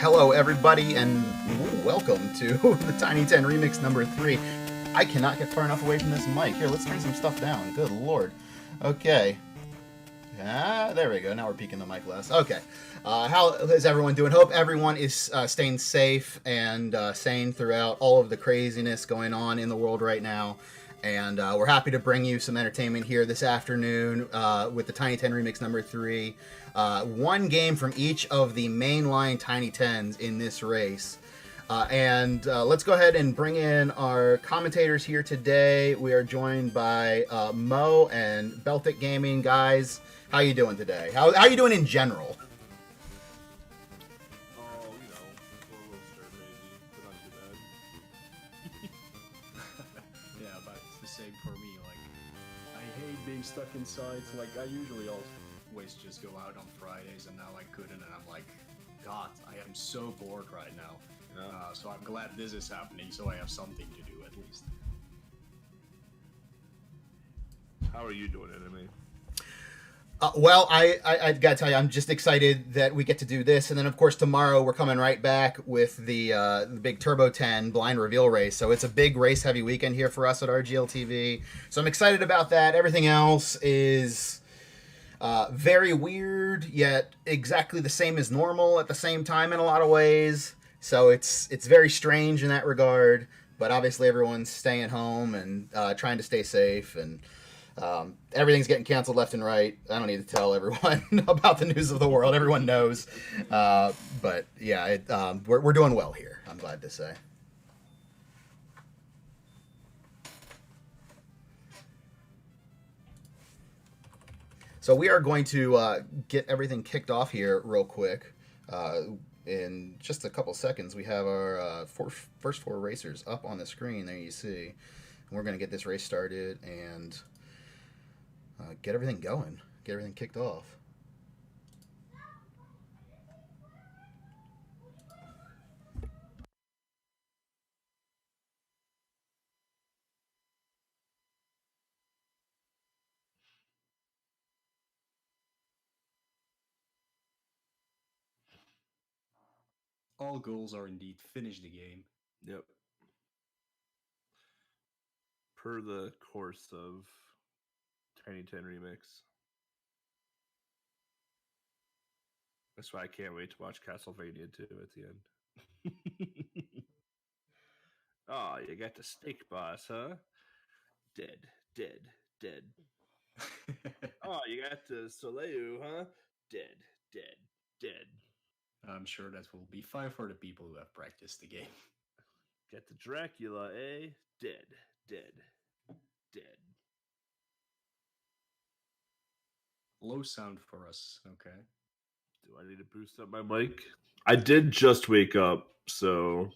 Hello, everybody, and welcome to the Tiny 10 Remix number 3. I cannot get far enough away from this mic. Here, let's turn some stuff down. Good lord. Okay. There we go. Now we're peeking the mic less. Okay. How is everyone doing? Hope everyone is staying safe and sane throughout all of the craziness going on in the world right now. And we're happy to bring you some entertainment here this afternoon with the Tiny 10 Remix number 3. One game from each of the mainline Tiny 10s in this race. And let's go ahead and bring in our commentators here today. We are joined by Mo and Beltic Gaming. Guys, how you doing today? How you doing in general? Being stuck inside, so like I usually always just go out on Fridays, and now I couldn't, and I'm like, God, I am so bored right now. So I'm glad this is happening, so I have something to do at least. How are you doing, Enemy? Well, I gotta tell you, I'm just excited that we get to do this, and then of course tomorrow we're coming right back with the big Turbo 10 blind reveal race. So it's a big race heavy weekend here for us at RGL TV. So I'm excited about that. Everything else is very weird, yet exactly the same as normal at the same time in a lot of ways. So it's very strange in that regard. But obviously everyone's staying home and trying to stay safe, and everything's getting canceled left and right. I don't need to tell everyone about the news of the world. Everyone knows. But yeah, we're doing well here, I'm glad to say. So we are going to get everything kicked off here real quick. In just a couple seconds, we have our first four racers up on the screen. There you see. And we're going to get this race started and get everything going, get everything kicked off. All goals are indeed finish the game. Yep. Per the course of Tiny 10 Remix. That's why I can't wait to watch Castlevania 2 at the end. Oh, you got the steak boss, huh? Dead, dead, dead. Oh, you got the Soleil, huh? Dead, dead, dead. I'm sure that will be fine for the people who have practiced the game. Get the Dracula, eh? Dead, dead, dead. Low sound for us, okay. Do I need to boost up my mic? I did just wake up, so...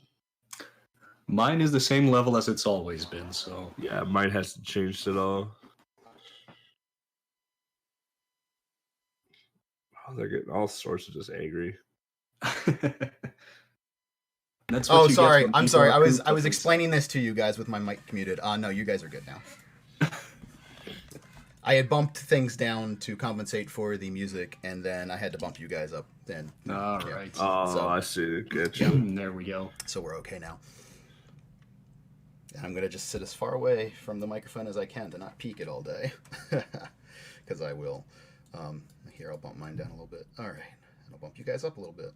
Mine is the same level as it's always been, so... Yeah, mine hasn't changed at all. Oh, they're getting all sorts of just angry. That's what sorry. I'm sorry. I was explaining this to you guys with my mic muted. No, you guys are good now. I had bumped things down to compensate for the music, and then I had to bump you guys up. Then, all right. Oh, so, I see. Good. Yeah, there we go. So we're okay now. And I'm gonna just sit as far away from the microphone as I can to not peek it all day, because I will. Here, I'll bump mine down a little bit. All right, and I'll bump you guys up a little bit.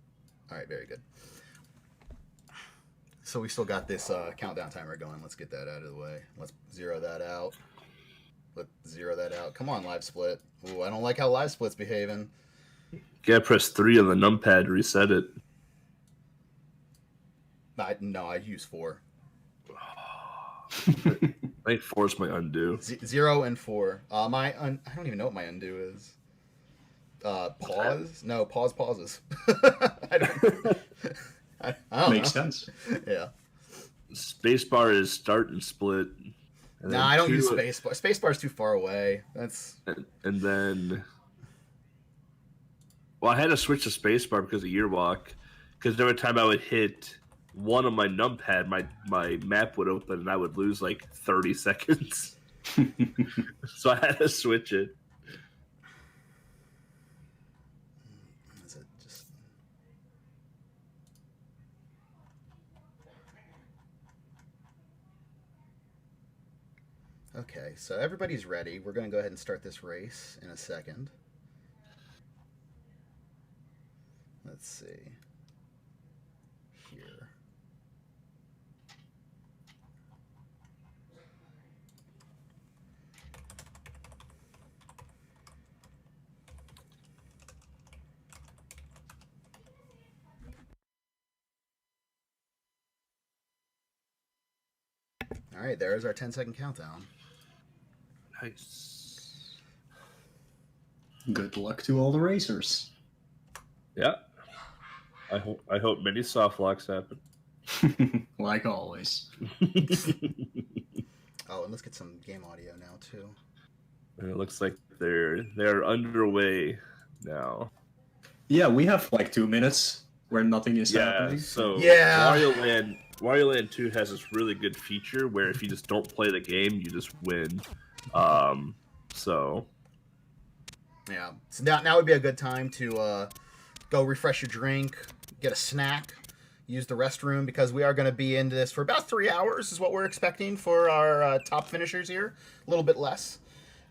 All right, very good. So we still got this countdown timer going. Let's get that out of the way. Let's zero that out. Let's zero that out. Come on, Live Split. Ooh, I don't like how Live Split's behaving. You gotta press 3 on the numpad to reset it. No, I use 4. I think 4 is my undo. 0 and 4. I don't even know what my undo is. Pause? No, pause pauses. I don't Makes know. sense. Yeah. Spacebar is start and split. No, I don't use spacebar. Spacebar's too far away. That's. And then, well, I had to switch to spacebar because of Yearwalk. Because every time I would hit one on my numpad, my map would open and I would lose like 30 seconds. So I had to switch it. Is it just? Okay, so everybody's ready. We're going to go ahead and start this race in a second. Let's see. Here. All right, there's our 10-second countdown. Nice. Good luck to all the racers. Yeah. I hope many soft locks happen. Like always. Oh, and let's get some game audio now too. And it looks like they're underway now. Yeah, we have like 2 minutes where nothing is happening. So Yeah. Wario Land 2 has this really good feature where if you just don't play the game, you just win. So Yeah. So now would be a good time to go refresh your drink, get a snack, use the restroom, because we are going to be into this for about 3 hours is what we're expecting for our top finishers here. A little bit less.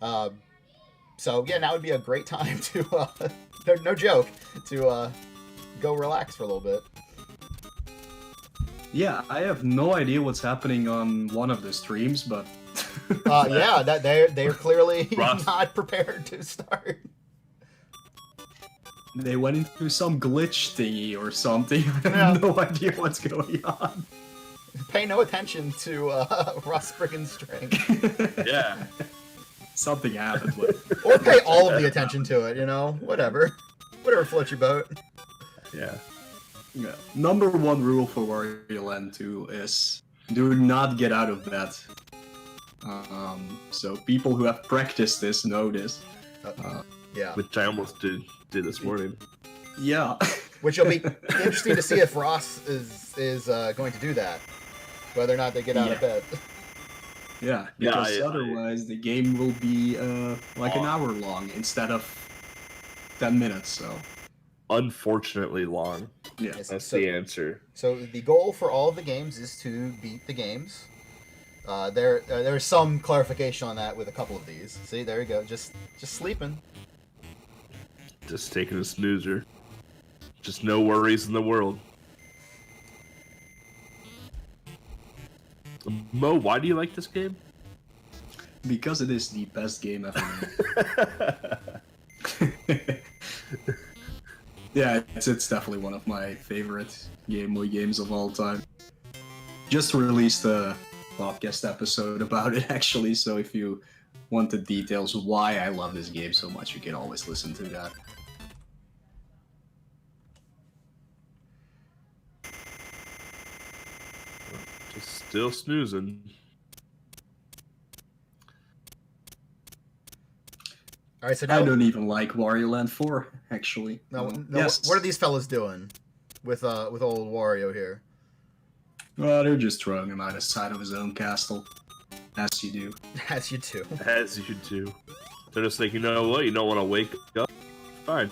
So yeah, now would be a great time to, no joke, to go relax for a little bit. Yeah, I have no idea what's happening on one of the streams, but Yeah, that they're clearly Rough. not prepared to start. they went into some glitch thingy or something. I Yeah. have no idea what's going on. Pay no attention to Ross Spriggan's drink. yeah. Something happened with it. Or pay all of the attention to it, whatever. Whatever floats your boat. Yeah. Yeah. Number 1 rule for Wario Land 2 is do not get out of bed. So people who have practiced this know this. Yeah. Which I almost did this morning. Yeah. Which will be interesting to see if Ross is going to do that. Whether or not they get out of bed. Yeah, Yeah, because I- otherwise the game will be like an Oh. hour long instead of 10 minutes, so Unfortunately long. yeah. Yes. That's So- the answer. So the goal for all of the games is to beat the games. There's some clarification on that with a couple of these. See, there you go. Just sleeping. Just taking a snoozer. Just no worries in the world. Mo, why do you like this game? Because it is the best game ever made. Yeah, it's definitely one of my favorite Game Boy games of all time. Just released a podcast episode about it actually, so if you want the details why I love this game so much, you can always listen to that. Just still snoozing. All right. So I now, don't even like Wario Land 4, actually. no, Yes. what are these fellas doing with old Wario here? Well, they're just throwing him out the side of his own castle. As you do. As you do. As you do. They're just like, you know what? You don't want to wake up? Fine.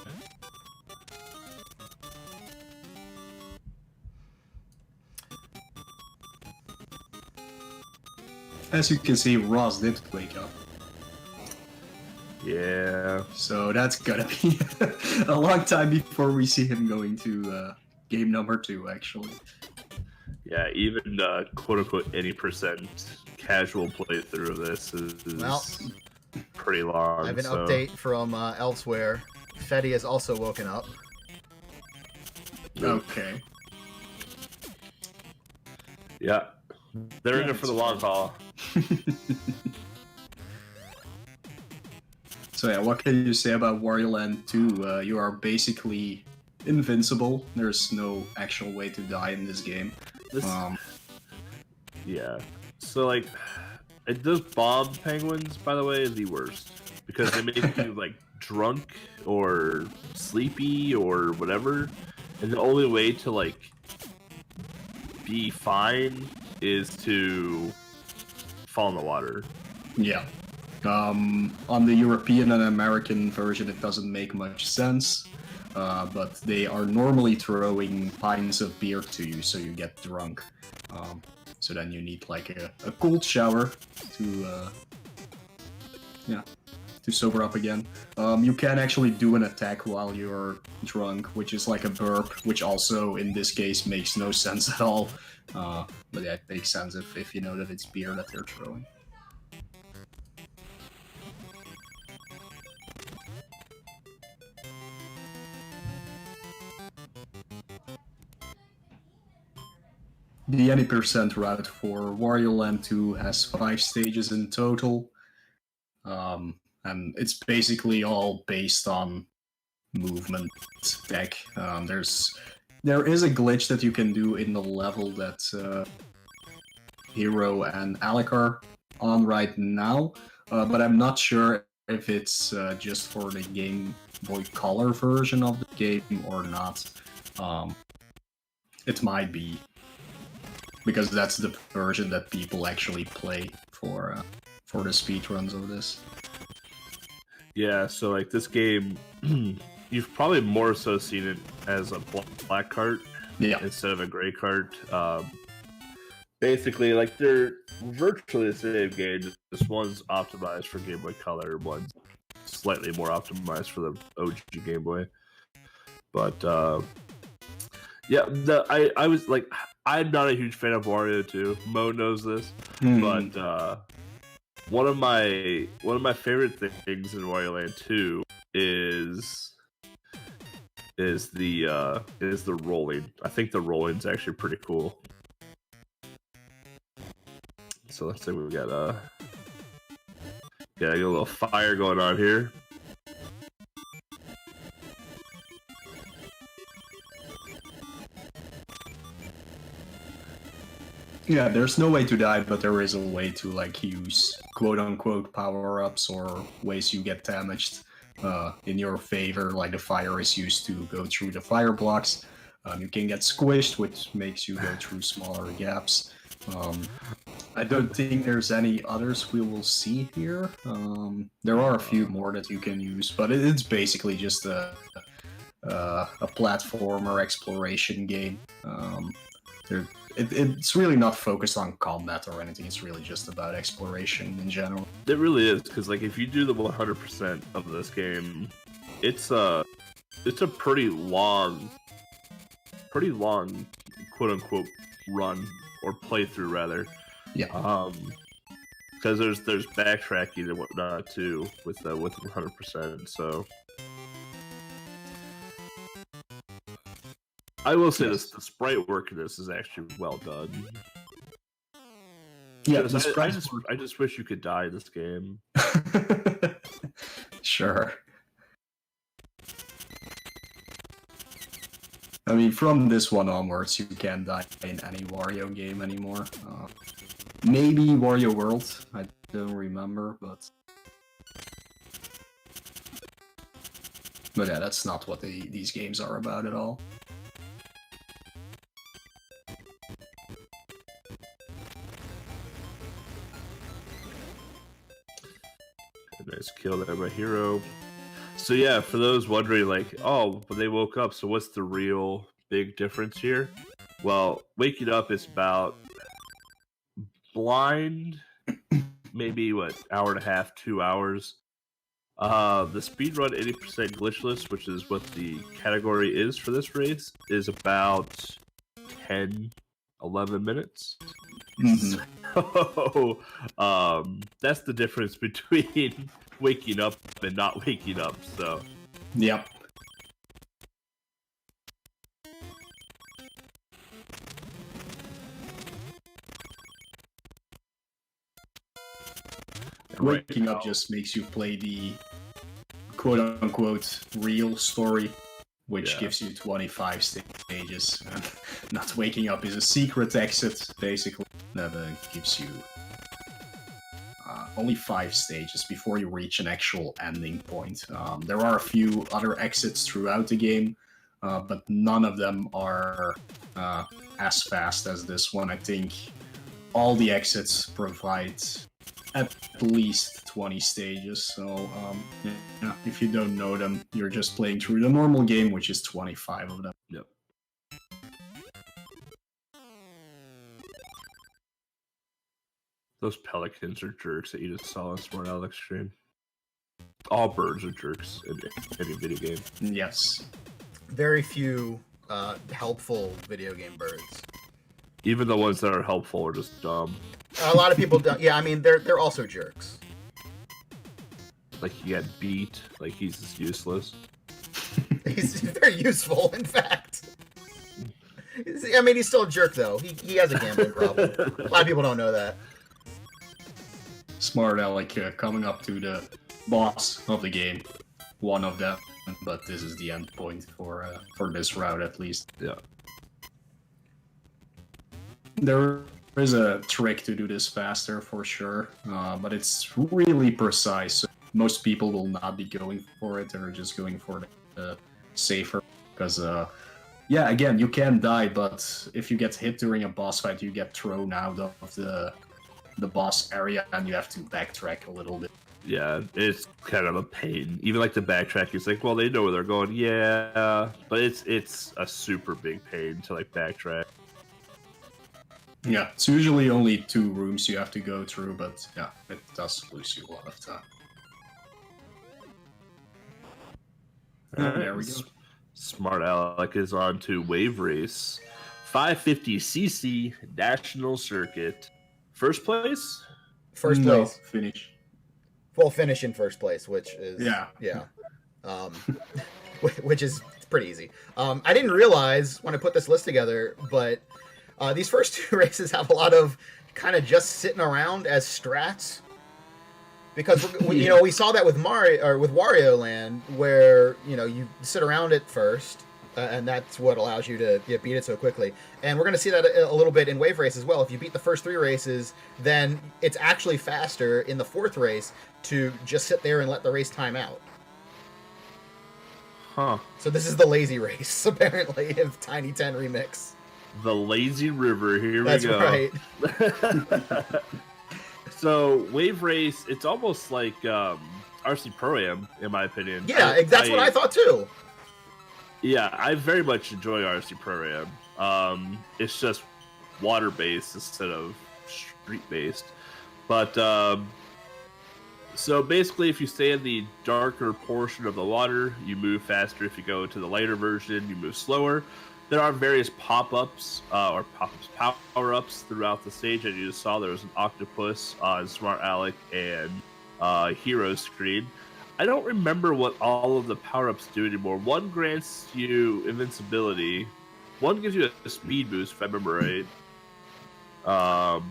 As you can see, Ross did wake up. Yeah. So that's gonna be a long time before we see him going to game number 2, actually. Yeah, even quote unquote any percent casual playthrough of this is Well, pretty long. I have an so- update from elsewhere. Fetty has also woken up. Okay. Yeah. They're in Yeah, it for the it's long haul. So yeah, what can you say about Wario Land 2? You are basically invincible. There's no actual way to die in this game. This, Um, yeah. So like, those bomb penguins, by the way, is the worst because they make you like drunk or sleepy or whatever, and the only way to like be fine is to fall in the water. yeah. On the European and American version, it doesn't make much sense. But they are normally throwing pints of beer to you, so you get drunk. So then you need like a cold shower to to sober up again. You can actually do an attack while you're drunk, which is like a burp, which also in this case makes no sense at all. But yeah, it makes sense if you know that it's beer that they're throwing. The any percent route for Wario Land 2 has 5 stages in total. And it's basically all based on movement deck. There is a glitch that you can do in the level that Hero and Alec are on right now, but I'm not sure if it's just for the Game Boy Color version of the game or not. It might be, because that's the version that people actually play for the speedruns of this. Yeah, so like this game, you've probably more so seen it as a black cart instead of a gray cart. Basically, like they're virtually the same game. This one's optimized for Game Boy Color, one's slightly more optimized for the OG Game Boy. But yeah, I was like, I'm not a huge fan of Wario 2. Mo knows this, but one of my favorite things in Wario Land 2 is the rolling. I think the rolling's actually pretty cool. So let's say we got a little fire going on here. Yeah, there's no way to die, but there is a way to like use quote-unquote power-ups or ways you get damaged in your favor. Like the fire is used to go through the fire blocks. You can get squished, which makes you go through smaller gaps. I don't think there's any others we will see here. There are a few more that you can use, but it's basically just a platformer exploration game. It's really not focused on combat or anything. It's really just about exploration in general. It really is, because like if you do the 100% of this game, it's a pretty long quote unquote run or playthrough rather. Yeah. Because there's backtracking and whatnot too with 100%. So I will say this: the sprite work in this is actually well done. Yeah, I just wish you could die in this game. Sure. I mean, from this one onwards, you can't die in any Wario game anymore. Maybe Wario World, I don't remember, but yeah, that's not what these games are about at all. Nice kill there by Hero. So yeah, for those wondering, like, oh, when they woke up, so what's the real big difference here? Well, waking up is about blind, maybe hour and a half, 2 hours. The speedrun 80% glitchless, which is what the category is for this race, is about 10, 11 minutes. Mm-hmm. So, that's the difference between waking up and not waking up. So, yep. Waking up just makes you play the quote-unquote real story, which gives you 25 stages. Not waking up is a secret exit, basically, that gives you only 5 stages before you reach an actual ending point. There are a few other exits throughout the game, but none of them are as fast as this one. I think all the exits provide at least 20 stages, so yeah, if you don't know them, you're just playing through the normal game, which is 25 of them. Yep. Those pelicans are jerks that you just saw on Smart Alex stream. all birds are jerks in any video game. Yes. Very few helpful video game birds. Even the ones that are helpful are just dumb. A lot of people don't. Yeah, I mean, they're also jerks. Like you got Beat, like he's just useless. He's very useful, in fact. I mean, he's still a jerk, though. He has a gambling problem. A lot of people don't know that. Smart Alec coming up to the boss of the game. One of them, but this is the end point for this route at least. Yeah. There is a trick to do this faster for sure, but it's really precise. So most people will not be going for it; they're just going for the safer. Because, yeah, again, you can die, but if you get hit during a boss fight, you get thrown out of the boss area, and you have to backtrack a little bit. Yeah, it's kind of a pain. Even like the backtrack, it's like, well, they know where they're going. Yeah, but it's a super big pain to like backtrack. Yeah, it's usually only 2 rooms you have to go through, but yeah, it does lose you a lot of time. There we go. Smart Alec is on to Wave Race. 550cc National Circuit. First place? First No, place. finish. Well, finish in first place, which is Yeah. Which is pretty easy. I didn't realize when I put this list together, but these first 2 races have a lot of kind of just sitting around as strats. Because we saw that with Mario or with Wario Land, where you sit around it first, and that's what allows you to beat it so quickly. And we're going to see that a little bit in Wave Race as well. If you beat the first 3 races, then it's actually faster in the 4th race to just sit there and let the race time out. Huh. So this is the lazy race, apparently, of Tiny 10 Remix. The Lazy River. Here That's we go. right. So Wave Race, it's almost like RC Pro-Am, in my opinion. Yeah, that's what I thought too. Yeah, I very much enjoy RC Pro-Am. It's just water-based instead of street-based. But, so basically, if you stay in the darker portion of the water, you move faster. If you go to the lighter version, you move slower. There are various pop-ups, or power-ups throughout the stage. As you just saw, there was an octopus on Smart Alec and Hero screen. I don't remember what all of the power-ups do anymore. One grants you invincibility. One gives you a speed boost, if I remember right.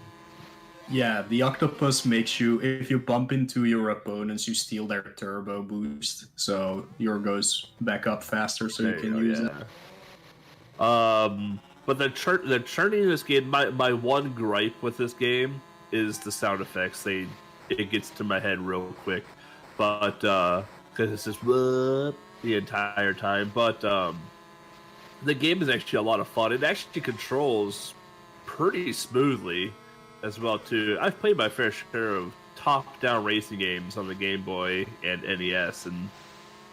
Yeah, the octopus makes you, if you bump into your opponents, you steal their turbo boost. So your goes back up faster so you can use it. But the churning in this game, my one gripe with this game is the sound effects. It gets to my head real quick. But because it's just the entire time. But the game is actually a lot of fun. It actually controls pretty smoothly as well too. I've played my fair share of top-down racing games on the Game Boy and NES, and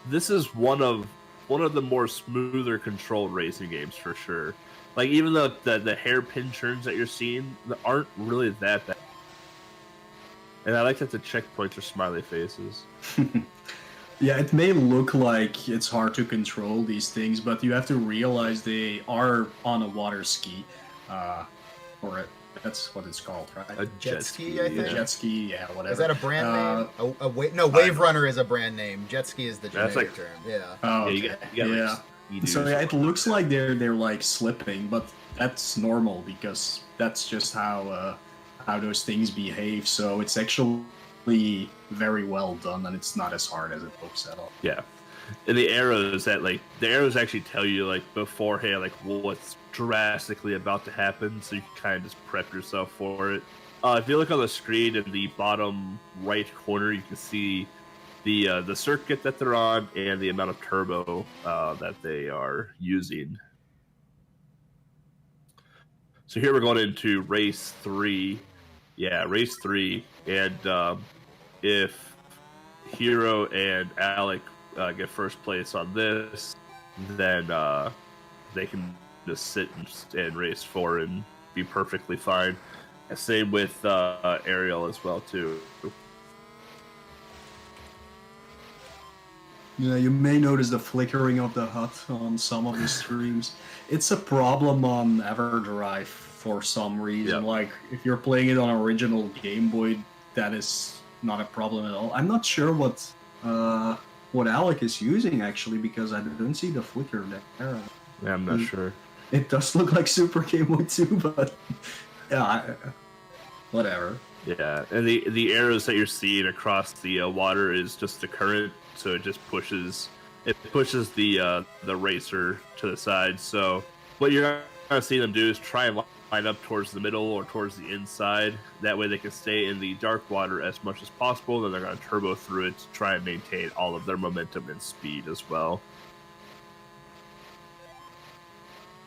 this is one of the more smoother controlled racing games for sure. Like even the hairpin turns that you're seeing aren't really that bad. And I like that the checkpoints are smiley faces. Yeah, it may look like it's hard to control these things, but you have to realize they are on a water ski, or that's what it's called, right? A Jet ski, I think. Jet ski, yeah, whatever. Is that a brand name? No, Wave Runner is a brand name. Jet ski is the generic term. Yeah. Oh, Yeah, okay. you got Yeah. like, So yeah, it looks like they're like slipping, but that's normal because that's just how those things behave. So it's actually very well done, and it's not as hard as it looks at all. Yeah. And the arrows actually tell you like beforehand like what's drastically about to happen, so you can kind of just prep yourself for it. If you look on the screen in the bottom right corner, you can see the circuit that they're on and the amount of turbo that they are using. So here we're going into race 3. Yeah, race 3, and if Hero and Alec get first place on this, then they can just sit and race 4 and be perfectly fine. And same with Ariel as well too. Yeah, you may notice the flickering of the HUD on some of the streams. It's a problem on EverDrive for some reason. Yeah. Like, if you're playing it on original Game Boy, that is not a problem at all. I'm not sure what Alec is using, actually, because I don't see the flicker there. Yeah, I'm not sure. It does look like Super Game Boy 2, but yeah, whatever. Yeah, and the arrows that you're seeing across the water is just the current, so it just pushes the racer to the side. So what you're not gonna see them do is try and line up towards the middle or towards the inside. That way they can stay in the dark water as much as possible. Then they're gonna turbo through it to try and maintain all of their momentum and speed as well.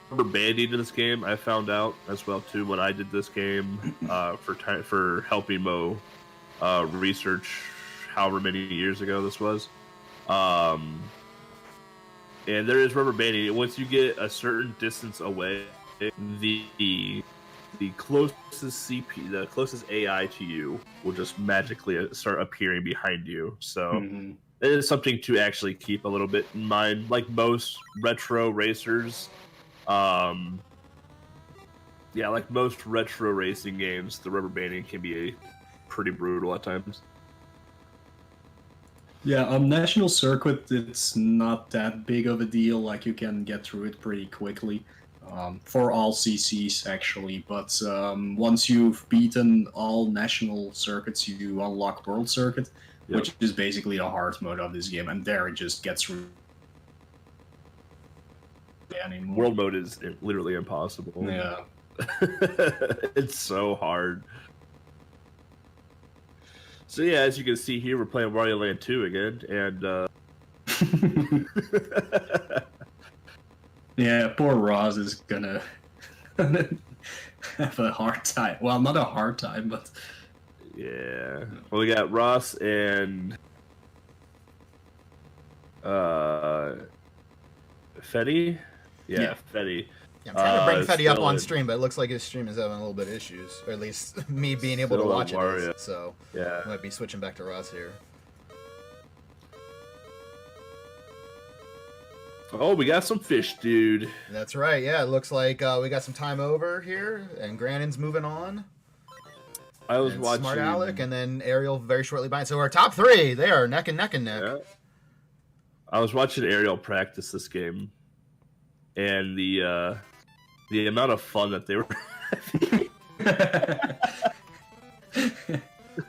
Rubber banding in this game, I found out as well too when I did this game for helping Mo research however many years ago this was. And there is rubber banding. Once you get a certain distance away, the closest the closest AI to you will just magically start appearing behind you. So it is something to actually keep a little bit in mind. Like most retro racers, like most retro racing games, the rubber banding can be pretty brutal at times. Yeah, on National Circuit, it's not that big of a deal. Like, you can get through it pretty quickly for all CCs, actually. But once you've beaten all National Circuits, you unlock World Circuit, which is basically the hard mode of this game. And there it just gets anymore. World mode is literally impossible. Yeah. It's so hard. So yeah, as you can see here, we're playing Wario Land 2 again, and yeah, poor Ross is gonna have a hard time. Well, not a hard time, but yeah. Well, we got Ross and Fetty. Yeah, Fetty. Yeah, I'm trying to bring Fetty up on stream, but it looks like his stream is having a little bit of issues, or at least me being able to watch it is, so yeah, I might be switching back to Ross here. Oh, we got some fish, dude. That's right. Yeah, it looks like we got some time over here, and Grannon's moving on. I was watching Smart Alec, and then Ariel very shortly behind. So our top three, they are neck and neck and neck. Yeah. I was watching Ariel practice this game, and the amount of fun that they were having.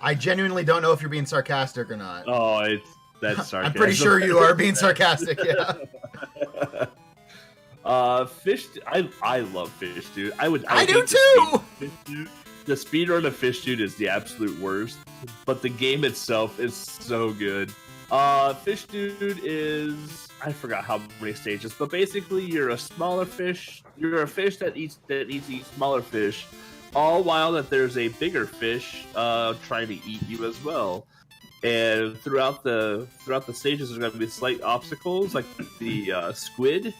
I genuinely don't know if you're being sarcastic or not. Oh, that's sarcasm. I'm pretty sure you are being sarcastic, yeah. Fish. I love Fish Dude. I do too. Fish Dude. The speedrun of Fish Dude is the absolute worst, but the game itself is so good. Fish Dude is, I forgot how many stages, but basically you're a smaller fish. You're a fish that eats smaller fish, all while that there's a bigger fish trying to eat you as well. And throughout the stages, there's going to be slight obstacles, like the squid,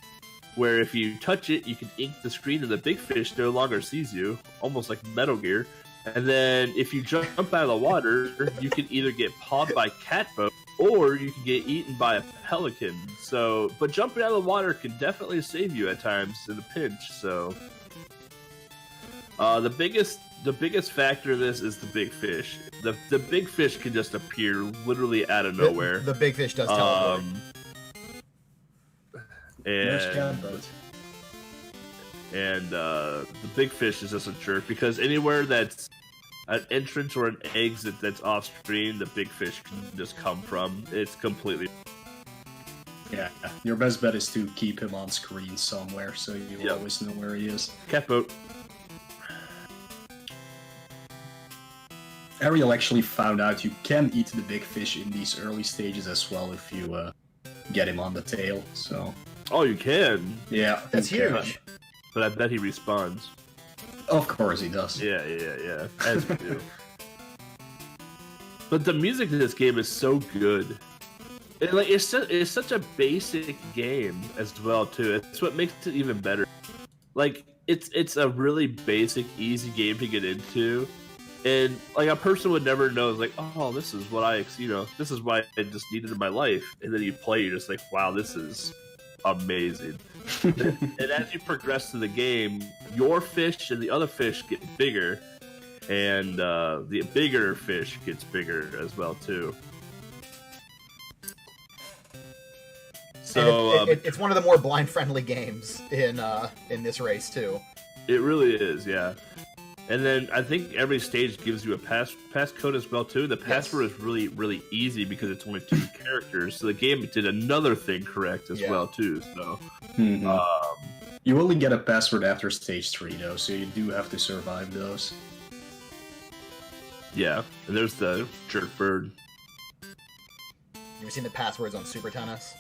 where if you touch it, you can ink the screen, and the big fish no longer sees you, almost like Metal Gear. And then if you jump out of the water, you can either get pawed by catboat, or you can get eaten by a pelican. So, but jumping out of the water can definitely save you at times in a pinch. So, the biggest factor of this is the big fish. The big fish can just appear literally out of nowhere. The big fish does teleport. And the big fish is just a jerk, because anywhere that's an entrance or an exit that's off screen, the big fish can just come from. It's completely... Yeah, your best bet is to keep him on screen somewhere, so you always know where he is. Catboat. Ariel actually found out you can eat the big fish in these early stages as well if you get him on the tail, so... Oh, you can? Yeah. That's huge. But I bet he respawns. Of course he does. Yeah. As we do. But the music in this game is so good. It's such a basic game as well too. It's what makes it even better. Like it's a really basic, easy game to get into, And like a person would never know, like, oh, this is what this is what I just needed in my life. And then you play, you're just like, wow, this is amazing. And as you progress through the game, your fish and the other fish get bigger, and the bigger fish gets bigger as well too. So it's one of the more blind-friendly games in this race too. It really is, yeah. And then I think every stage gives you a passcode as well too. The password is really, really easy because it's only 2 characters. So the game did another thing correct as well too. So you only get a password after stage 3 though, so you do have to survive those. Yeah, and there's the jerk bird. You ever seen the passwords on Super Tennis?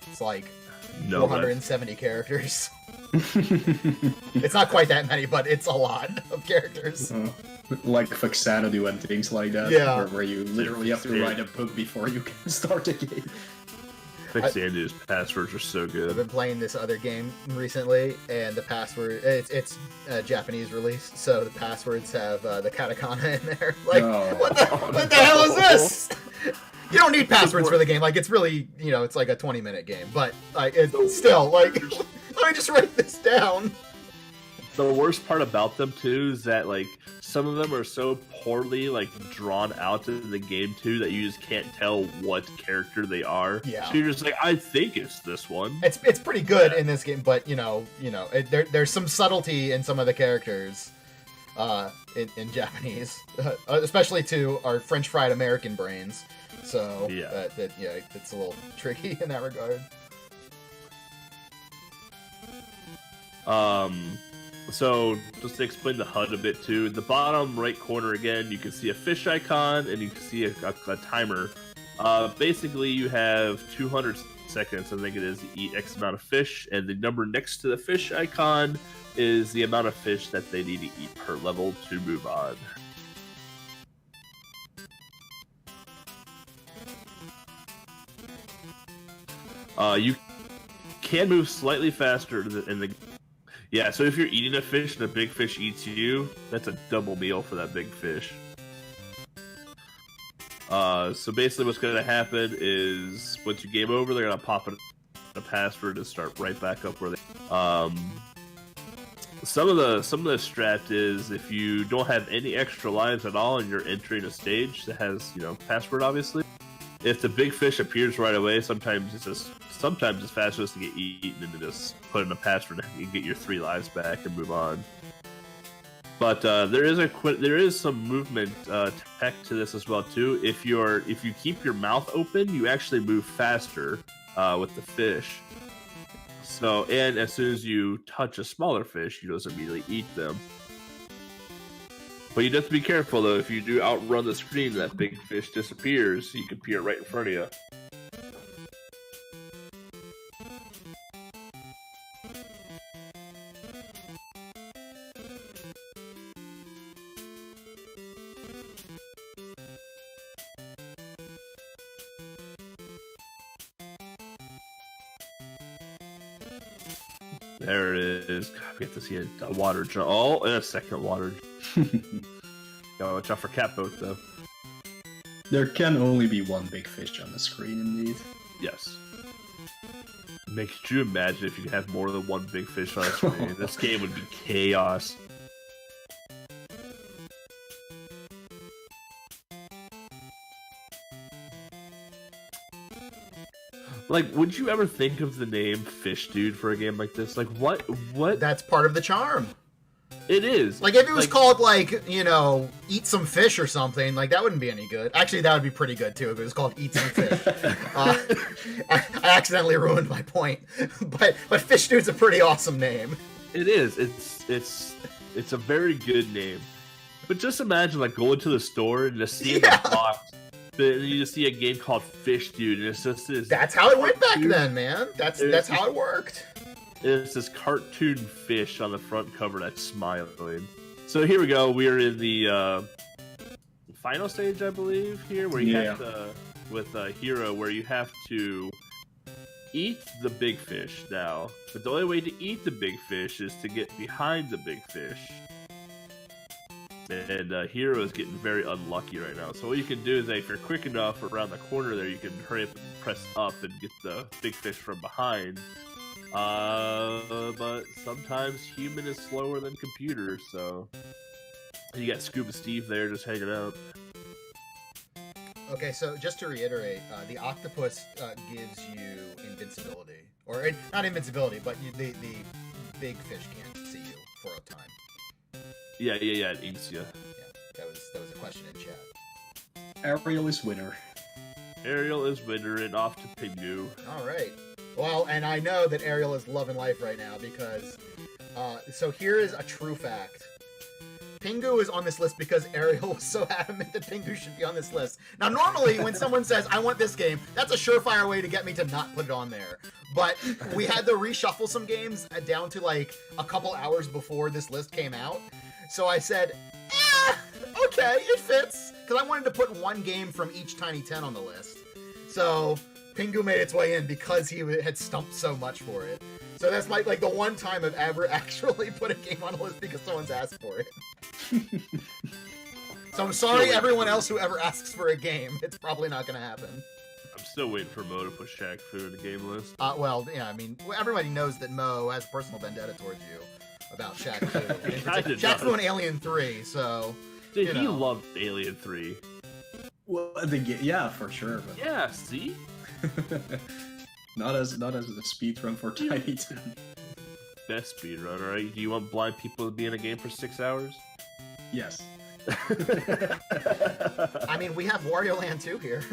It's like No, 470 characters. It's not quite that many, but it's a lot of characters. Like Xanadu and things like that. Yeah. Where you literally have to write a book before you can start the game. Xanadu's passwords are so I've good. been playing this other game recently, and the password, it's a Japanese release, so the passwords have the katakana in there. Like, what the hell is this? You don't need passwords for the game. Like, it's really, it's like a 20-minute game, but like, it's still like, let me just write this down. The worst part about them too is that like some of them are so poorly like drawn out in the game too that you just can't tell what character they are. Yeah. So you're just like, I think it's this one. It's pretty good in this game, but there's some subtlety in some of the characters in Japanese, especially to our French fried American brains. So it's a little tricky in that regard. So just to explain the HUD a bit too, in the bottom right corner again, you can see a fish icon and you can see a timer. Basically, you have 200 seconds, I think it is, to eat X amount of fish, and the number next to the fish icon is the amount of fish that they need to eat per level to move on. You can move slightly faster in the... Yeah, so if you're eating a fish and a big fish eats you, that's a double meal for that big fish. So basically what's going to happen is once you game over, they're going to pop in a password and start right back up where they... Some of the strat is if you don't have any extra lives at all and you're entering a stage that has, password obviously, if the big fish appears right away, sometimes it's faster just to get eaten and to just put in a password and get your 3 lives back and move on. But there is some movement tech to this as well too. If you keep your mouth open, you actually move faster with the fish. So, and as soon as you touch a smaller fish, you just immediately eat them. But you have to be careful though. If you do outrun the screen, that big fish disappears. He could appear right in front of you. There it is. God, we have to see a water jump. Oh, and a second water jump. Gotta watch out for catboat, though. There can only be one big fish on the screen, indeed. Yes. Could you imagine if you have more than one big fish on the screen? This game would be chaos. Like, would you ever think of the name Fish Dude for a game like this? Like, what? That's part of the charm. It is. Like, if it was called, Eat Some Fish or something, like, that wouldn't be any good. Actually, that would be pretty good, too, if it was called Eat Some Fish. I accidentally ruined my point. But Fish Dude's a pretty awesome name. It is. It's a very good name. But just imagine, going to the store and just seeing the box. But you just see a game called Fish Dude, and it's just this... That's how it went back then, man. That's how it worked. It's this cartoon fish on the front cover that's smiling. So here we go. We're in the final stage, I believe, here, where you have to... With Hero, where you have to eat the big fish now. But the only way to eat the big fish is to get behind the big fish. and Hero is getting very unlucky right now. So what you can do is, if you're quick enough around the corner there, you can hurry up and press up and get the big fish from behind. But sometimes human is slower than computer, so you got Scuba Steve there just hanging out. Okay, so just to reiterate, the octopus gives you invincibility, or not invincibility, but the big fish can't see you for a time. Yeah, it eats you. Yeah, that was a question in chat. Ariel is winner. Ariel is winner, and off to Pingu. All right. Well, and I know that Ariel is loving life right now because, so here is a true fact. Pingu is on this list because Ariel was so adamant that Pingu should be on this list. Now, normally when someone says, I want this game, that's a surefire way to get me to not put it on there. But we had to reshuffle some games down to like a couple hours before this list came out. So I said, okay, it fits. Because I wanted to put one game from each Tiny 10 on the list. So Pingu made its way in because he had stumped so much for it. So that's like the one time I've ever actually put a game on a list because someone's asked for it. So I'm sorry everyone else who ever asks for a game. It's probably not going to happen. I'm still waiting for Mo to put Shaq Fu in the game list. Well, yeah, I mean, everybody knows that Mo has a personal vendetta towards you about Shaq Fu. Shaq Fu and Alien 3, so... Dude, he loved Alien 3. Well, yeah, for sure. But... Yeah, see? Not as a speedrun for Tiny 10. Best speedrun, alright? Do you want blind people to be in a game for 6 hours? Yes. I mean, we have Wario Land 2 here.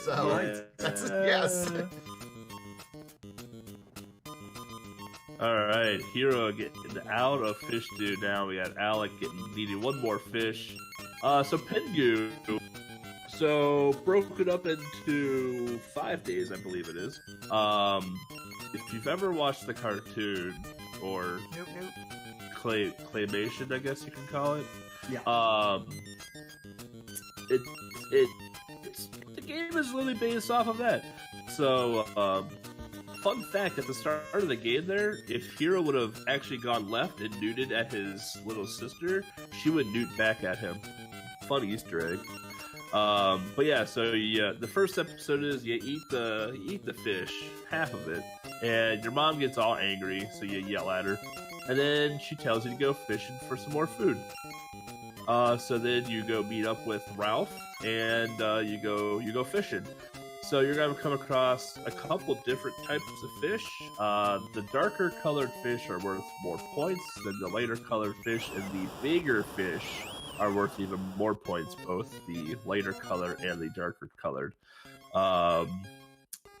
So, that's yes. Alright, Hero getting out of Fish Stew now. We got Alec needing one more fish. So Pingu, broke it up into 5 days, I believe it is. If you've ever watched the cartoon, or claymation, I guess you can call it. Yeah. The game is really based off of that. So, fun fact, at the start of the game there, if Hero would have actually gone left and newted at his little sister, she would newt back at him. Fun Easter egg. But yeah, so the first episode is you eat the fish, half of it, and your mom gets all angry, so you yell at her, and then she tells you to go fishing for some more food. So then you go meet up with Ralph, and you go fishing. So you're gonna come across a couple different types of fish. The darker colored fish are worth more points than the lighter colored fish, and the bigger fish are worth even more points, both the lighter color and the darker colored.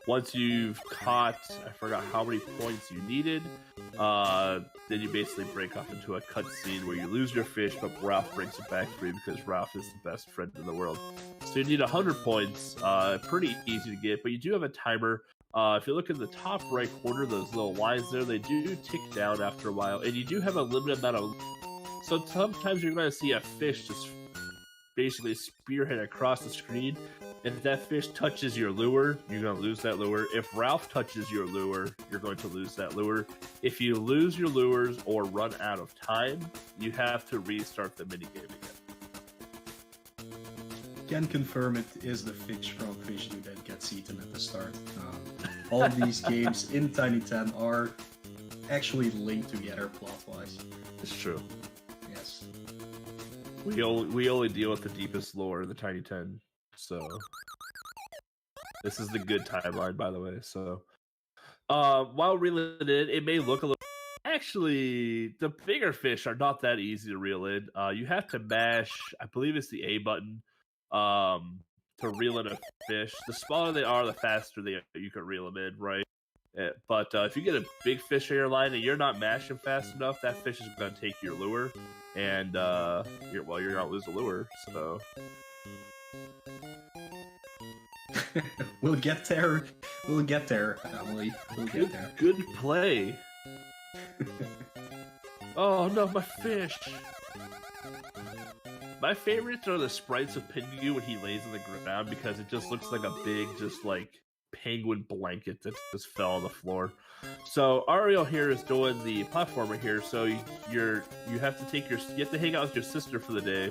Once you've caught, I forgot how many points you needed, then you basically break off into a cutscene where you lose your fish, but Ralph brings it back for you because Ralph is the best friend in the world. So you need 100 points, pretty easy to get, but you do have a timer. If you look in the top right corner, those little lines there, they do tick down after a while, and you do have a limited amount of... So sometimes you're going to see a fish just basically spearhead across the screen. If that fish touches your lure, you're going to lose that lure. If Ralph touches your lure, you're going to lose that lure. If you lose your lures or run out of time, you have to restart the minigame again. Can confirm it is the fish from Fish Stew that gets eaten at the start. All of these games in Tiny 10 are actually linked together plot-wise. It's true. Yes. We only deal with the deepest lore in the Tiny 10, so this is the good timeline, by the way. So, while reeling it in, it may look a little. Actually, the bigger fish are not that easy to reel in. You have to mash, I believe it's the A button, to reel in a fish. The smaller they are, the faster you can reel them in, right? But if you get a big fish in your line and you're not mashing fast enough, that fish is going to take your lure, and you're going to lose the lure. So we'll get there. Emily. We'll get there. Good play. Oh no, my fish! My favorites are the sprites of Pingu when he lays on the ground because it just looks like a big, just like penguin blanket that just fell on the floor. So Ariel here is doing the platformer here. So you have to hang out with your sister for the day,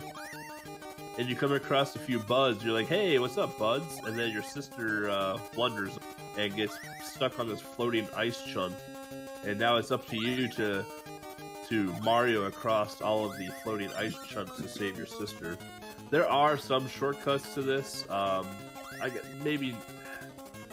and you come across a few buds. You're like, hey, what's up, buds? And then your sister blunders and gets stuck on this floating ice chunk. And now it's up to you to Mario across all of the floating ice chunks to save your sister. There are some shortcuts to this. Maybe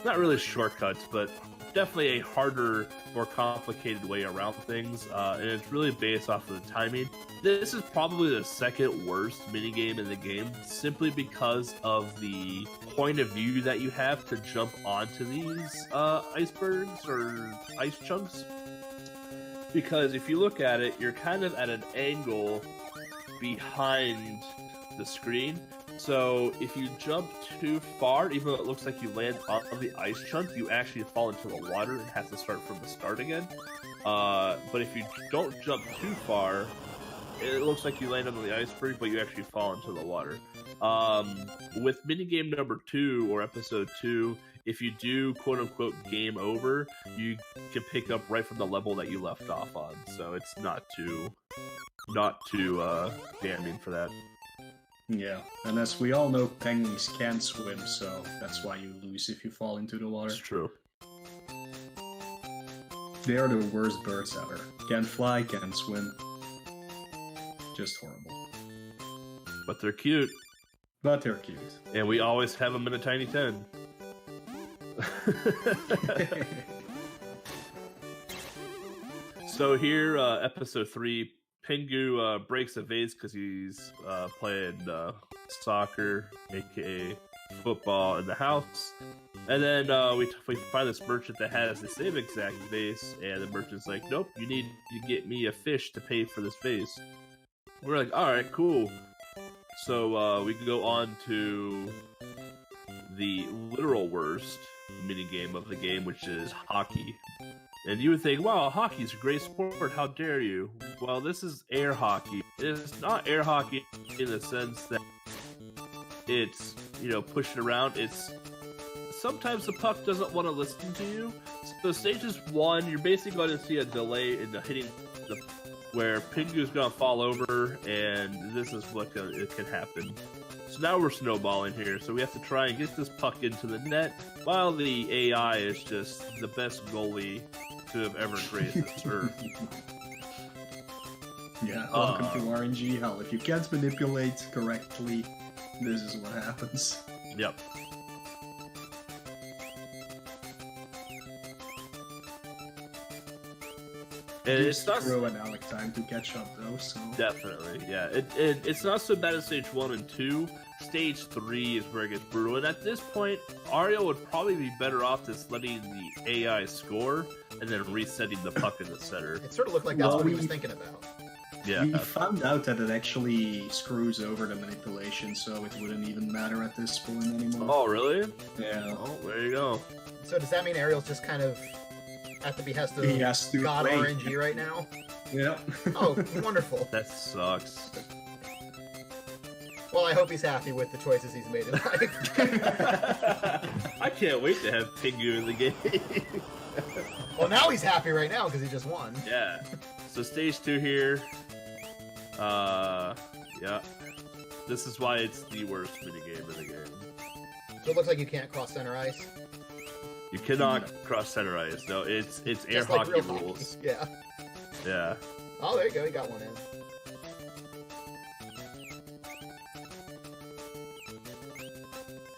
not really shortcuts, but definitely a harder, more complicated way around things. And it's really based off of the timing. This is probably the second worst minigame in the game, simply because of the point of view that you have to jump onto these icebergs or ice chunks. Because if you look at it, you're kind of at an angle behind the screen. So if you jump too far, even though it looks like you land on the ice chunk, you actually fall into the water and have to start from the start again. But if you don't jump too far, it looks like you land on the iceberg, but you actually fall into the water. With minigame number 2 or episode 2, if you do quote unquote game over, you can pick up right from the level that you left off on. So it's not too damning for that. Yeah, and as we all know, penguins can't swim, so that's why you lose if you fall into the water. It's true. They are the worst birds ever. Can't fly, can't swim. Just horrible. But they're cute. But they're cute. And we always have them in a Tiny 10. So here, episode 3, Pingu breaks a vase because he's playing soccer, aka football, in the house. And then we find this merchant that has the same exact vase, and the merchant's like, nope, you need to get me a fish to pay for this vase. We're like, alright, cool. So we can go on to the literal worst minigame of the game, which is hockey. And you would think, wow, hockey's a great sport, how dare you? Well, this is air hockey. It's not air hockey in the sense that it's, pushing around. It's sometimes the puck doesn't want to listen to you. So stages 1, you're basically going to see a delay in the hitting where Pingu's going to fall over, and this is what it can happen. So now we're snowballing here, so we have to try and get this puck into the net, while the AI is just the best goalie to have ever graced this earth. Yeah, welcome to RNG hell. If you can't manipulate correctly, this is what happens. Yep. And it's not Screw and Alec time to catch up though, so definitely, yeah. It's not so bad at stage 1 and 2. Stage 3 is where it gets brutal, and at this point, Ariel would probably be better off just letting the AI score and then resetting the puck in the center. It sort of looked like that's what he was thinking about. Yeah. We found out that it actually screws over the manipulation, so it wouldn't even matter at this point anymore. Oh, really? Yeah. Oh, there you go. So does that mean Ariel's just kind of at the behest of He has to God play. RNG right now? Yeah. Oh, wonderful. That sucks. Well, I hope he's happy with the choices he's made in life. I can't wait to have Pingu in the game. Well, now he's happy right now because he just won. Yeah. So stage 2 here. Yeah. This is why it's the worst minigame in the game. So it looks like you can't cross center ice. You cannot cross center ice. No, it's air Just like hockey real rules. hockey. Yeah. Yeah. Oh, there you go. He got one in.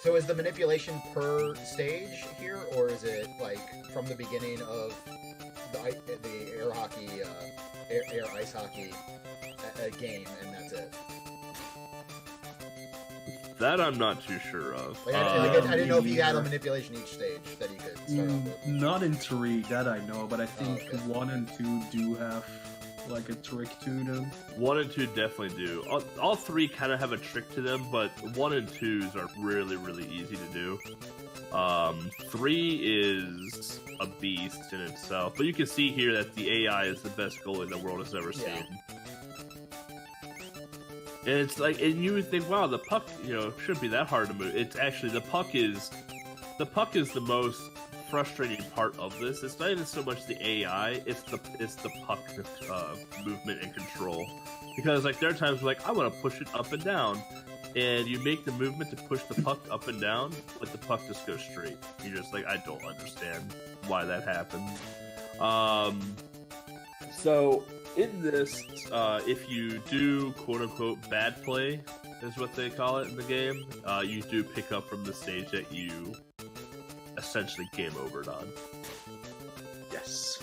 So is the manipulation per stage here, or is it like from the beginning of the air hockey, air ice hockey game, and that's it? That I'm not too sure of. Like, I didn't know if you had a manipulation each stage that you could start off with. Not in 3, that I know, but I think okay. 1 and 2 do have like a trick to them. 1 and 2 definitely do. All 3 kind of have a trick to them, but 1 and 2s are really, really easy to do. 3 is a beast in itself, but you can see here that the AI is the best goalie the world has ever seen. And it's like, and you would think, wow, the puck, shouldn't be that hard to move. It's actually, the puck is the puck is the most frustrating part of this. It's not even so much the AI; it's the puck movement and control. Because like there are times where, like I want to push it up and down, and you make the movement to push the puck up and down, but the puck just goes straight. You're just like, I don't understand why that happened. So in this, if you do quote unquote bad play, is what they call it in the game, you do pick up from the stage that you essentially game overed on. Yes.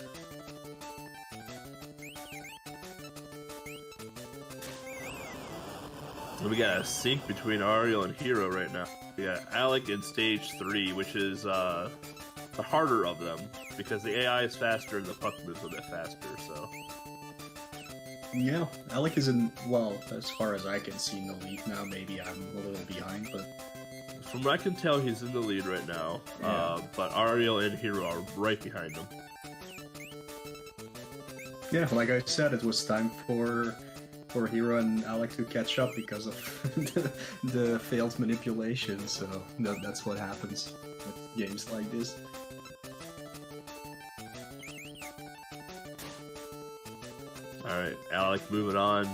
We got a sync between Ariel and Hero right now. We got Alec in stage 3, which is the harder of them, because the AI is faster and the puck moves a bit faster, so... Yeah, Alec is in, well, as far as I can see, in the lead now. Maybe I'm a little behind, but... From what I can tell, he's in the lead right now, Yeah. but Ariel and Hero are right behind him. Yeah, like I said, it was time for Hero and Alec to catch up because of the failed manipulation, so that's what happens with games like this. Alright, Alec moving on.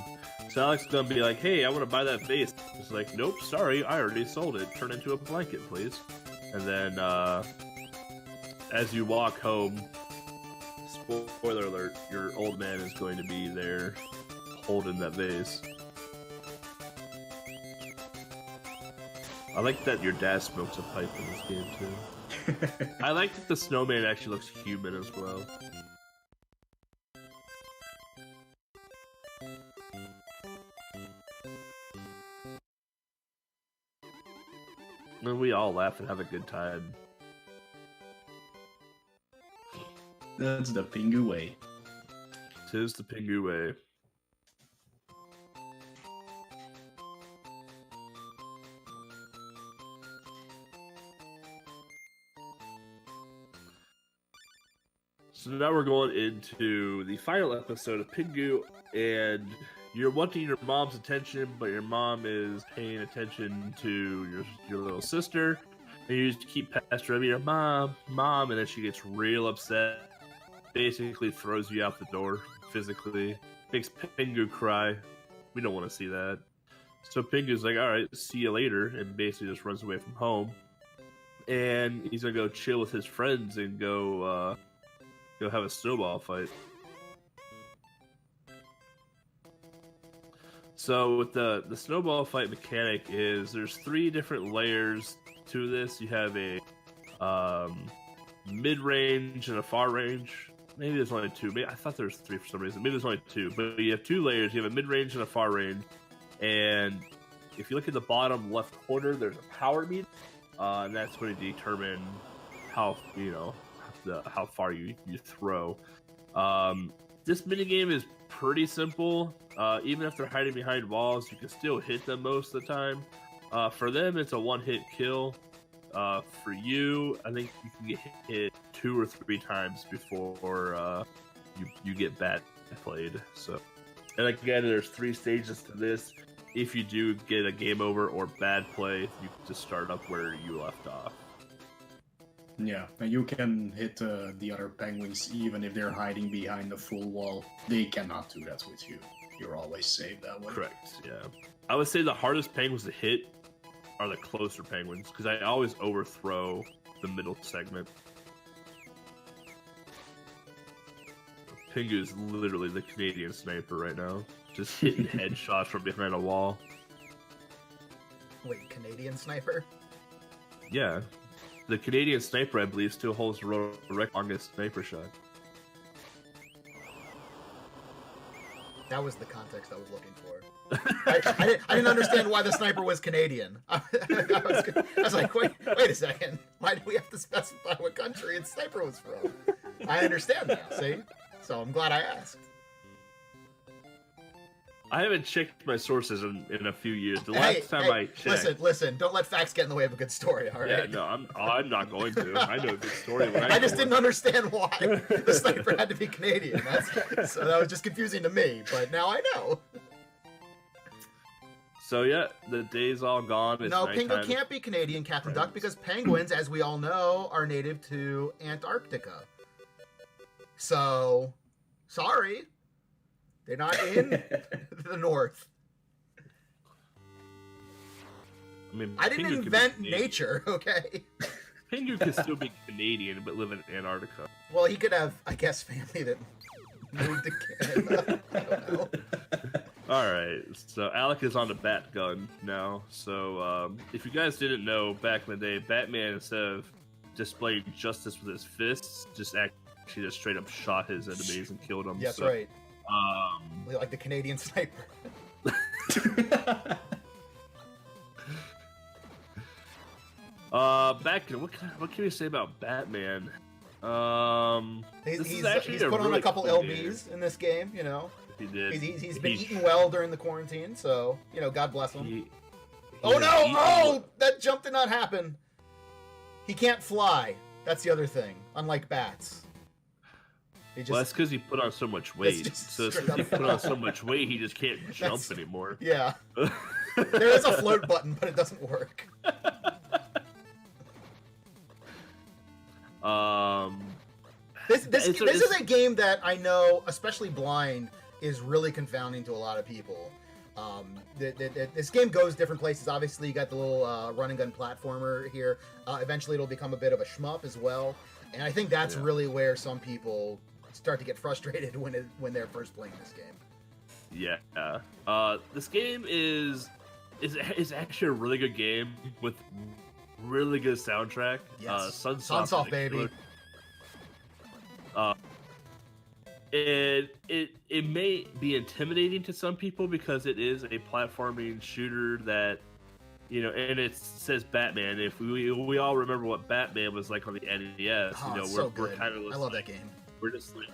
So Alec's gonna be like, hey, I want to buy that vase. It's like, nope, sorry, I already sold it. Turn into a blanket, please. And then, as you walk home, spoiler alert, your old man is going to be there holding that vase. I like that your dad smokes a pipe in this game, too. I like that the snowman actually looks human as well. And we all laugh and have a good time. That's the Pingu way. 'Tis the Pingu way. So now we're going into the final episode of Pingu, and you're wanting your mom's attention, but your mom is paying attention to your little sister, and you just keep pestering her, mom, and then she gets real upset, basically throws you out the door physically, makes Pingu cry. We don't want to see that. So Pingu's like, all right, see you later, and basically just runs away from home, and he's gonna go chill with his friends and go have a snowball fight. So with the snowball fight mechanic is there's 3 different layers to this. You have a mid-range and a far range. Maybe there's only 2. Maybe, I thought there was 3 for some reason. Maybe there's only 2. But you have 2 layers. You have a mid-range and a far range. And if you look at the bottom left corner, there's a power meter. And that's going to determine how, how far you throw. This minigame is pretty simple. Even if they're hiding behind walls, you can still hit them most of the time. For them, it's a one-hit kill. For you, I think you can get hit 2 or 3 times before you get bad played. So, and again, there's 3 stages to this. If you do get a game over or bad play, you can just start up where you left off. Yeah, and you can hit the other penguins even if they're hiding behind the full wall. They cannot do that with you. You're always safe that way. Correct, yeah. I would say the hardest penguins to hit are the closer penguins, because I always overthrow the middle segment. Pingu is literally the Canadian sniper right now. Just hitting headshots from behind a wall. Wait, Canadian sniper? Yeah. The Canadian sniper, I believe, still holds the longest sniper shot. That was the context I was looking for. I didn't understand why the sniper was Canadian. I was like, wait a second. Why do we have to specify what country its sniper was from? I understand now, see? So I'm glad I asked. I haven't checked my sources in a few years. The last time I checked... Listen, don't let facts get in the way of a good story, all right? Yeah, no, I'm not going to. I know a good story. I just didn't understand why the sniper had to be Canadian. So that was just confusing to me, but now I know. So yeah, the day's all gone. It's No, Pingu nighttime. can't be Canadian, Captain Duck, Friends. because penguins, as we all know, are native to Antarctica. So, sorry. They're not in the north. I mean, I didn't Pingu could be invent Canadian. nature, okay? Pingu could still be Canadian, but live in Antarctica. Well, he could have, I guess, family that moved to Canada. I don't know. All right, so Alec is on the bat gun now. So if you guys didn't know, back in the day, Batman, instead of displaying justice with his fists, actually just straight up shot his enemies and killed them. Yes, so, right. Like the Canadian sniper. Back what can we say about Batman? This is He's actually put on really a couple cool LBs in this game, you know. He did. He's been He- eating well during the quarantine, so, you know, God bless him. he Oh has no! eaten- Oh! That jump did not happen. He can't fly. That's the other thing. Unlike bats. He just, Well, that's because he put on so much weight. just So straight since he up- put on so much weight, he just can't jump That's- anymore. yeah. There is a float button, but it doesn't work. This It's- is a game that I know, especially blind, is really confounding to a lot of people. This game goes different places. Obviously, you got the little run and gun platformer here. Eventually, it'll become a bit of a shmup as well. And I think that's Yeah. really where some people start to get frustrated when they're first playing this game. Yeah. This game is actually a really good game with really good soundtrack. Yes. Sunsoft, Sunsoft, in baby. particular. It may be intimidating to some people because it is a platforming shooter that, you know, and it says Batman. If we all remember what Batman was like on the NES, Oh, you know, it's we're so good. kind of I love that game. we're just like,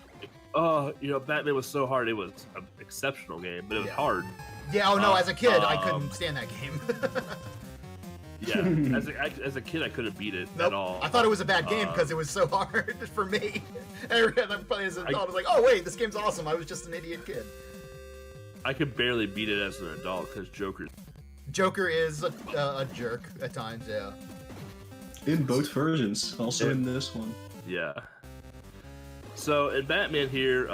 oh, you know, Batman was so hard. It was an exceptional game, but it was Yeah. hard. Yeah, oh no, as a kid, I Um, couldn't stand that game. Yeah, as a kid, I couldn't beat it Nope. at all. I thought it was a bad game because Um, it was so hard for me. Every time I played as an adult, I was like, oh wait, this game's awesome. I was just an idiot kid. I could barely beat it as an adult because Joker. Joker is a jerk at times, yeah. In both versions, also in this one. Yeah. So in Batman here,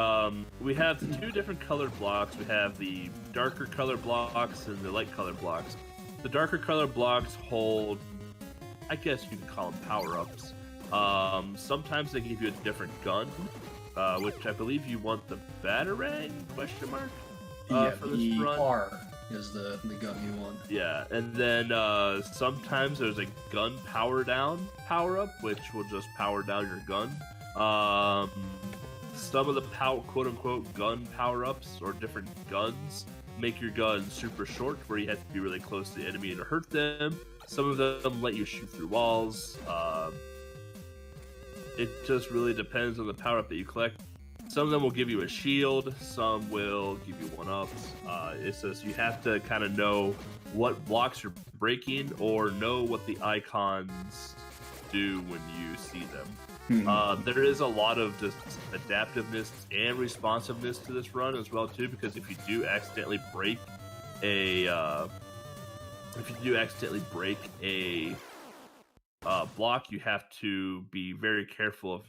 we have the two different colored blocks. We have the darker colored blocks and the light colored blocks. The darker colored blocks hold, I guess you can call them power-ups. Sometimes they give you a different gun, which I believe you want the Batarang, question mark? Yeah, for this the run. R is the gun you want. Yeah, and then sometimes there's a gun power down power up, which will just power down your gun. Some of the quote unquote gun power ups or different guns make your gun super short, where you have to be really close to the enemy to hurt them. Some of them let you shoot through walls. It just really depends on the power up that you collect. Some of them will give you a shield, some will give you one-ups. It's just you have to kind of know what blocks you're breaking or know what the icons do when you see them. There is a lot of just adaptiveness and responsiveness to this run as well too, because if you do accidentally break a block, you have to be very careful of,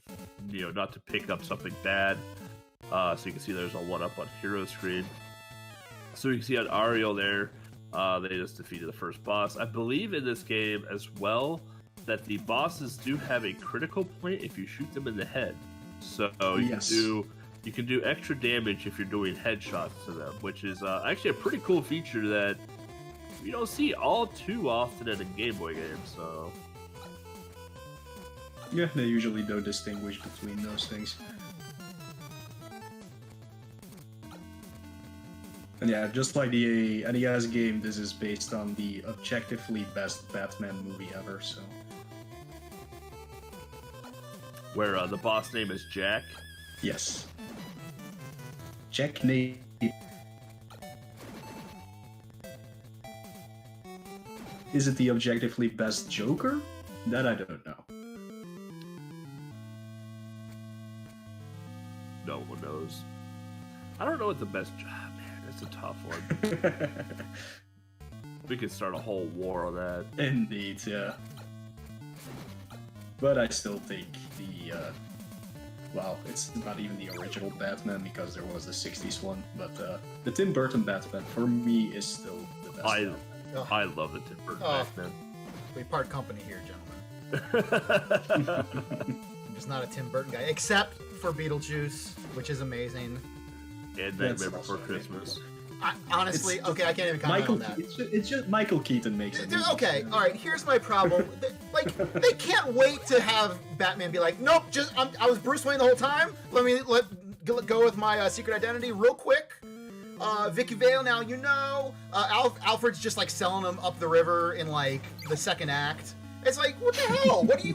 you know, not to pick up something bad. So you can see there's a 1-up on hero screen. So you can see on Ariel there, they just defeated the first boss. I believe in this game as well that the bosses do have a critical point if you shoot them in the head. So Yes. you can do extra damage if you're doing headshots to them, which is actually a pretty cool feature that you don't see all too often in a Game Boy game. So Yeah, they usually don't distinguish between those things. And yeah, just like the NES game, this is based on the objectively best Batman movie ever, so... where the boss name is Jack. Yes. Checkmate. Is it the objectively best Joker? That I don't know. No one knows. I don't know what the best job. Man, it's a tough one. We could start a whole war on that. Indeed, yeah. But I still think the well, it's not even the original Batman because there was the 60s one, but the Tim Burton Batman for me is still the best. I love the Tim Burton Batman. We part company here, gentlemen. I'm just not a Tim Burton guy, except for Beetlejuice, which is amazing. And Nightmare Before Christmas. Honestly, okay, I can't even comment on that. It's just Michael Keaton makes it. Okay, all right. Here's my problem. They can't wait to have Batman be like, nope, I was Bruce Wayne the whole time. Let go with my secret identity real quick. Vicky Vale, now you know. Alfred's just like selling him up the river in like the second act. It's like, what the hell? What do you?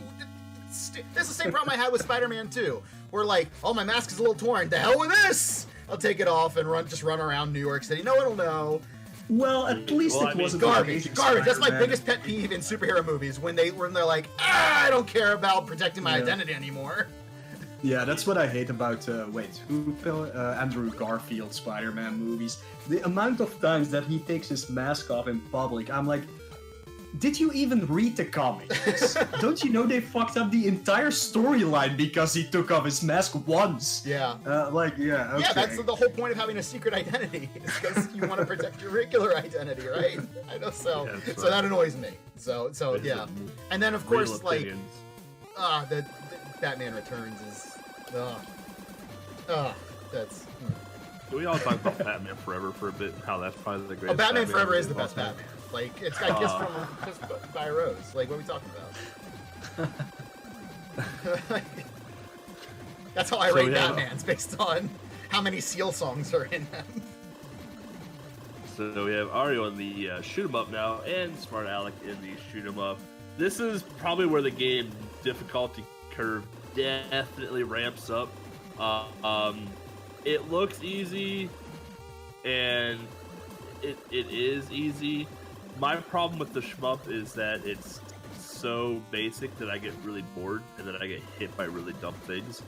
That's the same problem I had with Spider-Man 2, where like, oh, my mask is a little torn. The hell with this! I'll take it off and run around New York City. No one will know. Well, at least it wasn't garbage. That's my biggest pet peeve in superhero movies when they're like, I don't care about protecting my identity anymore. Yeah, that's what I hate about Andrew Garfield Spider-Man movies. The amount of times that he takes his mask off in public, I'm like, did you even read the comics? Don't you know they fucked up the entire storyline because he took off his mask once? Yeah. Okay. Yeah, that's the whole point of having a secret identity. Is because you want to protect your regular identity, right? I know, so that annoys me. So yeah. And then of course, like, the Batman Returns is, that's. Can we all talk about Batman Forever for a bit and how that's probably the greatest? Batman Forever is the best Batman. Like, it's got Kiss by a Rose. Like, what are we talking about? That's how I rate Batman's, based on how many Seal songs are in them. So we have Ario in the shoot 'em up now, and Smart Alec in the shoot 'em up. This is probably where the game difficulty curve definitely ramps up. It looks easy, and it is easy. My problem with the shmup is that it's so basic that I get really bored and then I get hit by really dumb things.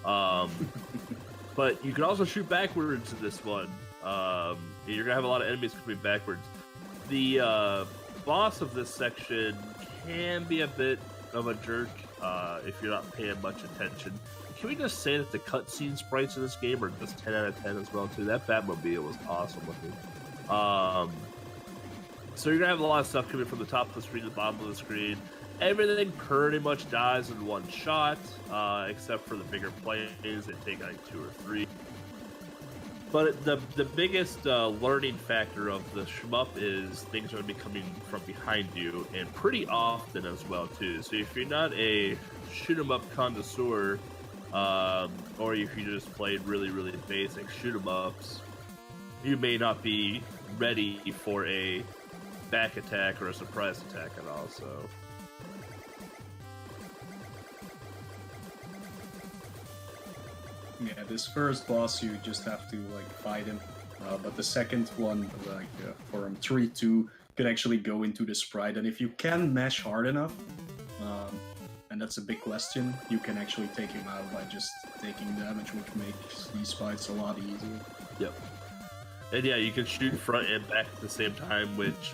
But you can also shoot backwards in this one. You're gonna have a lot of enemies coming backwards. The boss of this section can be a bit of a jerk if you're not paying much attention. Can we just say that the cutscene sprites in this game are just 10 out of 10 as well too? That Batmobile was awesome looking. So you're gonna have a lot of stuff coming from the top of the screen to the bottom of the screen. Everything pretty much dies in one shot, except for the bigger plays. They take like 2 or 3. But the biggest learning factor of the shmup is things are going to be coming from behind you, and pretty often as well too. So if you're not a shoot 'em up connoisseur, or if you just played really basic shoot 'em ups, you may not be ready for a back attack or a surprise attack at all. So. Yeah, this first boss you just have to like fight him, but the second one, like for him 3-2, you can actually go into the sprite, and if you can mash hard enough, and that's a big question, you can actually take him out by just taking damage, which makes these fights a lot easier. Yep. And yeah, you can shoot front and back at the same time, which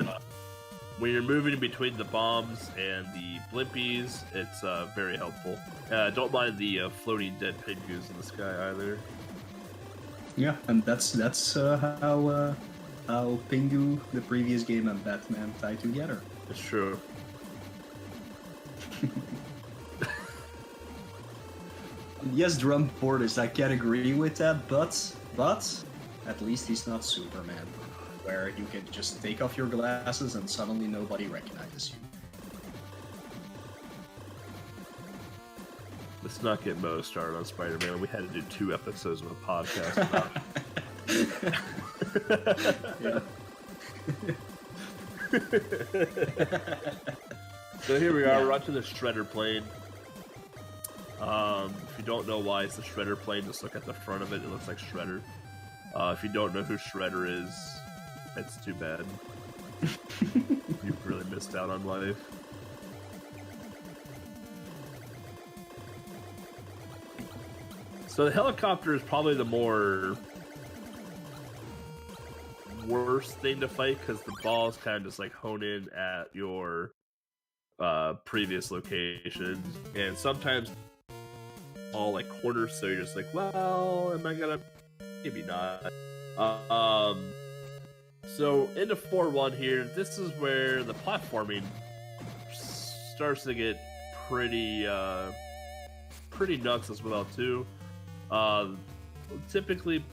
when you're moving in between the bombs and the blimpies, it's very helpful. Don't mind the floating dead penguins in the sky either. Yeah, and that's how Pingu, the previous game, and Batman tie together. It's true. Yes, Drum Porters, I can agree with that, but at least he's not Superman, where you can just take off your glasses and suddenly nobody recognizes you. Let's not get Mo started on Spider-Man. We had to do 2 episodes of a podcast about it. So here we are, we're onto the Shredder plane. If you don't know why it's the Shredder plane, just look at the front of it. It looks like Shredder. If you don't know who Shredder is, it's too bad. You've really missed out on life. So the helicopter is probably the more worst thing to fight because the balls kind of just like hone in at your previous locations, and sometimes all like corners. So you're just like, well, am I gonna? Maybe not. So into 4-1 here, this is where the platforming starts to get pretty nuts as well too. Typically,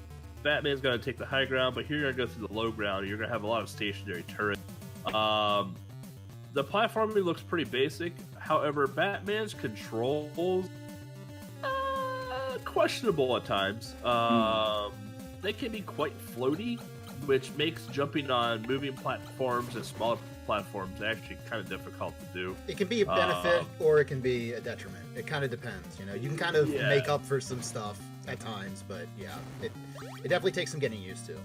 Batman's gonna take the high ground, but here you're gonna go through the low ground. And you're gonna have a lot of stationary turrets. The platforming looks pretty basic. However, Batman's controls questionable at times. They can be quite floaty, which makes jumping on moving platforms and smaller platforms actually kind of difficult to do. It can be a benefit or it can be a detriment. It kind of depends, you know. You can kind of make up for some stuff at times, but yeah, it definitely takes some getting used to.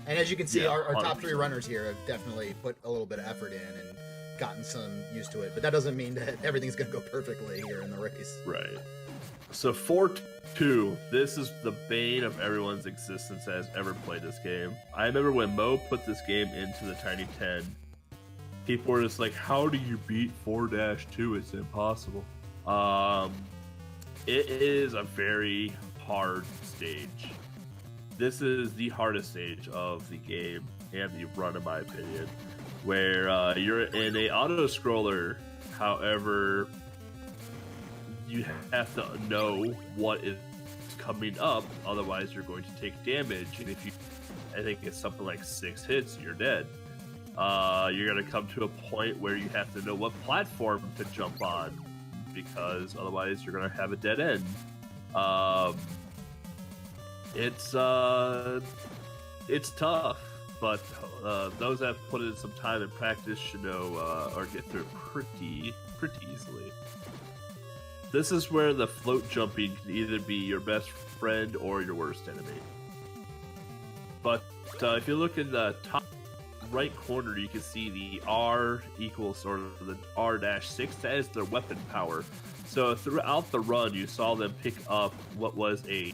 And as you can see, our top 3 runners here have definitely put a little bit of effort in and gotten some used to it, but that doesn't mean that everything's going to go perfectly here in the race. Right. So 4-2, this is the bane of everyone's existence that has ever played this game. I remember when Mo put this game into the Tiny 10, people were just like, how do you beat 4-2? It's impossible. It is a very hard stage. This is the hardest stage of the game and the run, in my opinion, where you're in a auto-scroller. However, you have to know what is coming up, otherwise you're going to take damage. And if you, I think it's something like 6 hits, you're dead. You're going to come to a point where you have to know what platform to jump on, because otherwise you're going to have a dead end. It's tough, but those that have put in some time and practice should know or get through it pretty easily. This is where the float jumping can either be your best friend or your worst enemy. But if you look in the top right corner, you can see the R equals sort of the R-6. That is their weapon power. So throughout the run, you saw them pick up what was a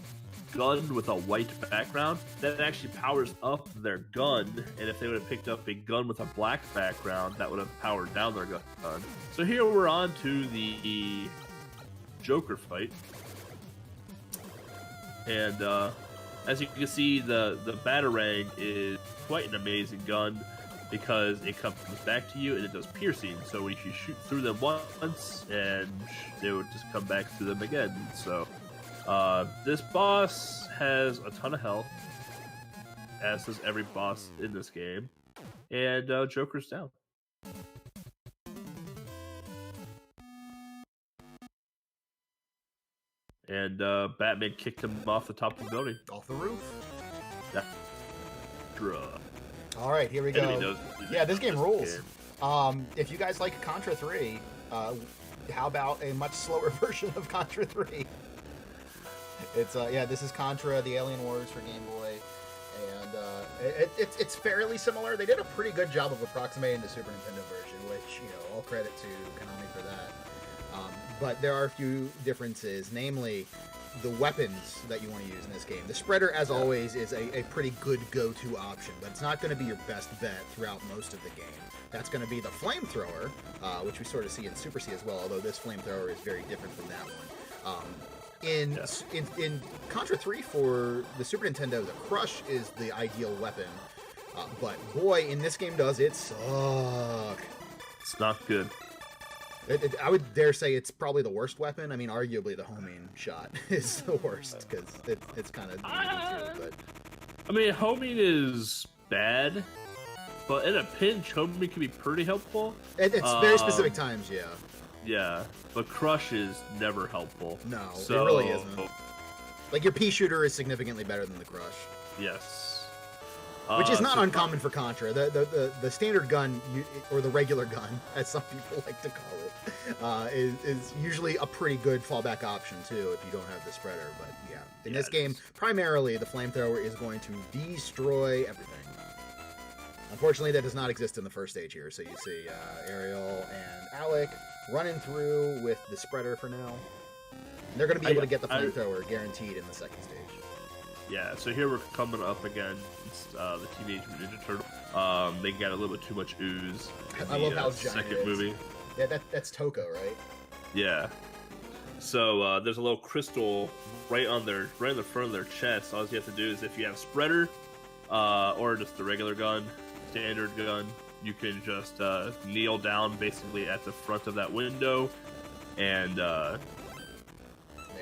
gun with a white background. That actually powers up their gun, and if they would have picked up a gun with a black background, that would have powered down their gun. So here we're on to the Joker fight, and as you can see, the Batarang is quite an amazing gun because it comes back to you and it does piercing. So if you shoot through them once, and they would just come back through them again. So this boss has a ton of health, as does every boss in this game, and Joker's down. And Batman kicked him off the top of the building. Off the roof. That's All right, here we go. Yeah, this game rules. If you guys like Contra 3, how about a much slower version of Contra 3? It's this is Contra: The Alien Wars for Game Boy, and it's fairly similar. They did a pretty good job of approximating the Super Nintendo version, which, you know, all credit to Konami for that. But there are a few differences, namely the weapons that you want to use in this game. The spreader, as always, is a pretty good go-to option, but it's not going to be your best bet throughout most of the game. That's going to be the flamethrower, which we sort of see in Super C as well, although this flamethrower is very different from that one. In Contra 3 for the Super Nintendo, the Crush is the ideal weapon, but boy, in this game does it suck. It's not good. I would dare say it's probably the worst weapon. I mean, arguably the homing shot is the worst because it's kind of. But I mean, homing is bad, but in a pinch, homing can be pretty helpful. It's very specific times, yeah. Yeah, but Crush is never helpful. No, it really isn't. Like, your pea shooter is significantly better than the Crush. Yes. Which is not uncommon for Contra. The standard gun, or the regular gun, as some people like to call it, is usually a pretty good fallback option, too, if you don't have the spreader. But, yeah, in this game, primarily, the flamethrower is going to destroy everything. Unfortunately, that does not exist in the first stage here. So you see Ariel and Alec running through with the spreader for now. And they're going to be able to get the flamethrower guaranteed in the second stage. Yeah, so here we're coming up against the Teenage Mutant Ninja Turtle. They got a little bit too much ooze in I love how the giant second it is. movie. Yeah, that's Toko, right? Yeah. So there's a little crystal right in the front of their chest. All you have to do is, if you have spreader or just the regular gun, standard gun, you can just kneel down basically at the front of that window and There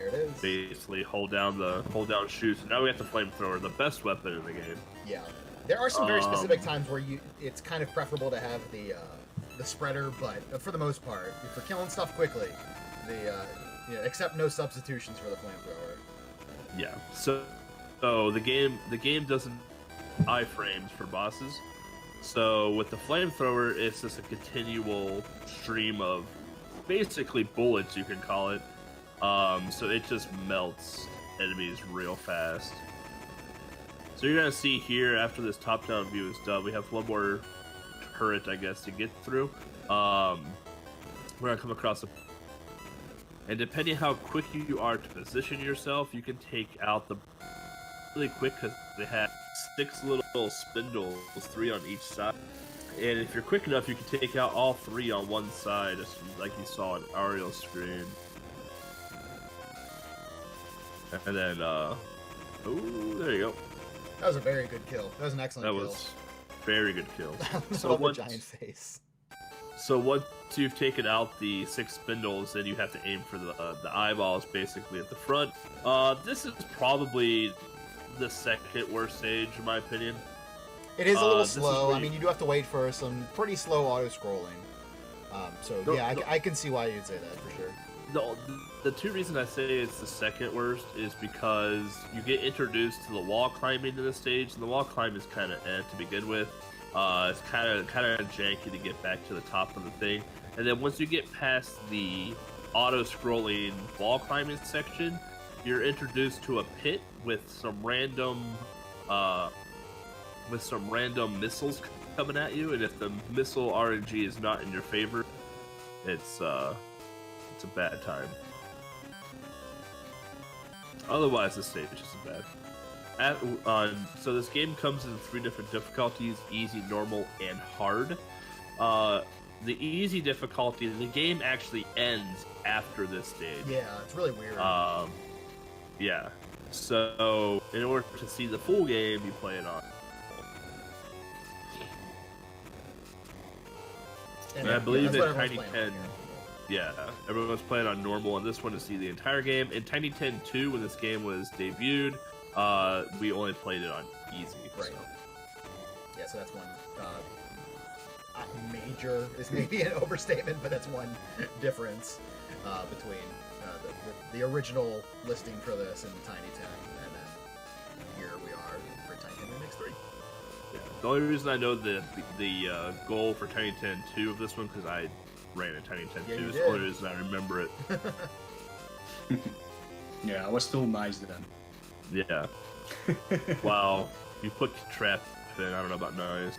it is. basically hold down shoot. So now we have the flamethrower, the best weapon in the game. Yeah. There are some very specific times where it's kind of preferable to have the spreader, but for the most part, if you're killing stuff quickly, except no substitutions for the flamethrower. Yeah. So the game doesn't iframes for bosses. So with the flamethrower, it's just a continual stream of basically bullets, you can call it. So it just melts enemies real fast. So you're gonna see here, after this top-down view is done, we have one more turret, I guess, to get through. We're gonna come across a... And depending how quick you are to position yourself, you can take out the... really quick, because they have 6 little spindles, 3 on each side. And if you're quick enough, you can take out all 3 on one side, like you saw on Ariel's screen. And then, oh, there you go. That was a very good kill. That was an excellent kill. That was very good kill. So the giant face. So once you've taken out the 6 spindles, then you have to aim for the eyeballs basically at the front. This is probably the second worst stage in my opinion. It is a little slow. I mean, you do have to wait for some pretty slow auto-scrolling. I can see why you'd say that for sure. The 2 reasons I say it's the second worst is because you get introduced to the wall climbing in this stage, and the wall climb is kind of to begin with. It's kind of janky to get back to the top of the thing, and then once you get past the auto-scrolling wall climbing section, you're introduced to a pit with some random missiles coming at you, and if the missile RNG is not in your favor, it's a bad time. Otherwise, this stage isn't bad. So this game comes in 3 different difficulties: easy, normal, and hard. The easy difficulty, the game actually ends after this stage. Yeah, it's really weird. Yeah. So in order to see the full game, you play it on. And I believe in Tiny 10. Yeah, everyone's playing on normal, and this one to see the entire game. In Tiny 10 2, when this game was debuted, we only played it on easy. Right. So. Yeah, so that's one major is maybe an overstatement, but that's one difference between the original listing for this and Tiny 10, and then here we are for Tiny 10 Remix 3. Yeah. The only reason I know the goal for Tiny 10 2 of this one, because I ran a Tiny 10 2, is the only reason I remember it. Yeah, I was still nice then. Yeah. Wow. You put trap in, I don't know about nice.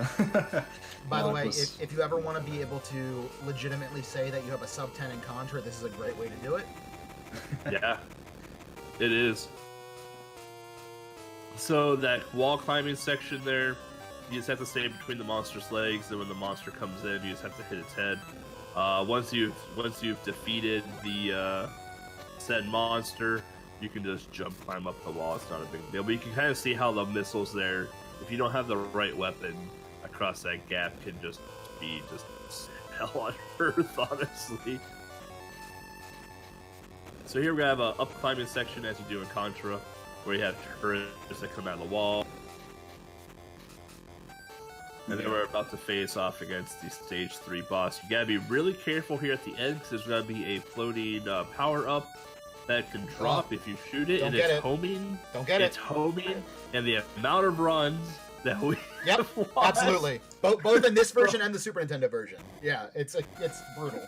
By the way, if you ever want to be able to legitimately say that you have a sub 10 in Contra, this is a great way to do it. Yeah, it is. So that wall climbing section there, you just have to stay between the monster's legs, and when the monster comes in, you just have to hit its head. Once you've defeated the said monster, you can just climb up the wall. It's not a big deal, but you can kind of see how the missiles there, if you don't have the right weapon across that gap, can just be hell on earth, honestly. So here we have a up climbing section as you do in Contra, where you have turrets that come out of the wall. And then we're about to face off against the Stage 3 boss. You gotta be really careful here at the end, because there's gonna be a floating power-up that can drop if you shoot it, and it's homing. Don't get it. It's homing, and the amount of runs that we Yep, absolutely. Both in this version and the Super Nintendo version. Yeah, it's brutal.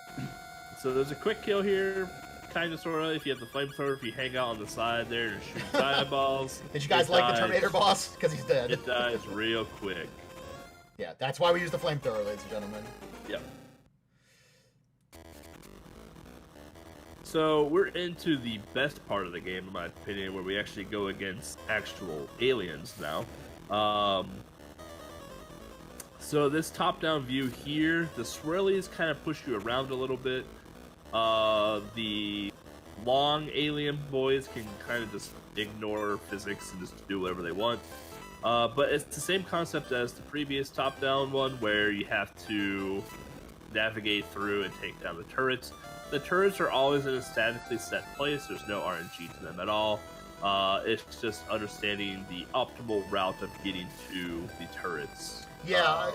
So there's a quick kill here, kind of, sort of, if you have the flamethrower, if you hang out on the side there and shoot fireballs. Did you guys like the Terminator boss? Because he's dead. It dies real quick. Yeah, that's why we use the flamethrower, ladies and gentlemen. Yep. So we're into the best part of the game, in my opinion, where we actually go against actual aliens now. So this top-down view here, the swirlies kind of push you around a little bit. The long alien boys can kind of just ignore physics and just do whatever they want. But it's the same concept as the previous top-down one, where you have to navigate through and take down the turrets. The turrets are always in a statically set place. There's no RNG to them at all. It's just understanding the optimal route of getting to the turrets. Yeah,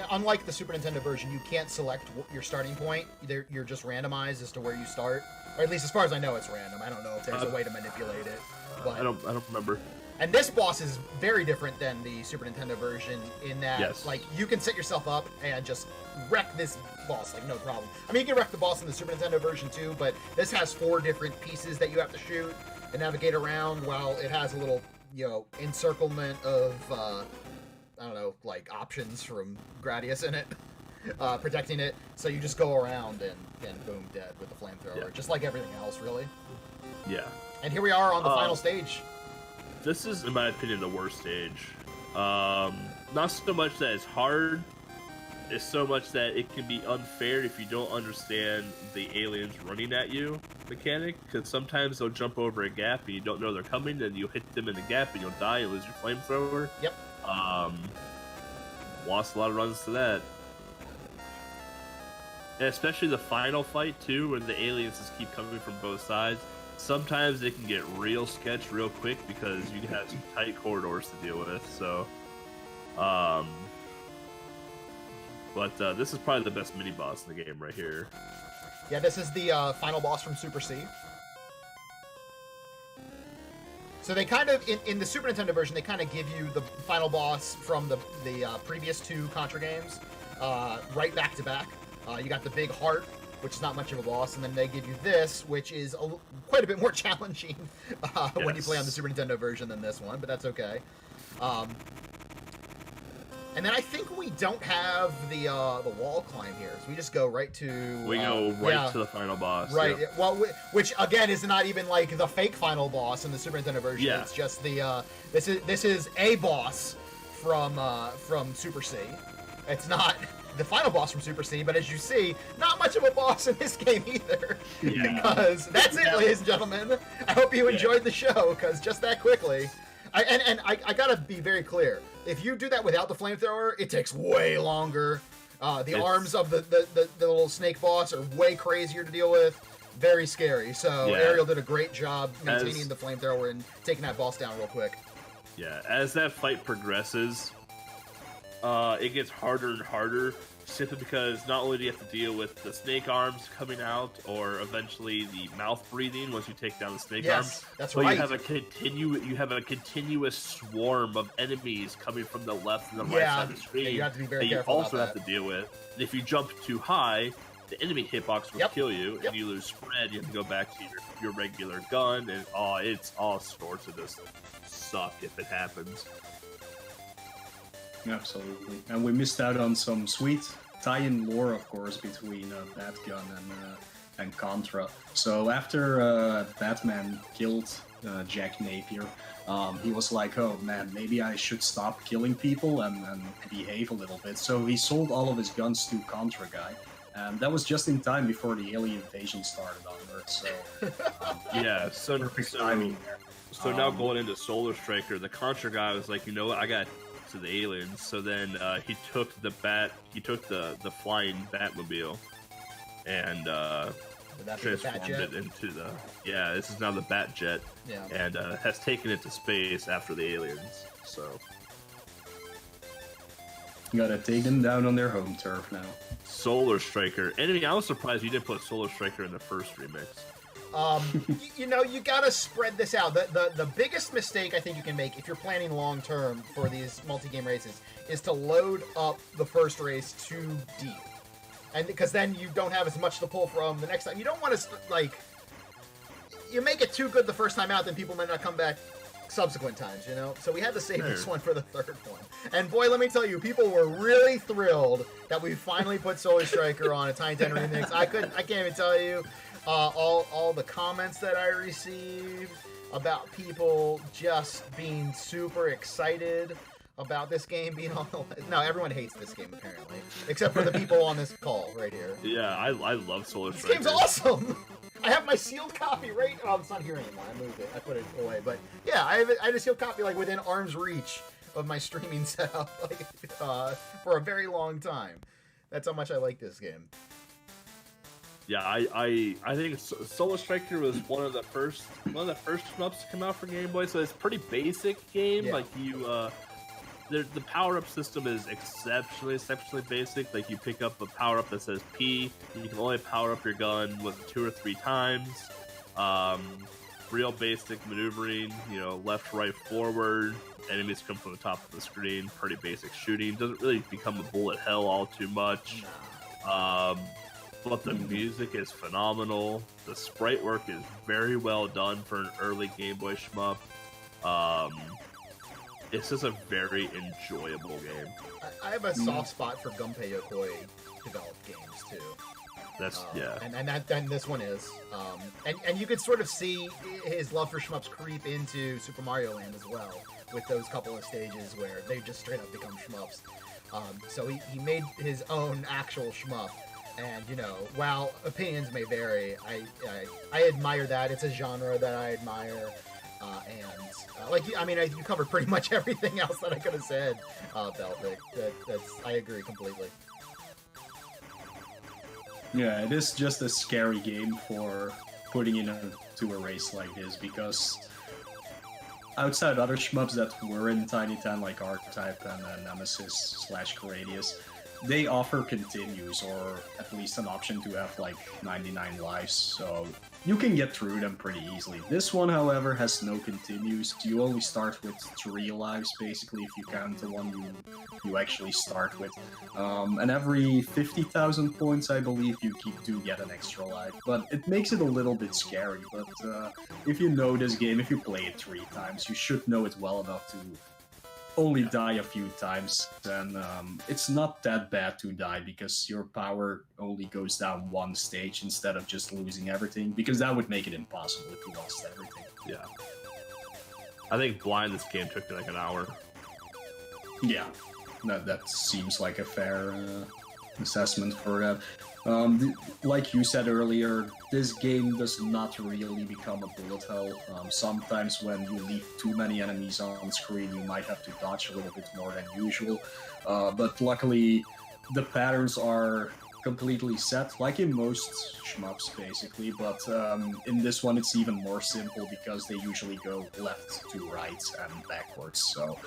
unlike the Super Nintendo version, you can't select your starting point. You're just randomized as to where you start. Or at least as far as I know, it's random. I don't know if there's a way to manipulate it. But... I don't remember. And this boss is very different than the Super Nintendo version in that, like, you can set yourself up and just wreck this boss, like, no problem. I mean, you can wreck the boss in the Super Nintendo version, too, but this has 4 different pieces that you have to shoot and navigate around, while it has a little, encirclement of, I don't know, like, options from Gradius in it, protecting it. So you just go around and boom, dead with the flamethrower, just like everything else, really. Yeah. And here we are on the final stage. This is, in my opinion, the worst stage. Not so much that it's hard, it's so much that it can be unfair if you don't understand the aliens running at you mechanic, because sometimes they'll jump over a gap and you don't know they're coming, and you'll hit them in the gap and you'll die and lose your flamethrower. Yep. Lost a lot of runs to that. And especially the final fight, too, when the aliens just keep coming from both sides. Sometimes they can get real sketch real quick because you have some tight corridors to deal with. So, but this is probably the best mini boss in the game right here. Yeah, this is the final boss from Super C. So they kind of, in the Super Nintendo version, they kind of give you the final boss from the previous 2 Contra games right back to back. You got the big heart, which is not much of a boss, and then they give you this, which is quite a bit more challenging when you play on the Super Nintendo version than this one, but that's okay. And then I think we don't have the wall climb here, so we just go right to... We go right to the final boss. Right, yep. Well, which again is not even like the fake final boss in the Super Nintendo version. Yeah. It's just the this is a boss from Super C. It's not the final boss from Super C, but as you see, not much of a boss in this game either. Yeah. Because that's it, ladies and gentlemen. I hope you enjoyed the show, because just that quickly. I gotta be very clear. If you do that without the flamethrower, it takes way longer. The arms of the little snake boss are way crazier to deal with. Very scary. So Ariel did a great job maintaining the flamethrower and taking that boss down real quick. Yeah, as that fight progresses, it gets harder and harder, simply because not only do you have to deal with the snake arms coming out, or eventually the mouth breathing once you take down the snake arms, that's but right. you have a continuous swarm of enemies coming from the left and the right side of the screen. Yeah, you have to be very that careful you also about have to deal with. And if you jump too high, the enemy hitbox will kill you, Yep. and you lose spread. You have to go back to your regular gun, and it's all sorts of just suck if it happens. Absolutely. And we missed out on some sweet tie-in lore, of course, between Batgun and Contra. So after Batman killed Jack Napier, he was like, oh man, maybe I should stop killing people and behave a little bit. So he sold all of his guns to Contra Guy. And that was just in time before the alien invasion started on Earth. So perfect timing there. So now going into Solar Striker, the Contra Guy was like, you know what, I got to the aliens. So then he took the flying Batmobile and transformed it into the this is now the Batjet, and has taken it to space after the aliens. So you gotta take them down on their home turf now. Solar Striker. I was surprised you didn't put Solar Striker in the first remix. You gotta spread this out. The biggest mistake I think you can make if you're planning long term for these multi-game races is to load up the first race too deep, and because then you don't have as much to pull from the next time. You don't want to you make it too good the first time out, then people might not come back subsequent times, So we had to save this one for the third one. And boy, let me tell you, people were really thrilled that we finally put Solar Striker on a Tiny 10 remix. I can't even tell you. all the comments that I received about people just being super excited about this game being on the list. No, everyone hates this game apparently, except for the people on this call right here. Yeah, I love Solar This Striker. game's awesome. I have my sealed copy right. Oh, it's not here anymore. I moved it. I put it away. But yeah, I had a sealed copy like within arm's reach of my streaming setup, like for a very long time. That's how much I like this game. Yeah, I think Solar Striker was one of the first shmups to come out for Game Boy. So it's a pretty basic game. Yeah. Like the power up system is exceptionally basic. Like you pick up a power up that says P. You can only power up your gun 2 or 3 times. Real basic maneuvering. Left, right, forward. Enemies come from the top of the screen. Pretty basic shooting. Doesn't really become a bullet hell all too much. But the music is phenomenal. The sprite work is very well done for an early Game Boy shmup. It's just a very enjoyable game. I have a soft spot for Gunpei Yokoi developed games too. That's yeah. And this one is. And you could sort of see his love for shmups creep into Super Mario Land as well, with those couple of stages where they just straight up become shmups. So he made his own actual shmup. And while opinions may vary, I admire that. It's a genre that I admire, you covered pretty much everything else that I could have said, Belvic. I agree completely. Yeah, it is just a scary game for putting into a race like this, because outside other shmups that were in Tiny Ten, like R-Type and Nemesis / Gradius, they offer continues, or at least an option to have like 99 lives, so you can get through them pretty easily. This one, however, has no continues. You only start with 3 lives, basically, if you count the one you actually start with. And every 50,000 points, I believe, you do get an extra life. But it makes it a little bit scary, but if you know this game, if you play it 3 times, you should know it well enough to only die a few times, then it's not that bad to die, because your power only goes down 1 stage instead of just losing everything, because that would make it impossible if you lost everything. Yeah. I think blind this game took me like an hour. Yeah, that seems like a fair assessment for that. Like you said earlier, this game does not really become a bullet hell. Sometimes when you leave too many enemies on screen, you might have to dodge a little bit more than usual. But luckily, the patterns are completely set, like in most shmups, basically. But in this one, it's even more simple, because they usually go left to right and backwards. So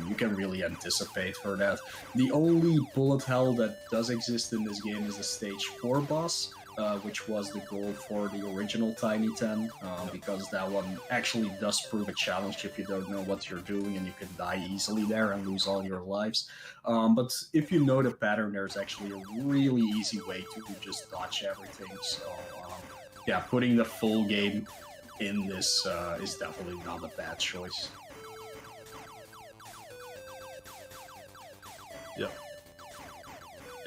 you can really anticipate for that. The only bullet hell that does exist in this game is the Stage 4 boss, which was the goal for the original Tiny Ten, because that one actually does prove a challenge if you don't know what you're doing, and you can die easily there and lose all your lives. But if you know the pattern, there's actually a really easy way to just dodge everything. So yeah, putting the full game in this is definitely not a bad choice. Yep.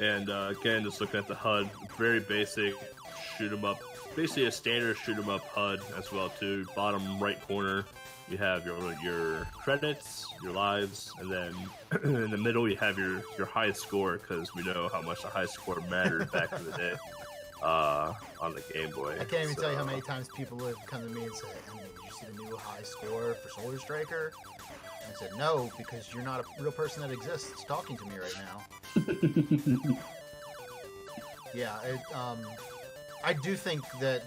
And again, just looking at the HUD, very basic shoot 'em up, basically a standard shoot 'em up HUD as well too. Bottom right corner, you have your credits, your lives, and then in the middle you have your high score, because we know how much the high score mattered back in the day on the Game Boy. I can't even tell you how many times people have come to me and said, "Hey, did you see the new high score for Solar Striker?" I said, "No, because you're not a real person that exists talking to me right now." Yeah, I do think that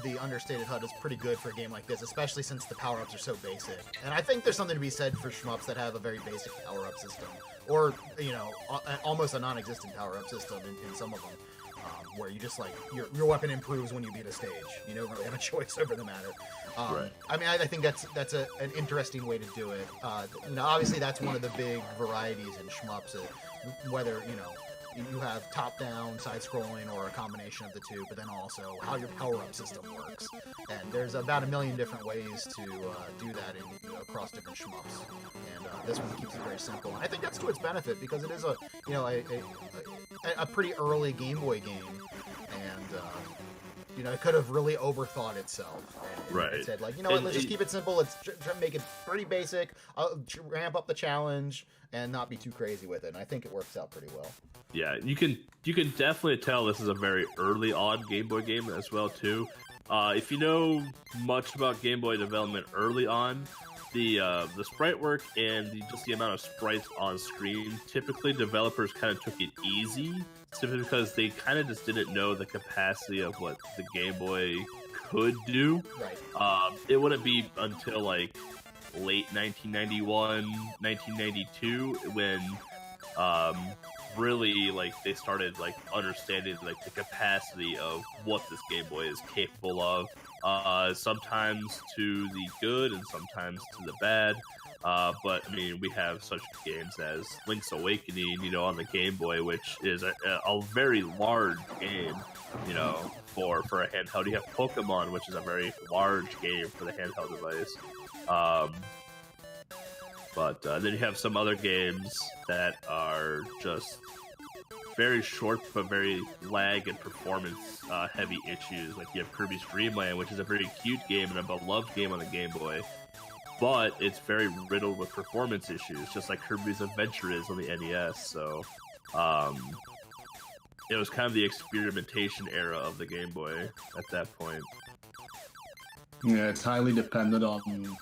the understated HUD is pretty good for a game like this, especially since the power-ups are so basic. And I think there's something to be said for shmups that have a very basic power-up system, or almost a non-existent power-up system in some of them, where you just like your weapon improves when you beat a stage. You don't really have a choice over the matter. Right. I mean, I think that's an interesting way to do it. Obviously that's one of the big varieties in shmups, whether you have top-down, side-scrolling, or a combination of the two, but then also how your power-up system works. And there's about a million different ways to do that across different shmups. And this one keeps it very simple. And I think that's to its benefit, because it is a pretty early Game Boy game. And You know, it could have really overthought itself. And Right. It said, like, you know what, And let's just it- keep it simple. Let's make it pretty basic, ramp up the challenge, and not be too crazy with it. And I think it works out pretty well. Yeah, you can definitely tell this is a very early on Game Boy game as well too. If you know much about Game Boy development early on, the sprite work and just the amount of sprites on screen, typically developers kind of took it easy, simply because they kind of just didn't know the capacity of what the Game Boy could do. Right. It wouldn't be until like late 1991, 1992 when really like they started like understanding like the capacity of what this Game Boy is capable of. Sometimes to the good and sometimes to the bad. But I mean, we have such games as Link's Awakening, you know, on the Game Boy, which is a very large game, you know, for a handheld. You have Pokemon, which is a very large game for the handheld device. But then you have some other games that are just very short but very lag and performance heavy issues. Like you have Kirby's Dream Land, which is a very cute game and a beloved game on the Game Boy, but it's very riddled with performance issues, just like Kirby's Adventure is on the NES. So it was kind of the experimentation era of the Game Boy at that point. Yeah, it's highly dependent on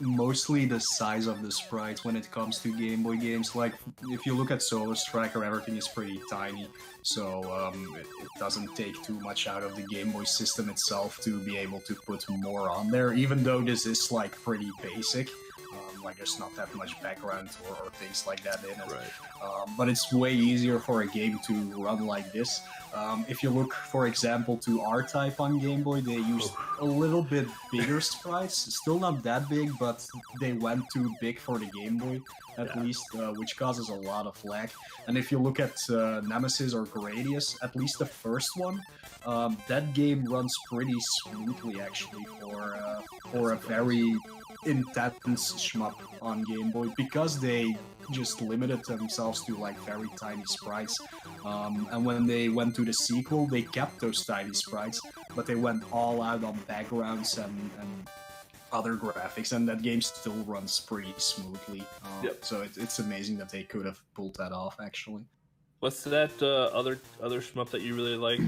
mostly the size of the sprites when it comes to Game Boy games. Like, if you look at Solar Striker, everything is pretty tiny, so it doesn't take too much out of the Game Boy system itself to be able to put more on there, even though this is, like, pretty basic. Like, there's not that much background or things like that in it. Right. But it's way easier for a game to run like this. If you look, for example, to R-Type on Game Boy, they used a little bit bigger sprites. Still not that big, but they went too big for the Game Boy, at least, which causes a lot of lag. And if you look at Nemesis or Gradius, at least the first one, that game runs pretty smoothly, actually, for a very intense shmup on Game Boy, because they just limited themselves to like very tiny sprites. And when they went to the sequel, they kept those tiny sprites, but they went all out on backgrounds and other graphics, and that game still runs pretty smoothly. So it's amazing that they could have pulled that off, actually. What's that other shmup that you really like?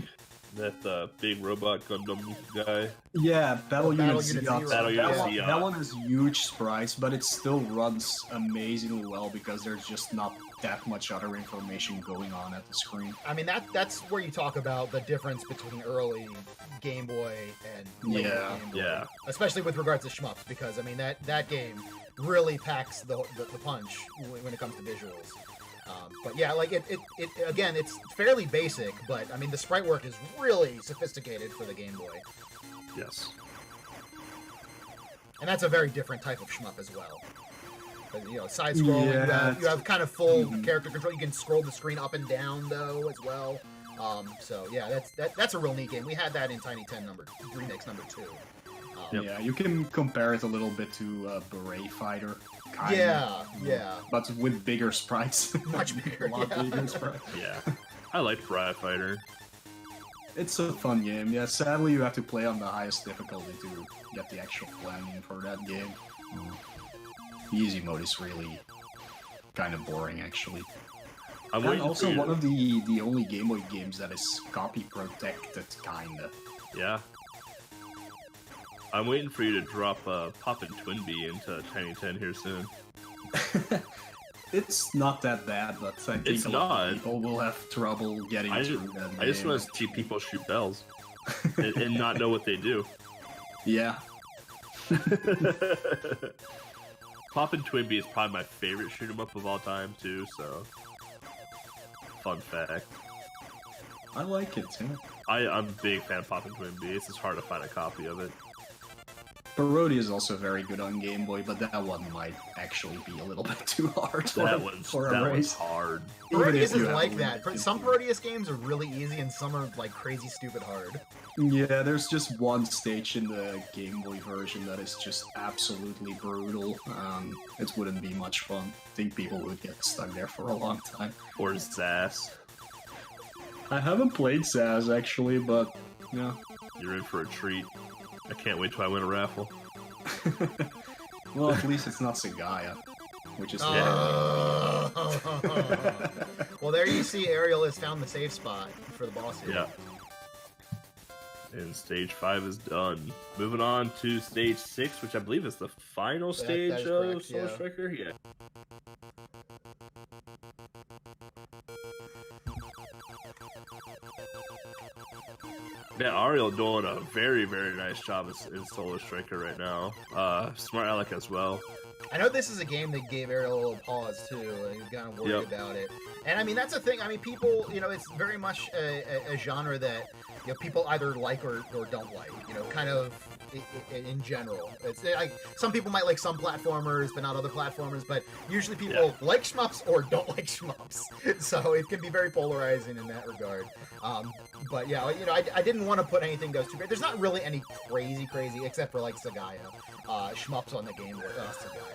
That big robot Gundam guy? Yeah, Battle Unit Zero. Battle Unit Zero. That one has huge sprites, but it still runs amazingly well because there's just not that much other information going on at the screen. I mean, that's where you talk about the difference between early Game Boy and later Game Boy. Yeah. Especially with regards to shmups, because I mean that game really packs the punch when it comes to visuals. But yeah, like it again, it's fairly basic, but I mean the sprite work is really sophisticated for the Game Boy. Yes. And that's a very different type of shmup as well. But, you know, side scrolling, Yeah, you have kind of full character control. You can scroll the screen up and down though as well. So yeah, that's a real neat game. We had that in Tiny 10 Remix number 2. Yeah, you can compare it a little bit to Beret Fighter. Kind Yeah. But with bigger sprites. Much bigger, A lot yeah. bigger sprites. Yeah. I liked Riot Fighter. It's a fun game. Yeah, sadly you have to play on the highest difficulty to get the actual landing for that game. The easy mode is really kind of boring, actually. I'm And waiting also for you one to- of the only Game Boy games that is copy protected, kinda. Yeah. I'm waiting for you to drop Poppin' Twinbee into Tiny 10 here soon. It's not that bad, but I think It's a lot of not. people will have trouble getting I through just, that I just game. want to see people shoot bells and not know what they do. Yeah. Poppin' Twinbee is probably my favorite shoot 'em up of all time too. So, fun fact. I like it, yeah. I'm a big fan of Poppin' Twinbee. It's just hard to find a copy of it. Parody is also very good on Game Boy, but that one might actually be a little bit too hard for, That one's for a that one's race. hard. Even if Parodius you is have like a that. limited Some computer. Parodius games are really easy and some are like crazy stupid hard. Yeah, there's just one stage in the Game Boy version that is just absolutely brutal. It wouldn't be much fun. I think people would get stuck there for a long time. Or Zaz. I haven't played Saz actually, but yeah, you're in for a treat. I can't wait till I win a raffle. Well, at least it's not Sagaya, which is Well, there you see Ariel has found the safe spot for the boss here. Yeah. And stage 5 is done. Moving on to stage 6, which I believe is the final stage is of correct, Soul yeah. Striker. Yeah. Yeah, Ariel doing a very, very nice job in Solar Striker right now. Smart Alec as well. I know this is a game that gave Ariel a little pause too. He was kind of worried about it, and I mean that's the thing. I mean, people, you know, it's very much a genre that people either like or don't like. You know, kind of in general. It's like some people might like some platformers, but not other platformers. But usually people like shmups or don't like shmups. So it can be very polarizing in that regard. But yeah, you know, I didn't want to put anything that was too big. There's not really any crazy except for like Sagaya shmups on the game with Sagaya.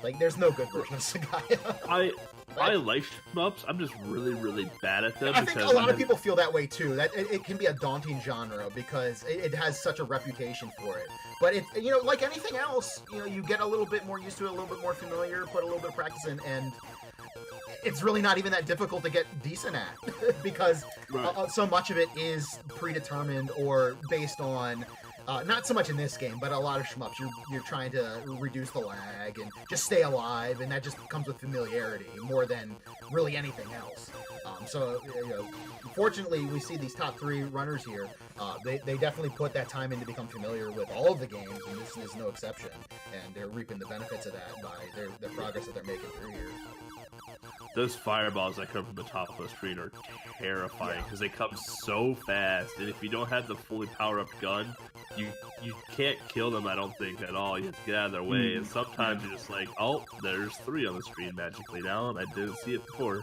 Like, there's no good version of Sagaya. I like shmups. I'm just really, really bad at them. I think a lot of people feel that way too. That it can be a daunting genre because it has such a reputation for it. But it, you know, like anything else, you know, you get a little bit more used to it, a little bit more familiar, put a little bit of practice in, and it's really not even that difficult to get decent at because so much of it is predetermined or based on. Not so much in this game, but a lot of shmups, you're trying to reduce the lag and just stay alive, and that just comes with familiarity more than really anything else. So, you know, fortunately, we see these top 3 runners here. They definitely put that time in to become familiar with all of the games, and this is no exception. And they're reaping the benefits of that by the progress that they're making through here. Those fireballs that come from the top of the screen are terrifying because they come so fast, and if you don't have the fully powered up gun, you can't kill them. I don't think at all. You have to get out of their way, and sometimes you're just like, oh, there's 3 on the screen magically now, and I didn't see it before.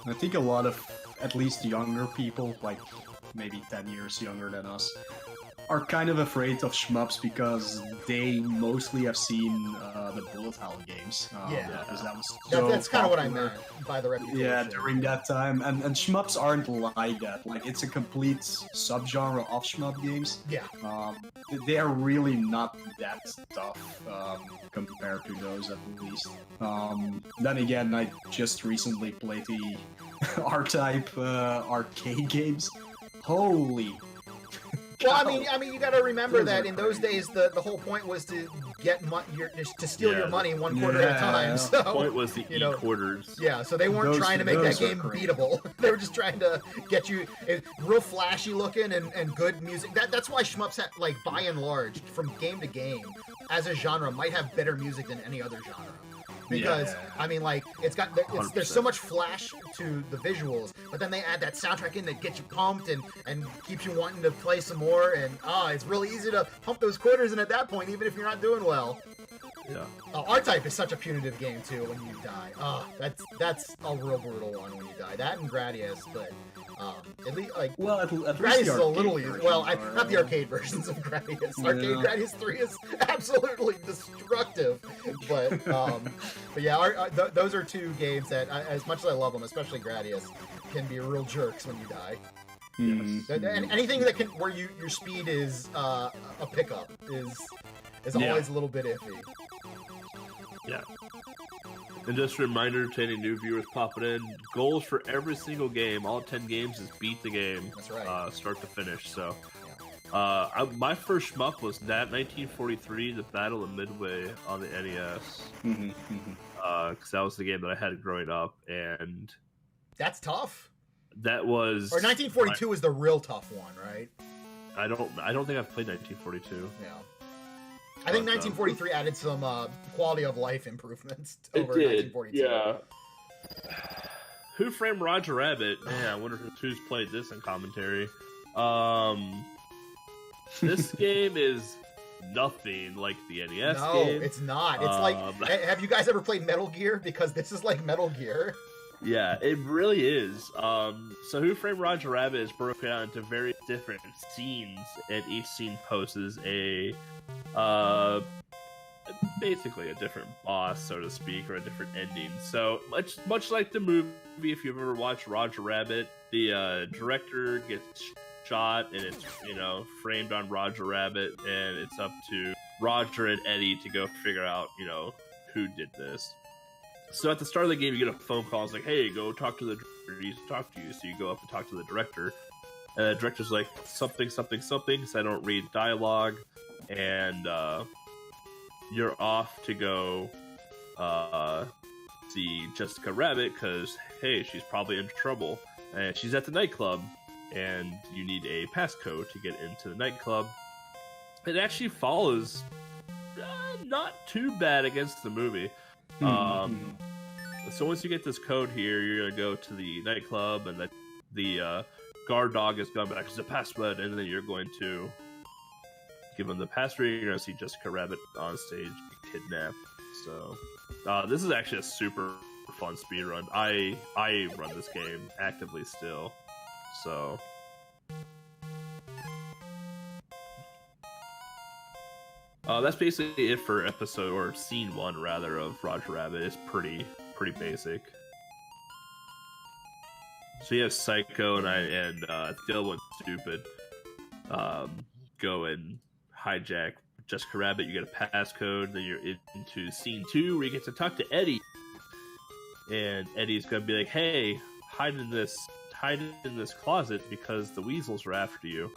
I think a lot of, at least younger people, like maybe 10 years younger than us, are kind of afraid of shmups because they mostly have seen the Bullet Hell games. Because that was so that's kind of what I popular. meant by the reputation. Yeah, during that time. And shmups aren't like that. Like, it's a complete subgenre of shmup games. Yeah. They are really not that tough compared to those, at least. Then again, I just recently played the R-Type arcade games. Holy. Well, I mean, you got to remember that in those days, the whole point was to get to steal your money 1 quarter at a time. So the point was to eat quarters. Yeah, so they weren't trying to make that game beatable. They were just trying to get you real flashy looking and good music. That's why shmups, like by and large, from game to game, as a genre, might have better music than any other genre. Because I mean, like, there's so much flash to the visuals, but then they add that soundtrack in that gets you pumped and keeps you wanting to play some more. And it's really easy to pump those quarters in at that point, even if you're not doing well. Yeah. R-Type is such a punitive game too when you die. That's a real brutal one when you die. That and Gradius, but at least like Gradius is a little easier. Well, not the arcade versions of Gradius. Gradius 3 is absolutely destructive. But yeah, those are 2 games that, as much as I love them, especially Gradius, can be real jerks when you die. Yes. And anything that where your speed is a pickup is always a little bit iffy. Yeah. And just a reminder to any new viewers popping in, goals for every single game, all 10 games, is beat the game. That's right. Start to finish, so. My first shmup was that 1943, The Battle of Midway on the NES. Because that was the game that I had growing up, and... That's tough. That was... Or 1942 is the real tough one, right? I don't think I've played 1942. Yeah. I think 1943 added some quality of life improvements over it did, 1942. Yeah. Who Framed Roger Rabbit? Man, I wonder who's played this in commentary. This game is nothing like the NES game. No, it's not. It's like, have you guys ever played Metal Gear? Because this is like Metal Gear. Yeah, it really is. So Who Framed Roger Rabbit is broken out into very different scenes, and each scene poses a basically a different boss, so to speak, or a different ending. So much like the movie, if you've ever watched Roger Rabbit, the director gets shot and it's framed on Roger Rabbit, and it's up to Roger and Eddie to go figure out who did this. So at the start of the game, you get a phone call. It's like, hey, go talk to the director. He needs to talk to you. So you go up and talk to the director. And the director's like, something, something, something, because I don't read dialogue. And you're off to go see Jessica Rabbit because, hey, she's probably in trouble. And she's at the nightclub. And you need a passcode to get into the nightclub. It actually follows not too bad against the movie. So once you get this code here, you're gonna go to the nightclub, and the guard dog is going back as a password, and then you're going to give him the password. You're gonna see Jessica Rabbit on stage kidnapped. So this is actually a super fun speedrun. I run this game actively still. So that's basically it for episode, or scene 1 rather, of Roger Rabbit. It's pretty basic. So you have Psycho and Dylan Stupid go and hijack Jessica Rabbit. You get a passcode. Then you're into scene 2 where you get to talk to Eddie, and Eddie's gonna be like, "Hey, hide in this closet because the weasels are after you."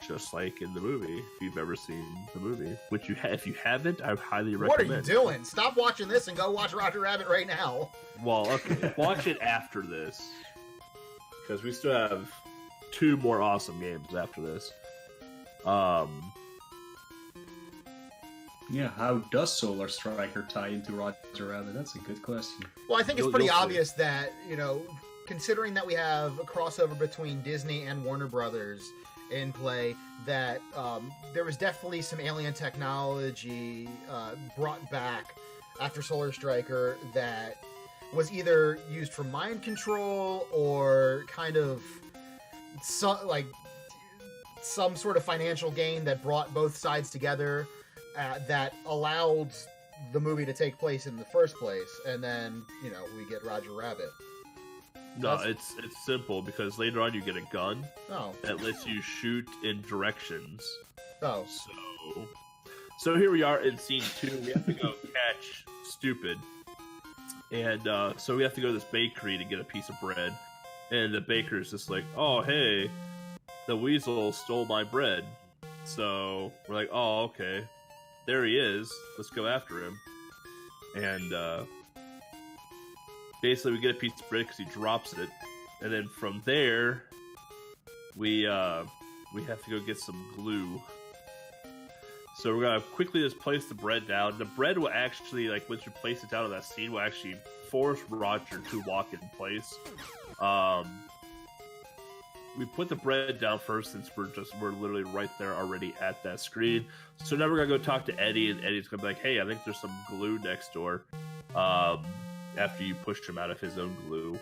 Just like in the movie, if you've ever seen the movie, which if you haven't, I highly recommend. What are you doing? Stop watching this and go watch Roger Rabbit right now. Well, okay, watch it after this, because we still have 2 more awesome games after this. Yeah, how does Solar Striker tie into Roger Rabbit? That's a good question. Well, I think it's pretty obvious that, considering that we have a crossover between Disney and Warner Brothers in play, that there was definitely some alien technology brought back after Solar Striker that was either used for mind control or kind of some sort of financial gain that brought both sides together, that allowed the movie to take place in the first place, and then we get Roger Rabbit. No, it's simple, because later on you get a gun that lets you shoot in directions. Oh. So here we are in scene 2. We have to go catch Stupid. And so we have to go to this bakery to get a piece of bread. And the baker's just like, "Oh, hey, the weasel stole my bread." So we're like, "Oh, okay. There he is. Let's go after him." And basically we get a piece of bread because he drops it. And then from there, we have to go get some glue. So we're gonna quickly just place the bread down. The bread will actually, once you place it down in that scene, will actually force Roger to walk in place. We put the bread down first, since we're literally right there already at that screen. So now we're gonna go talk to Eddie, and Eddie's gonna be like, "Hey, I think there's some glue next door." After you pushed him out of his own glue.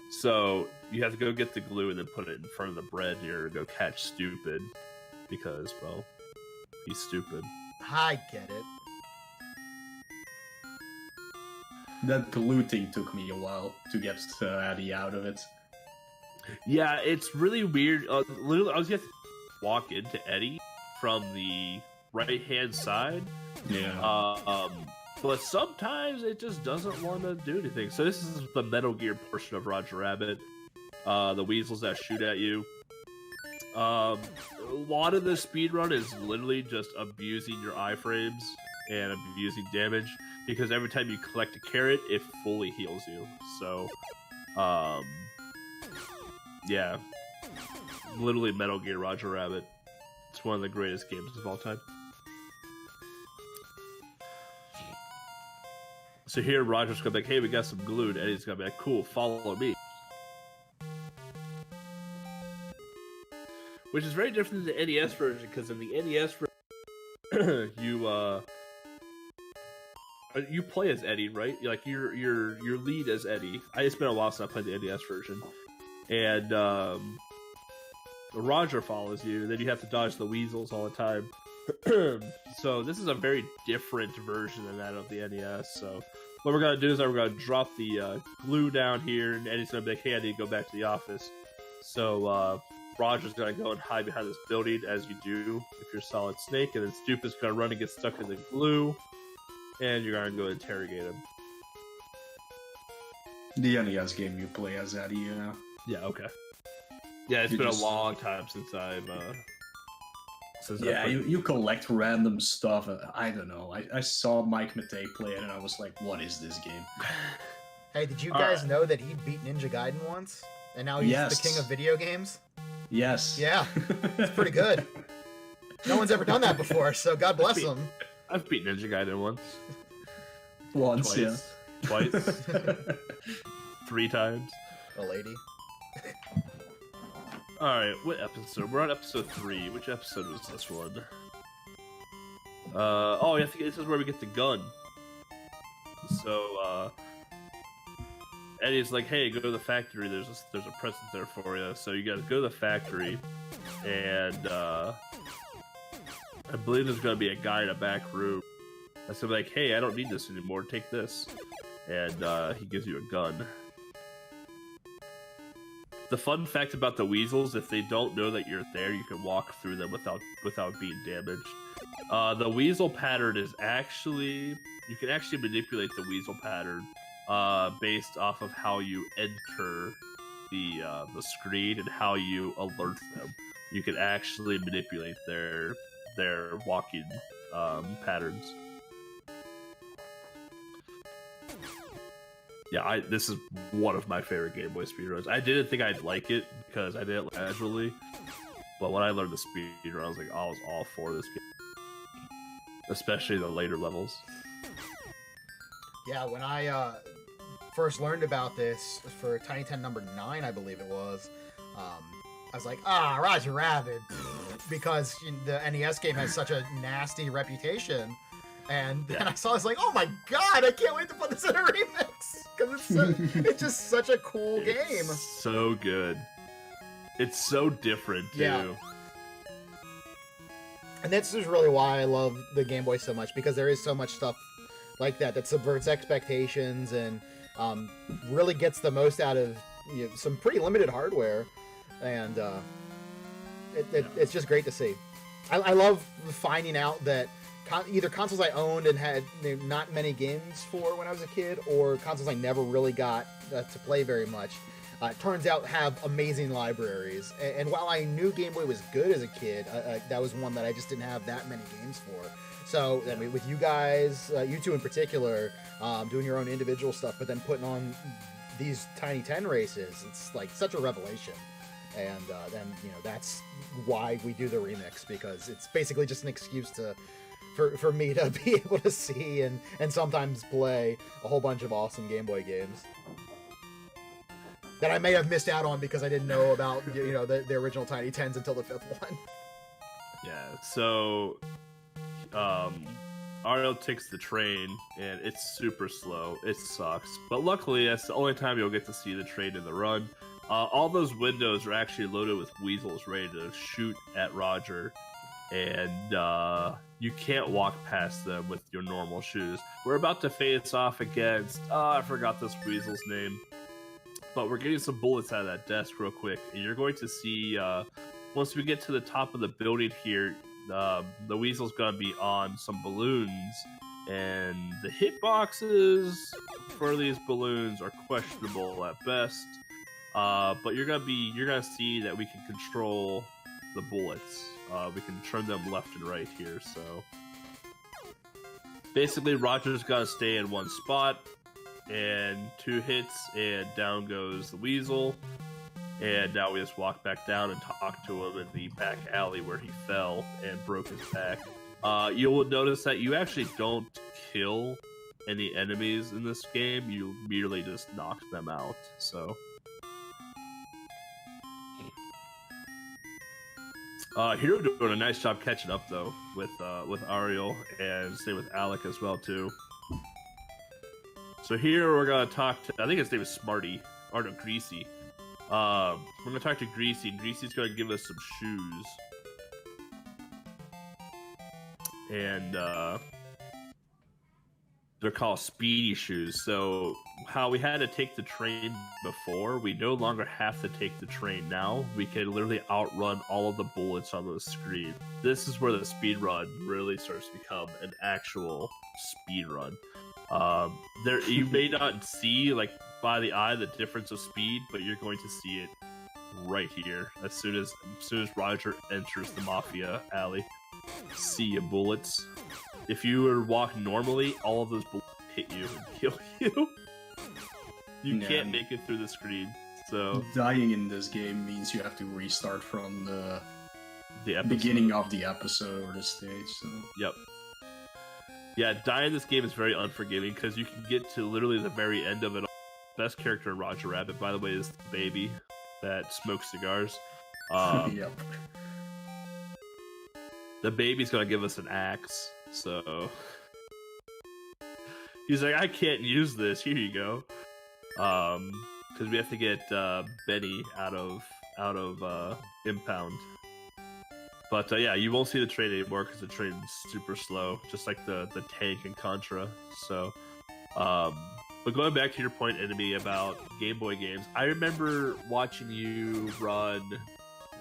So you have to go get the glue and then put it in front of the bread here to go catch Stupid, because, well, he's stupid. I get it. That glue thing took me a while to get Eddie out of it. Yeah, it's really weird. Literally, I was going to walk into Eddie from the right-hand side. Yeah. But sometimes it just doesn't want to do anything. So this is the Metal Gear portion of Roger Rabbit. The weasels that shoot at you. A lot of the speedrun is literally just abusing your iframes and abusing damage, because every time you collect a carrot, it fully heals you. So, yeah. Literally Metal Gear Roger Rabbit. It's one of the greatest games of all time. So here, Roger's gonna be like, "Hey, we got some glue," and Eddie's gonna be like, "Cool, follow me." Which is very different than the NES version, because in the NES version, you play as Eddie, right? Like your lead as Eddie. It's been a while since I played the NES version, and Roger follows you. Then you have to dodge the weasels all the time. So this is a very different version than that of the NES. So what we're gonna do is we're gonna drop the glue down here, and Eddie's gonna be like, "Hey, I need to go back to the office." So Roger's gonna go and hide behind this building, as you do if you're Solid Snake, and then Stoop is gonna run and get stuck in the glue, and you're gonna go interrogate him. The NES game you play as Eddie, you know? Yeah. Okay. Yeah, it's been a long time since I've. You collect random stuff. I don't know. I saw Mike Matei play it, and I was like, "What is this game?" Hey, did you guys know that he beat Ninja Gaiden once, and now he's the king of video games? Yes. Yeah, it's pretty good. No one's ever done that before, so God bless him. I've beat Ninja Gaiden once. Once, Twice. 3 times. A lady. Alright, what episode? We're on episode 3. Which episode was this one? Oh, I think this is where we get the gun. So, Eddie's like, "Hey, go to the factory. There's a present there for you." So you guys go to the factory, and I believe there's gonna be a guy in a back room. I said, like, "Hey, I don't need this anymore. Take this," and he gives you a gun. The fun fact about the weasels: if they don't know that you're there, you can walk through them without being damaged. The weasel pattern is actually you can actually manipulate the weasel pattern based off of how you enter the screen and how you alert them. You can actually manipulate their walking patterns. Yeah, this is one of my favorite Game Boy speedruns. I didn't think I'd like it because I did it casually, but when I learned the speedrun, I was like, I was all for this game, especially the later levels. Yeah, when I first learned about this for Tiny 10 number 9, I believe it was, I was like, Roger Rabbit, because the NES game has such a nasty reputation. And then I saw this like, oh my god, I can't wait to put this in a remix! Because it's just such a cool game. So good. It's so different, too. Yeah. And this is really why I love the Game Boy so much, because there is so much stuff like that subverts expectations and really gets the most out of some pretty limited hardware. And it's just great to see. I love finding out that either consoles I owned and had not many games for when I was a kid, or consoles I never really got to play very much, turns out have amazing libraries. And while I knew Game Boy was good as a kid, that was one that I just didn't have that many games for. So I mean, with you guys, you two in particular, doing your own individual stuff, but then putting on these Tiny 10 races, it's like such a revelation. And then that's why we do the remix, because it's basically just an excuse for me to be able to see and sometimes play a whole bunch of awesome Game Boy games that I may have missed out on because I didn't know about the original Tiny 10s until the 5th one. Yeah, so Ariel takes the train and it's super slow. It sucks, but luckily that's the only time you'll get to see the train in the run. All those windows are actually loaded with weasels ready to shoot at Roger, and you can't walk past them with your normal shoes. We're about to face off against, I forgot this weasel's name, but we're getting some bullets out of that desk real quick, and you're going to see, once we get to the top of the building here, the weasel's gonna be on some balloons, and the hitboxes for these balloons are questionable at best. But you're gonna see that we can control the bullets. We can turn them left and right here. So basically, Roger's gotta stay in one spot, and 2 hits, and down goes the weasel. And now we just walk back down and talk to him in the back alley where he fell and broke his back. You will notice that you actually don't kill any enemies in this game. You merely just knock them out. So. Hiro doing a nice job catching up though with Ariel, and same with Alec as well too. So here we're gonna talk to, I think his name is Smarty, or no, Greasy. We're gonna talk to Greasy. Greasy's gonna give us some shoes. and they're called speedy shoes. So how we had to take the train before, we no longer have to take the train now. We can literally outrun all of the bullets on the screen. This is where the speed run really starts to become an actual speed run. There, you may not see like by the eye the difference of speed, but you're going to see it right here as soon as Roger enters the Mafia alley. See ya, bullets. If you were to walk normally, all of those bullets hit you and kill you. You can't make it through the screen. So dying in this game means you have to restart from the episode. Beginning of the episode or the stage. So. Yep. Yeah, dying in this game is very unforgiving because you can get to literally the very end of it. Best character in Roger Rabbit, by the way, is the baby that smokes cigars. Yep. The baby's gonna give us an axe, so he's like, I can't use this. Here you go. Because we have to get Benny out of impound. But yeah, you won't see the train anymore because the train's super slow, just like the tank in Contra. So, but going back to your point, Enemy, about Game Boy games, I remember watching you run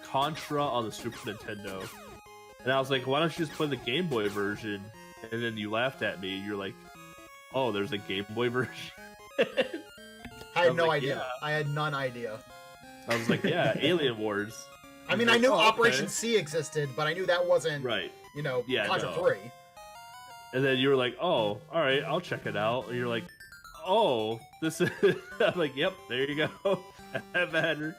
Contra on the Super Nintendo. And I was like, why don't you just play the Game Boy version? And then you laughed at me. You're like, oh, there's a Game Boy version? I had no idea. Yeah. I had none idea. I was like, yeah, Alien Wars. I mean, I knew Operation C existed, but I knew that wasn't, right. You know, Contra 3. And then you were like, oh, all right, I'll check it out. And you're like, oh, this is... I'm like, yep, there you go. That mattered.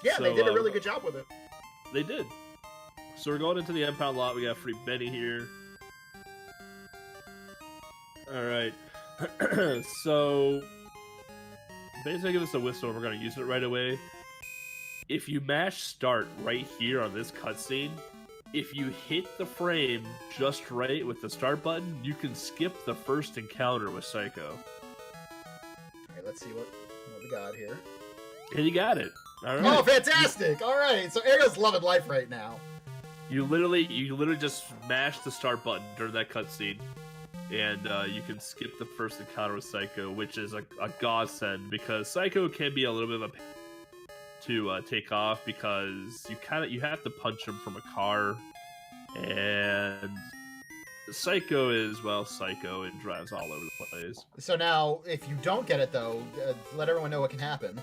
Yeah, so, they did a really good job with it. They did. So we're going into the impound lot. We got free Benny here. Alright. So basically give us a whistle and we're going to use it right away. If you mash start right here on this cutscene, if you hit the frame just right with the start button, you can skip the first encounter with Psycho. Alright, let's see what we got here. And you got it. All right. Oh, fantastic! All right, so Ariel's loving life right now. You literally just mash the start button during that cutscene, and you can skip the first encounter with Psycho, which is a godsend because Psycho can be a little bit of a pain to take off because you have to punch him from a car, and Psycho is Psycho and drives all over the place. So now, if you don't get it though, let everyone know what can happen.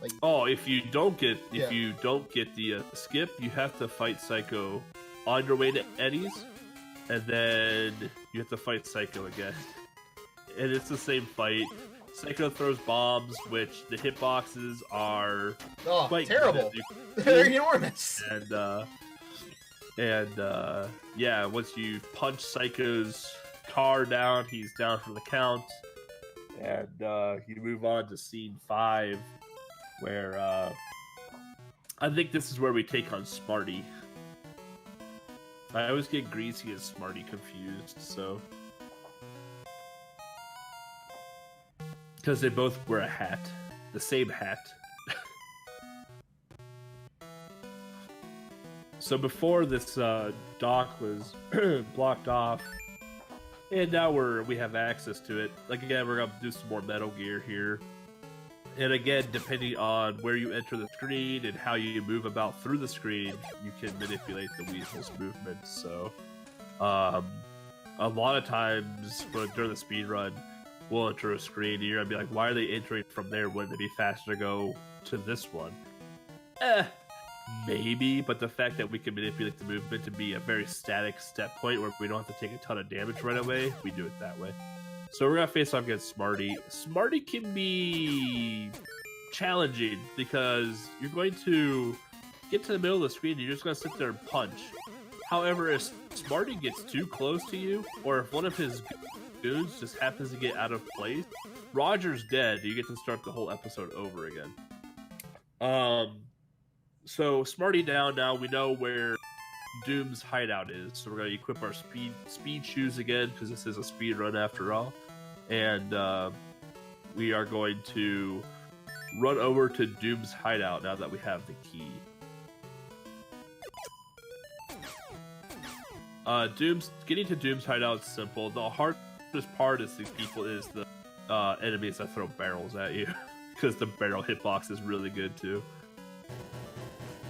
Like, if you don't get the skip, you have to fight Psycho on your way to Eddie's, and then you have to fight Psycho again. And it's the same fight. Psycho throws bombs, which the hitboxes are quite terrible. They're enormous. And yeah, once you punch Psycho's car down, he's down for the count, and you move on to scene 5. Where I think this is where we take on Smarty. I always get Greasy and Smarty confused, so because they both wear a hat, the same hat. So before this dock was blocked off, and now we have access to it. Like again, we're gonna do some more Metal Gear here. And again, depending on where you enter the screen and how you move about through the screen, you can manipulate the Weasel's movement. So, a lot of times during the speed run, we'll enter a screen and you're gonna be like, why are they entering from there? Wouldn't it be faster to go to this one? Maybe, but the fact that we can manipulate the movement to be a very static step point where we don't have to take a ton of damage right away, we do it that way. So we're gonna face off against Smarty. Smarty can be challenging because you're going to get to the middle of the screen and you're just gonna sit there and punch. However, if Smarty gets too close to you, or if one of his goons just happens to get out of place, Roger's dead. You get to start the whole episode over again. So Smarty down, now we know where Doom's hideout is, so we're going to equip our speed shoes again, because this is a speed run after all. And we are going to run over to Doom's hideout now that we have the key. Getting to Doom's hideout is simple. The hardest part is the enemies that throw barrels at you, because the barrel hitbox is really good too.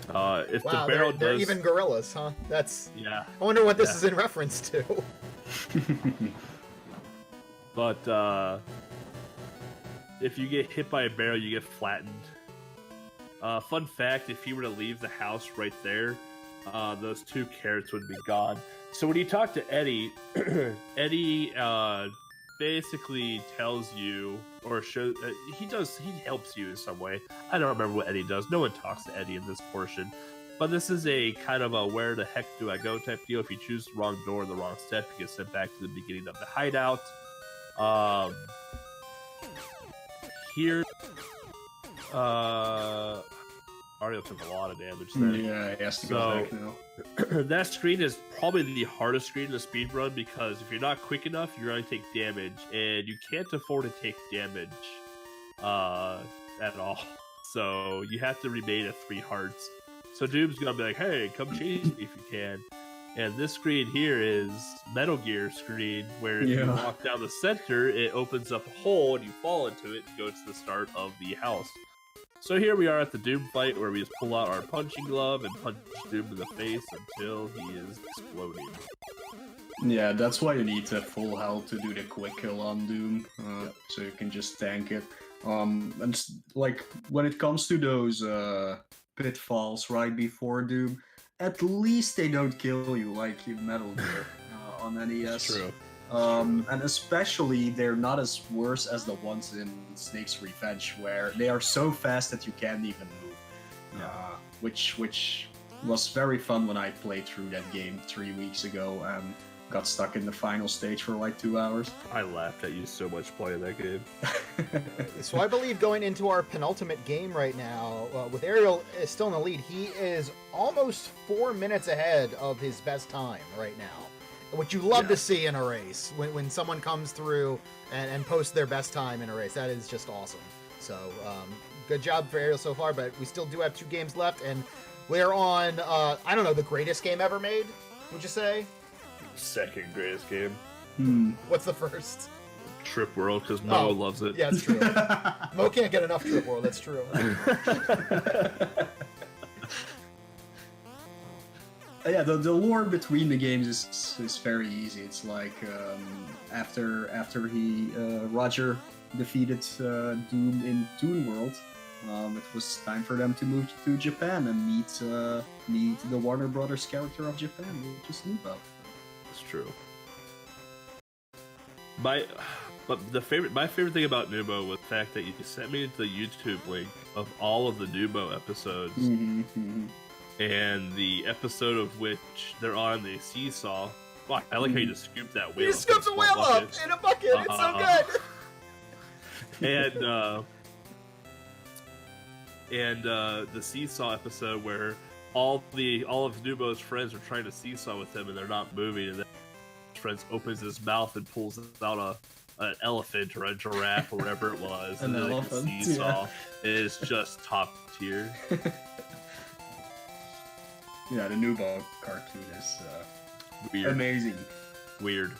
If the barrel they're even gorillas, huh? That's yeah. I wonder what this is in reference to. But if you get hit by a barrel, you get flattened. Fun fact: if you were to leave the house right there, those 2 carrots would be gone. So when you talk to Eddie, Eddie basically tells you, or shows he helps you in some way. I don't remember what Eddie does. No one talks to Eddie in this portion, but this is a kind of a where the heck do I go type deal. If you choose the wrong door or the wrong step, you get sent back to the beginning of the hideout. Here, Mario took a lot of damage there. Yeah, he has to go back now. That screen is probably the hardest screen in the speedrun, because if you're not quick enough, you're going to take damage, and you can't afford to take damage at all. So you have to remain at 3 hearts. So Doom's going to be like, hey, come chase me if you can. And this screen here is Metal Gear screen, where if you walk down the center, it opens up a hole and you fall into it and go to the start of the house. So here we are at the Doom fight, where we just pull out our punching glove and punch Doom in the face until he is exploding. Yeah, that's why you need full health to do the quick kill on Doom, so you can just tank it. And like when it comes to those pitfalls right before Doom, at least they don't kill you like in Metal Gear on NES. That's true. And especially they're not as worse as the ones in Snake's Revenge, where they are so fast that you can't even move. Which was very fun when I played through that game 3 weeks ago and got stuck in the final stage for like 2 hours. I laughed at you so much playing that game. So I believe going into our penultimate game right now, with Ariel still in the lead, he is almost 4 minutes ahead of his best time right now. Which you love to see in a race, when someone comes through and posts their best time in a race. That is just awesome. So, good job for Ariel so far, but we still do have 2 games left, and we're on, I don't know, the greatest game ever made, would you say? Second greatest game. What's the first? Trip World, because Mo loves it. Yeah, that's true. Mo can't get enough Trip World, that's true. Yeah, the lore between the games is very easy. It's like after Roger defeated Doom in Toon World, it was time for them to move to Japan and meet the Warner Brothers character of Japan, which is Nubo. It's true. My favorite thing about Nubo was the fact that you sent me the YouTube link of all of the Nubo episodes. And the episode of which they're on the seesaw. Wow, I like how you just scooped that whale. You scooped the whale up in a bucket. It's so good. And the seesaw episode where all of Nubo's friends are trying to seesaw with him and they're not moving, and then his friend opens his mouth and pulls out an elephant or a giraffe or whatever it was, and then like, the seesaw is just top tier. Yeah, the Nubo cartoon is weird. Amazing. Weird.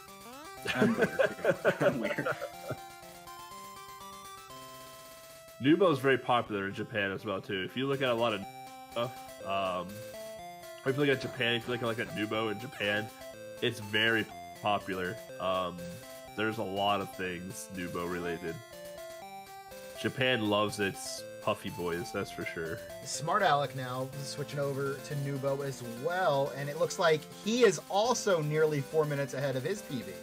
And weird. Nubo's very popular in Japan as well too. If you look at a lot of stuff, or if you look at Japan, if you look at Nubo in Japan, it's very popular. There's a lot of things Nubo related. Japan loves its puffy boys, that's for sure. Smart Alec now switching over to Nubo as well, and it looks like he is also nearly 4 minutes ahead of his PB.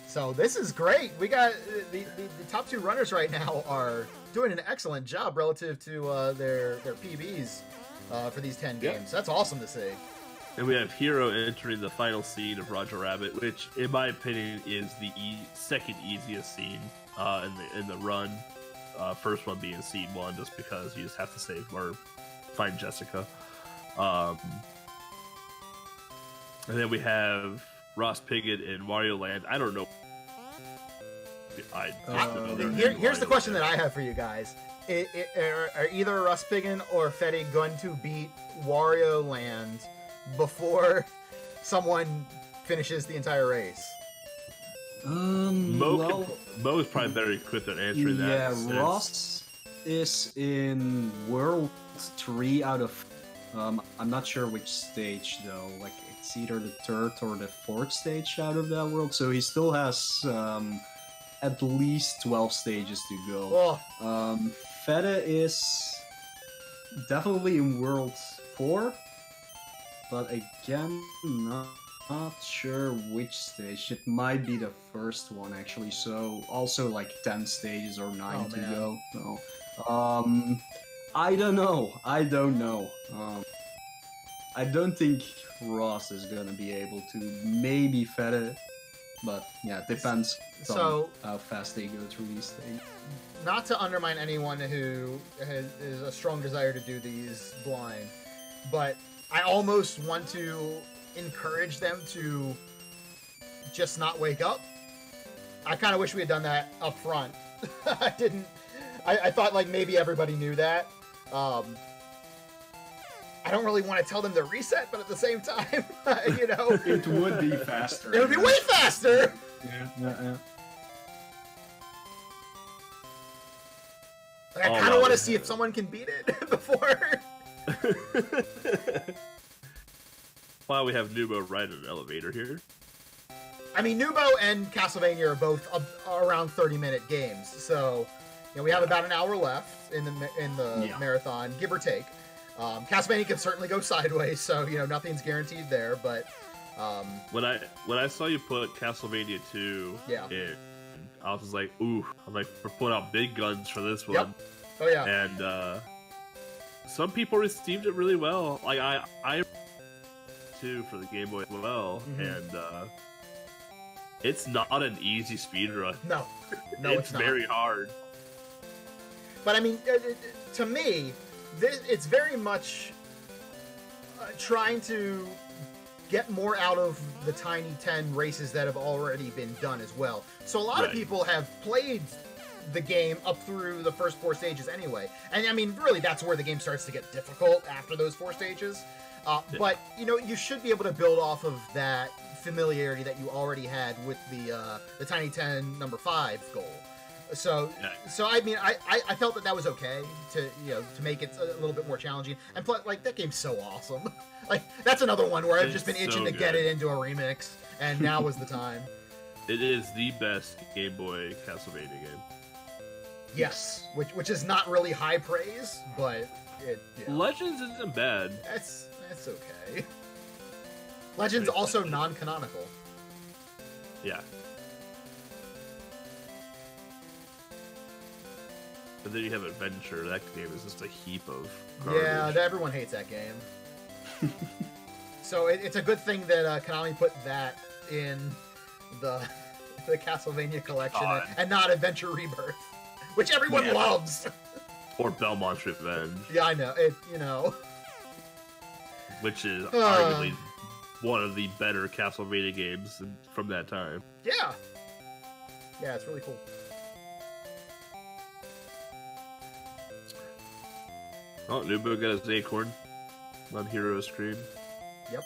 So this is great. We got the top 2 runners right now are doing an excellent job relative to their PBs for these 10 games. That's awesome to see. And we have Hero entering the final scene of Roger Rabbit, which, in my opinion, is the second easiest scene in the run. First one being scene 1, just because you just have to save or find Jessica. And then we have Ross Piggott in Wario Land. I don't know. Here's the question that I have for you guys. are either Ruspigan or Fede going to beat Wario Land before someone finishes the entire race? Mo is probably very quick at answering that. Yeah, since- Ross is in World 3 out of... I'm not sure which stage, though. Like, it's either the 3rd or the 4th stage out of that world, so he still has at least 12 stages to go. Oh, Fede is definitely in World 4, but again, not sure which stage. It might be the first one, actually, so also like 10 stages or 9 to man. go. So, I don't know. I don't think Ross is gonna be able to. Maybe Fede, but yeah, it depends So- on how fast they go through these things. not to undermine anyone who is a strong desire to do these blind, but I almost want to encourage them to just not wake up. I kind of wish we had done that up front. I didn't. I thought like maybe everybody knew that. I don't really want to tell them to reset, but at the same time, you know, It would be faster. it would be way faster. Yeah. Like, I Oh, kind of well, want to see if someone can beat it before. While we have Nubo ride an elevator here. I mean, Nubo and Castlevania are both around 30-minute games, so you know we have about an hour left in the Yeah. marathon, give or take. Castlevania can certainly go sideways, so you know nothing's guaranteed there. But When I saw you put Castlevania 2 Yeah. in, I was just like, ooh, I'm like, we're putting out big guns for this one. Yep. Oh yeah, And some people received it really well. Like I too for the Game Boy as well, Mhm. and it's not an easy speed run. no, it's not. very hard. But I mean, to me, it's very much trying to get more out of the Tiny 10 races that have already been done as well. So a lot of Right. people have played the game up through the first 4 stages anyway. And I mean, really, that's where the game starts to get difficult after those 4 stages. But, you know, you should be able to build off of that familiarity that you already had with the Tiny 10 number 5 goal. So, Yeah. so I mean, I felt that was okay to to make it a little bit more challenging. And plus, like that game's so awesome. Like that's another one where I've It's just been so itching to get good. it into a remix, and now was the time. It is the best Game Boy Castlevania game. Yes, which is not really high praise, but Legends isn't bad. that's okay. Legends also non-canonical. Yeah. But then you have Adventure. That game is just a heap of garbage. Yeah, everyone hates that game. So it's a good thing that Konami put that in the Castlevania collection God. and not Adventure Rebirth, which everyone Yeah. loves. Or Belmont's Revenge, Yeah, I know. which is arguably one of the better Castlevania games from that time. Yeah. Yeah, it's really cool. Oh, Nubo got his acorn on Hero Scream. Yep.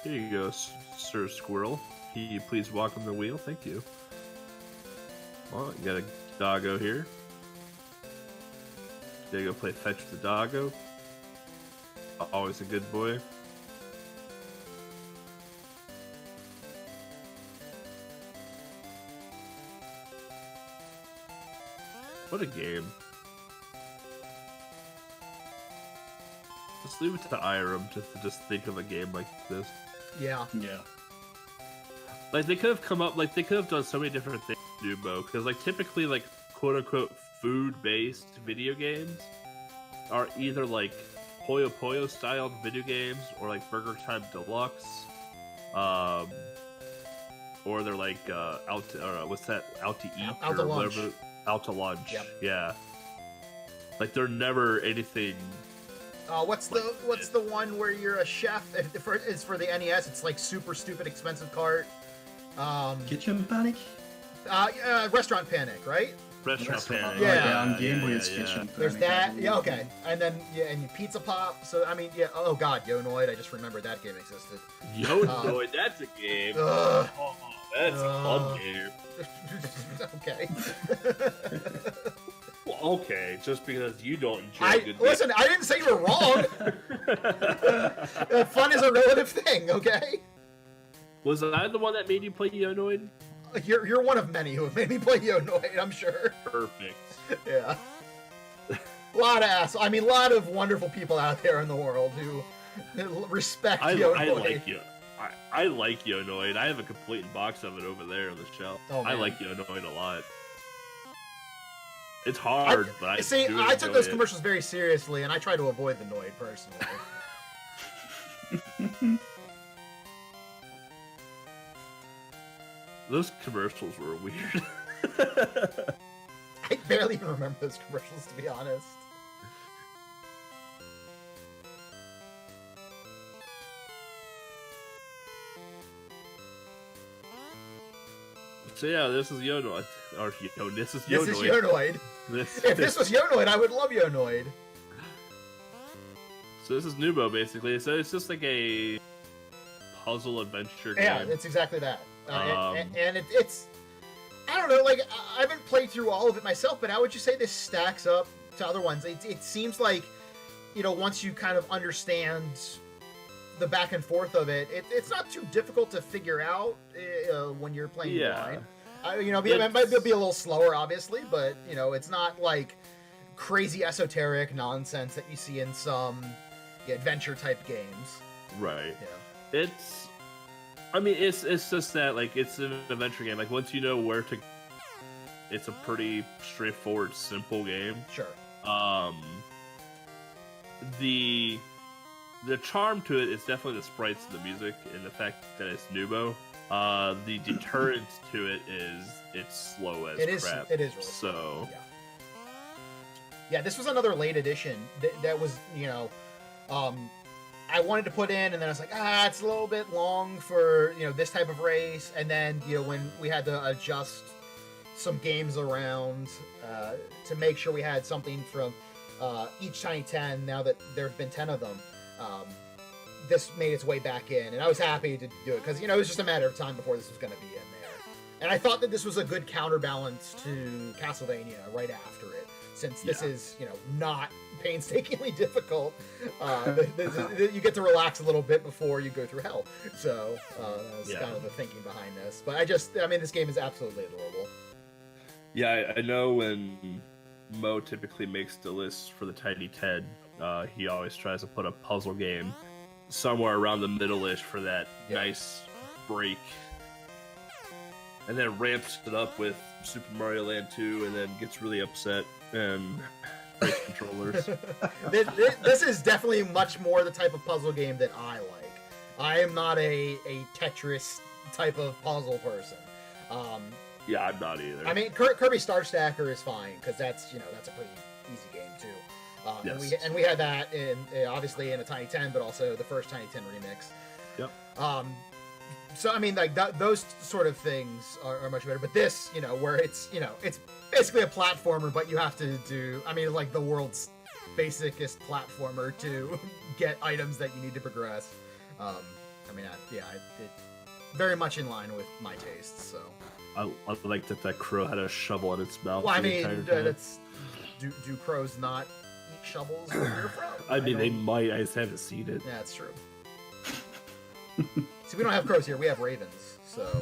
Here you go, Sir Squirrel. Can you please walk on the wheel? Thank you. Well, you got a doggo here. Gotta go play fetch with the doggo. Always a good boy. What a game. Let's leave it to Irem to just think of a game like this. Yeah. Yeah. Like they could have come up, like they could have done so many different things, Nubo, because like typically like quote unquote food-based video games are either like Puyo Puyo styled video games or like Burger Time Deluxe, or they're like out to eat Out to or lunch. whatever, out to lunch. Yep. Yeah. Like they're never anything. What's the one where you're a chef? It's for the NES. It's like super stupid expensive cart. Kitchen Panic? Restaurant Panic, right? Retro Yes, Panic. yeah, Yeah. on Game Boy yeah, it's yeah. Kitchen There's Panic, I that. believe. Yeah, okay. And then and Pizza Pop. So I mean, yeah. Oh God, Yonoid. I just remembered that game existed. Yonoid, that's a game. Ugh. Oh, that's a fun game. Okay. Well, okay, just because you don't enjoy good Listen. I didn't say you were wrong. Fun is a relative thing. Okay. Was I the one that made you play Yonoid? You're one of many who have made me play Yonoid. I'm sure. Perfect. Yeah. A lot of wonderful people out there in the world who respect I Yonoid. like you. I like Yonoid. I have a complete box of it over there on the shelf. Oh, I man. like Yonoid a lot. It's hard, but I do I took enjoy those it. commercials very seriously, and I try to avoid the Noid personally. Those commercials were weird. I barely even remember those commercials, to be honest. So yeah, this is Yonoid. Or this is This Yonoid. is Yonoid. If this was Yonoid, I would love Yonoid. So this is Nubo, basically. So it's just like a puzzle adventure game. Yeah, it's exactly that. Um, It's... I don't know, like, I haven't played through all of it myself, but how would you say this stacks up to other ones? It seems like, you know, once you kind of understand the back and forth of it, it's not too difficult to figure out when you're playing Yeah. blind. You know, it might be a little slower, obviously, but, you know, it's not like crazy esoteric nonsense that you see in some adventure-type games. Right. Yeah. It's just that, like, it's an adventure game. Like, once you know where to... It's a pretty straightforward, simple game. Sure. The charm to it is definitely the sprites and the music and the fact that it's Nubo. The deterrence to it is it's slow as crap. It is really so. Yeah, this was another late edition that was, you know, I wanted to put in, and then I was like, it's a little bit long for, you know, this type of race. And then, you know, when we had to adjust some games around to make sure we had something from each Tiny 10, now that there have been 10 of them, this made its way back in. And I was happy to do it because, you know, it was just a matter of time before this was going to be in there. And I thought that this was a good counterbalance to Castlevania right after it, since this is, you know, not painstakingly difficult. You get to relax a little bit before you go through hell. So that's kind of the thinking behind this. But this game is absolutely adorable. Yeah, I know when Mo typically makes the list for the Tiny 10, he always tries to put a puzzle game somewhere around the middle-ish for that nice break. And then ramps it up with Super Mario Land 2 and then gets really upset and breaks controllers. This is definitely much more the type of puzzle game that I like. I am not a Tetris type of puzzle person. Yeah, I'm not either. I mean, Kirby Star Stacker is fine because that's a pretty easy game too. Yes. And we had that in obviously in a Tiny 10, but also the first Tiny 10 remix. Yep. So I mean, like those sort of things are much better. But this, you know, where it's basically a platformer, but you have to do, I mean, like the world's basicest platformer to get items that you need to progress. It very much in line with my tastes. So. I like that crow had a shovel in its mouth. Well, I the mean, entire time. that's do crows not eat shovels where you're from? I mean, they might. I just haven't seen it. Yeah, that's true. See, we don't have crows here. We have ravens, so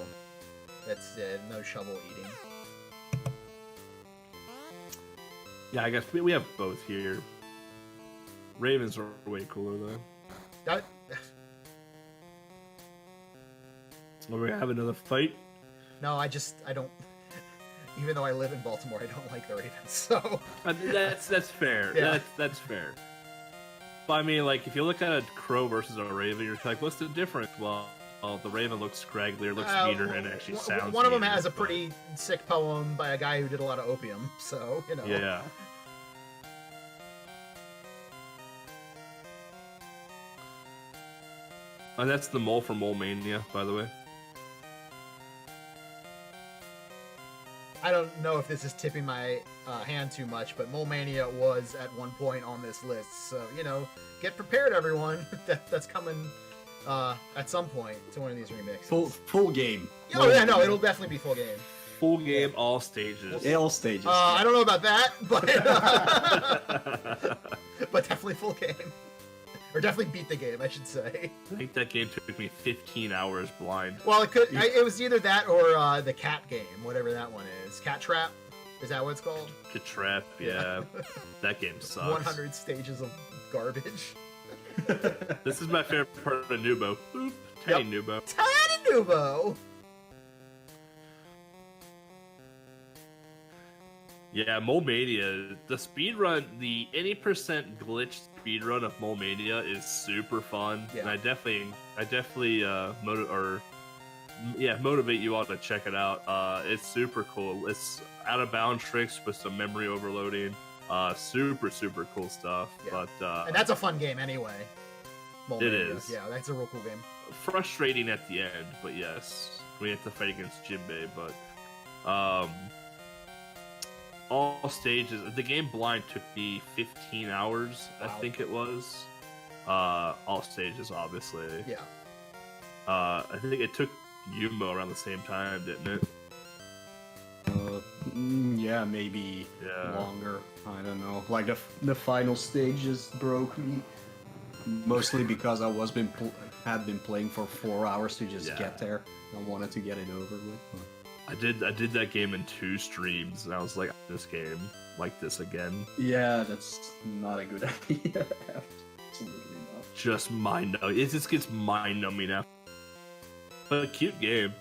that's no shovel eating. Yeah, I guess we have both here. Ravens are way cooler though. That, Are we have another fight? no, I don't. Even though I live in Baltimore, I don't like the ravens. So I mean, that's fair. Yeah. That's fair. But I mean, like, if you look at a crow versus a raven, you're like, what's the difference? Well, the raven looks scragglier, looks meaner, and actually sounds. One of them meaner, has a but- pretty sick poem by a guy who did a lot of opium. So you know. Yeah. And that's the mole for Mole Mania, by the way. I don't know if this is tipping my hand too much, but Mole Mania was at one point on this list. So, get prepared, everyone. That's coming at some point to one of these remixes. Full game. Oh, yeah, no, it'll definitely be full game. Full game, all stages. All stages. I don't know about that, but but definitely full game. Or definitely beat the game, I should say. I think that game took me 15 hours blind. Well, it was either that or the cat game, whatever that one is. Cat Trap? Is that what it's called? Cat Trap, yeah. That game sucks. 100 stages of garbage. This is my favorite part of Nubo. Boop. Tiny Nubo. Tiny Nubo! Yeah, Mole Mania. The speedrun, the any percent glitched speedrun of Mole Mania is super fun, Yeah. and I definitely motivate you all to check it out. It's super cool. It's out of bound tricks with some memory overloading. Super cool stuff. Yeah. But And that's a fun game anyway. Mole It Mania. is. Yeah, that's a real cool game. frustrating at the end. But yes, we have to fight against Jinbei. But all stages. The game blind took me 15 hours, I Wow. think it was. All stages, obviously. Yeah. I think it took Yumo around the same time, didn't it? Yeah, maybe Yeah. longer. I don't know. Like the final stage just broke me. Mostly because I had been playing for 4 hours to just Yeah. get there. I wanted to get it over with. I did that game in 2 streams, and I was like, this game like this again. Yeah, that's not a good idea. Absolutely not. Just mind numbing. It just gets mind numbing now. But a cute game.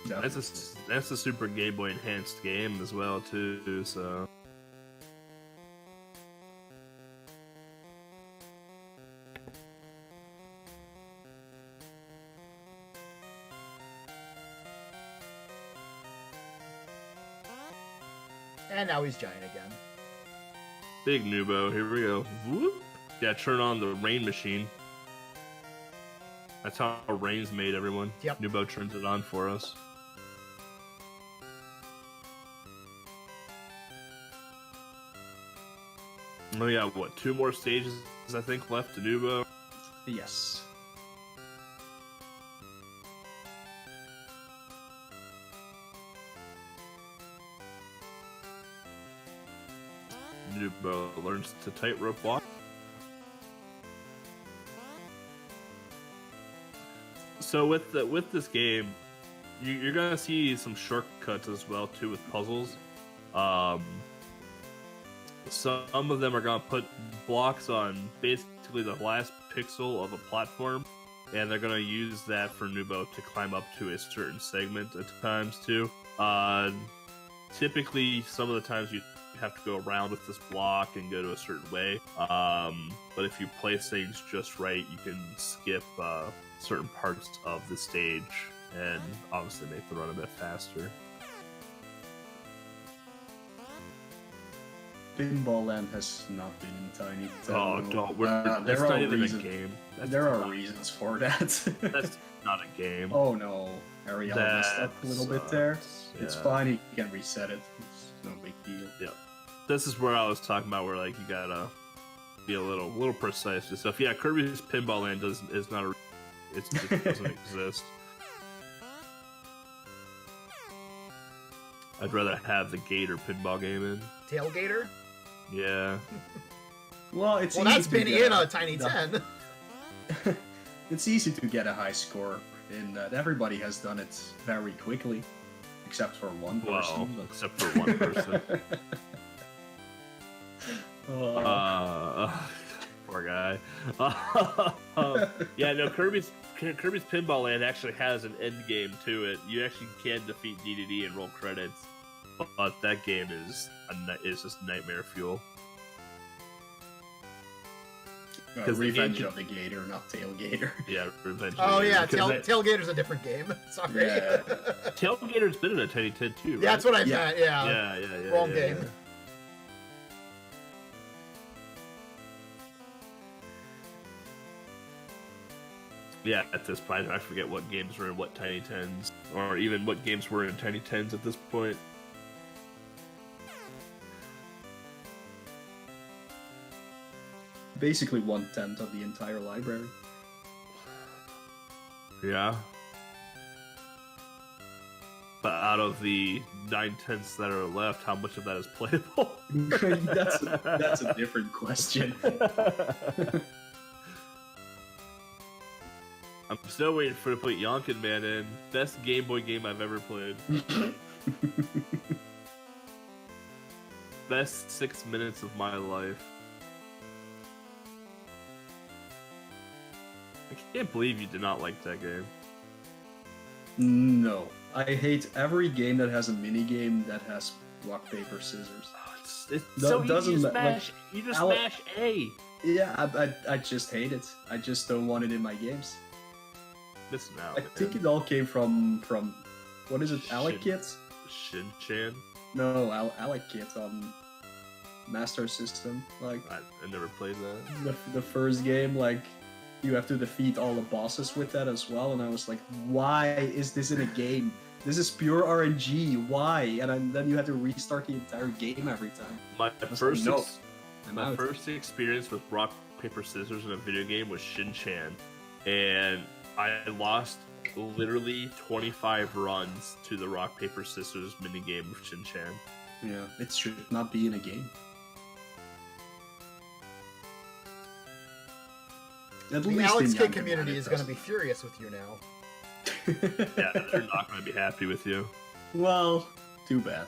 That's a Super Game Boy enhanced game as well too. So And now he's giant again. big Nubo. Here we go. Whoop. Yeah, turn on the rain machine. That's how rain's made, everyone. Yep. Nubo turns it on for us. Oh yeah, what? 2 more stages, I think, left to Nubo. Yes. Nubo learns to tightrope walk. So with this game, you're gonna see some shortcuts as well too with puzzles. Some of them are gonna put blocks on basically the last pixel of a platform, and they're gonna use that for Nubo to climb up to a certain segment at times too. Typically, some of the times you have to go around with this block and go to a certain way. But if you place things just right, you can skip certain parts of the stage and obviously make the run a bit faster. Pinball Land has not been in Tiny Oh, Town. don't. That's There not are even reasons. a game. That's There are not- reasons for that. That's not a game. Oh no, Ariel messed That up a little bit there. sucks. It's Yeah. fine, you can reset it. It's no big deal. Yeah. This is where I was talking about where like you gotta be a little precise and stuff. Yeah, Kirby's Pinball Land is not a it doesn't exist. I'd rather have the Gator pinball game in. Tailgater? Yeah. Well, it's Well, easy that's to been get in a Tiny no. 10. It's easy to get a high score in that. Everybody has done it very quickly, except for one Well, person. but- except for one person. Oh. Poor guy. Yeah, no, Kirby's Pinball Land actually has an end game to it. You actually can defeat DDD and roll credits, but that game is just nightmare fuel. Because the Revenge game- of the Gator, not Tailgater. Yeah, Revenge. of Oh the yeah, Gator, 'cause Tailgater's a different game. Sorry. Yeah. Tailgater's been in a Tiny 10 too, right? That's what I Yeah. meant. Yeah. Yeah. Wrong yeah, game. yeah. Yeah, at this point, I forget what games were in what Tiny Tens, or even what games were in Tiny Tens at this point. Basically 1/10 of the entire library. Yeah. But out of the 9/10ths that are left, how much of that is playable? that's a different question. I'm still waiting for to put Yonkin Man in. Best Game Boy game I've ever played. Best 6 minutes of my life. I can't believe you did not like that game. No. I hate every game that has a mini game that has rock, paper, scissors. Oh, it's No, so it easy doesn't to ma- smash. like, You just Alec- smash A. Yeah, I just hate it. I just don't want it in my games. Missing out. I think it all came from what is it, Alec Shin- Kit? Shin-Chan. No, Alec Kit on Master System. Like I never played that. the first game, like you have to defeat all the bosses with that as well, and I was like, why is this in a game? This is pure RNG. Why? And then you have to restart the entire game every time. My was first like, no, ex- I'm my out. first experience with rock paper scissors in a video game was Shin-Chan, and I lost literally 25 runs to the rock paper scissors minigame of Shin-Chan. Yeah, it should not be in a game. At The least Alex in Kidd Yonkin community Man, is it going to be doesn't. furious with you now. Yeah, they're not going to be happy with you. Well, too bad.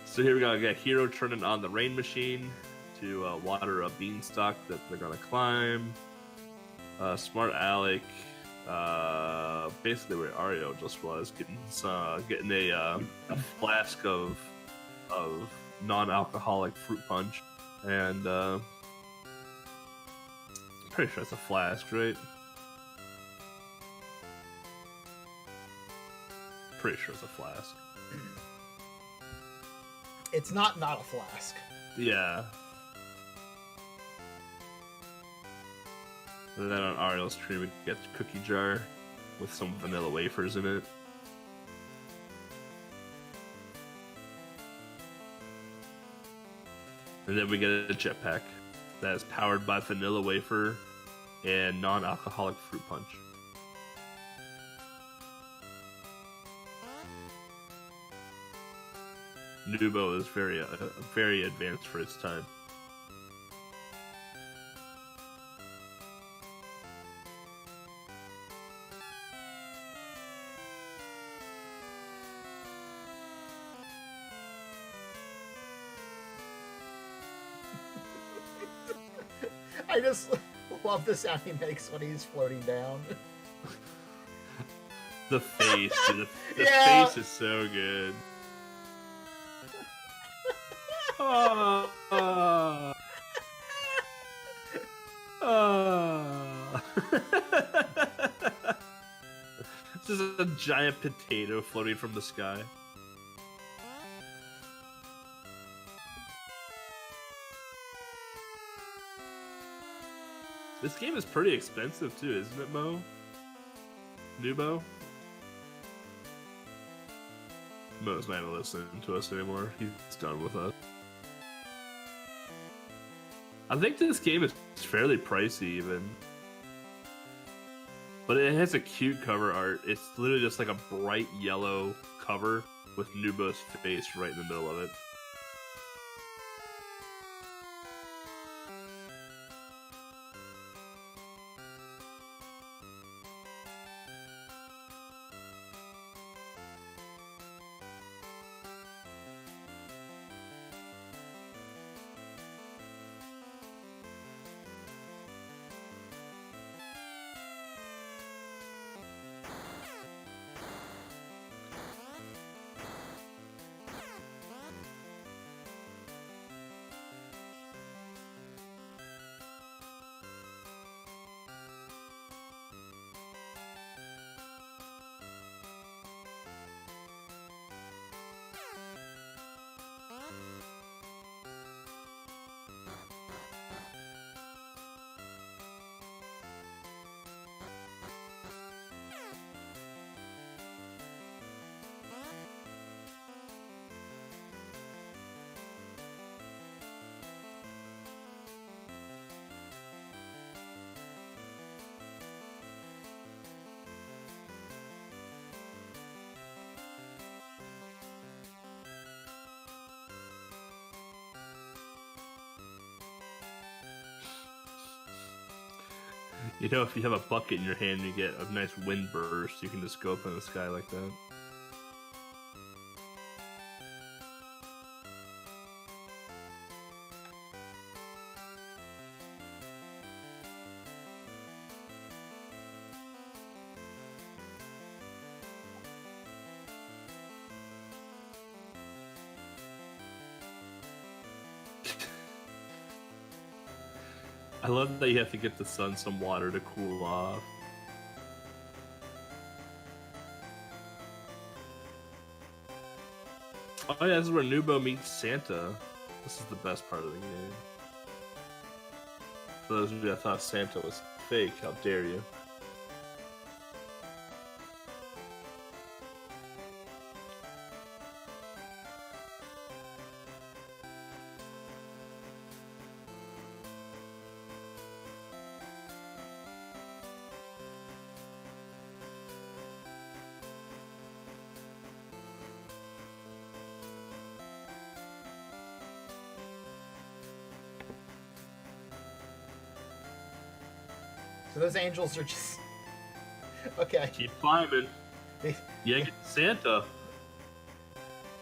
So here we go. We got Hero turning on the rain machine to water a beanstalk that they're going to climb. Smart Alec, basically where Ario just was, getting a flask of non-alcoholic fruit punch, and I'm pretty sure it's a flask, right? Pretty sure it's a flask. It's not a flask. Yeah. And then on Ariel's tree, we get the cookie jar with some vanilla wafers in it. And then we get a jetpack that is powered by vanilla wafer and non-alcoholic fruit punch. Nubo is very advanced for its time. I just love the sound he makes when he's floating down. The face, dude, the Yeah. face is so good. Oh, This is a giant potato floating from the sky. This game is pretty expensive too, isn't it, Mo? Nubo? Mo's not even listening to us anymore. He's done with us. I think this game is fairly pricey even. But it has a cute cover art. It's literally just like a bright yellow cover with Nubo's face right in the middle of it. You know, if you have a bucket in your hand, you get a nice wind burst. You can just go up in the sky like that. I love that you have to get the sun some water to cool off. Oh yeah, this is where Nubo meets Santa. This is the best part of the game. For those of you that thought Santa was fake, how dare you? So those angels are just okay. Keep climbing. Yeah, get Santa.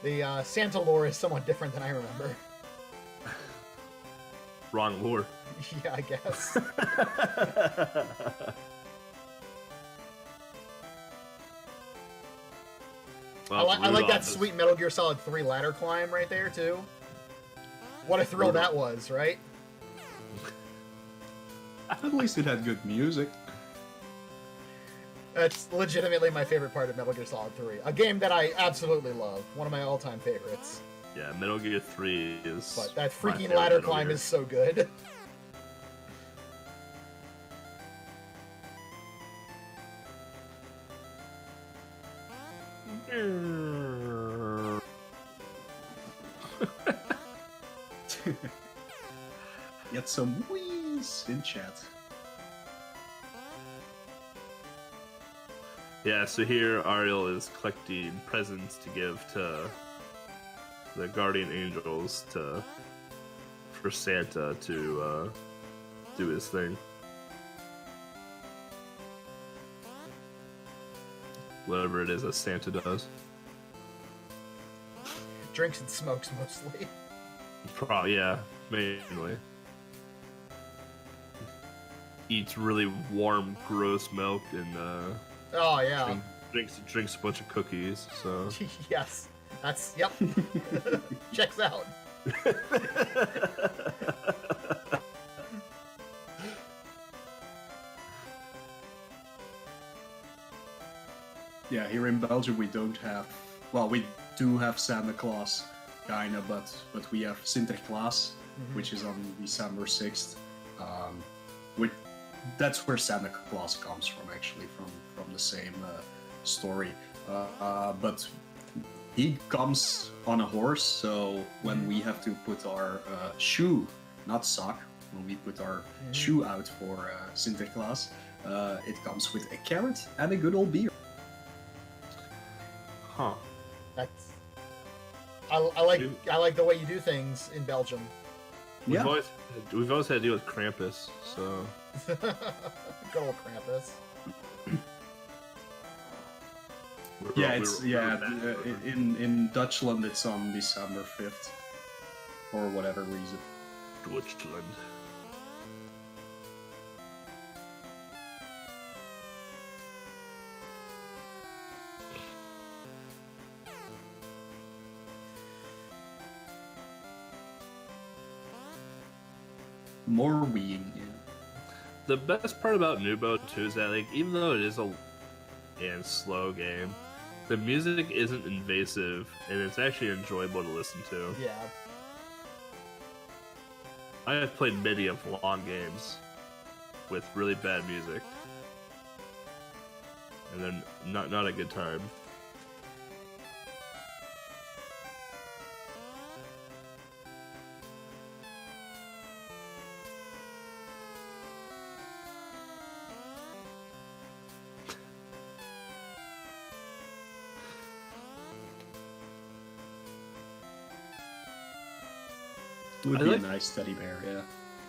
The Santa lore is somewhat different than I remember. Wrong lore. Yeah, I guess. Well, I like that sweet Metal Gear Solid 3 ladder climb right there too. What a thrill that was, right? At least it had good music. That's legitimately my favorite part of Metal Gear Solid 3. A game that I absolutely love. One of my all-time favorites. Yeah, Metal Gear 3 is... But that freaking ladder climb is so good. Get some wheeze in chat. Yeah, so here Ariel is collecting presents to give to the guardian angels for Santa to do his thing. Whatever it is that Santa does. Drinks and smokes mostly. Probably, yeah, mainly. Eats really warm, gross milk and Oh yeah. drinks a bunch of cookies. So Yes. That's yep. Checks out. Yeah, here in Belgium we don't have. Well, we do have Santa Claus, kinda, but we have Sinterklaas, which is on December 6th. That's where Santa Claus comes from, actually, from the same story. But he comes on a horse, so when we have to put our shoe, not sock, when we put our shoe out for Sinterklaas, it comes with a carrot and a good old beer. huh. That's I like the way you do things in Belgium. We've always had to deal with Krampus, so Good old Krampus. In Dutchland it's on December 5th for whatever reason. Deutschland. More weeing. Yeah. The best part about Nubo too is that, like, even though it is a slow game, the music isn't invasive and it's actually enjoyable to listen to. Yeah. I have played many of long games with really bad music, and they're not a good time. Would be a nice teddy bear, yeah.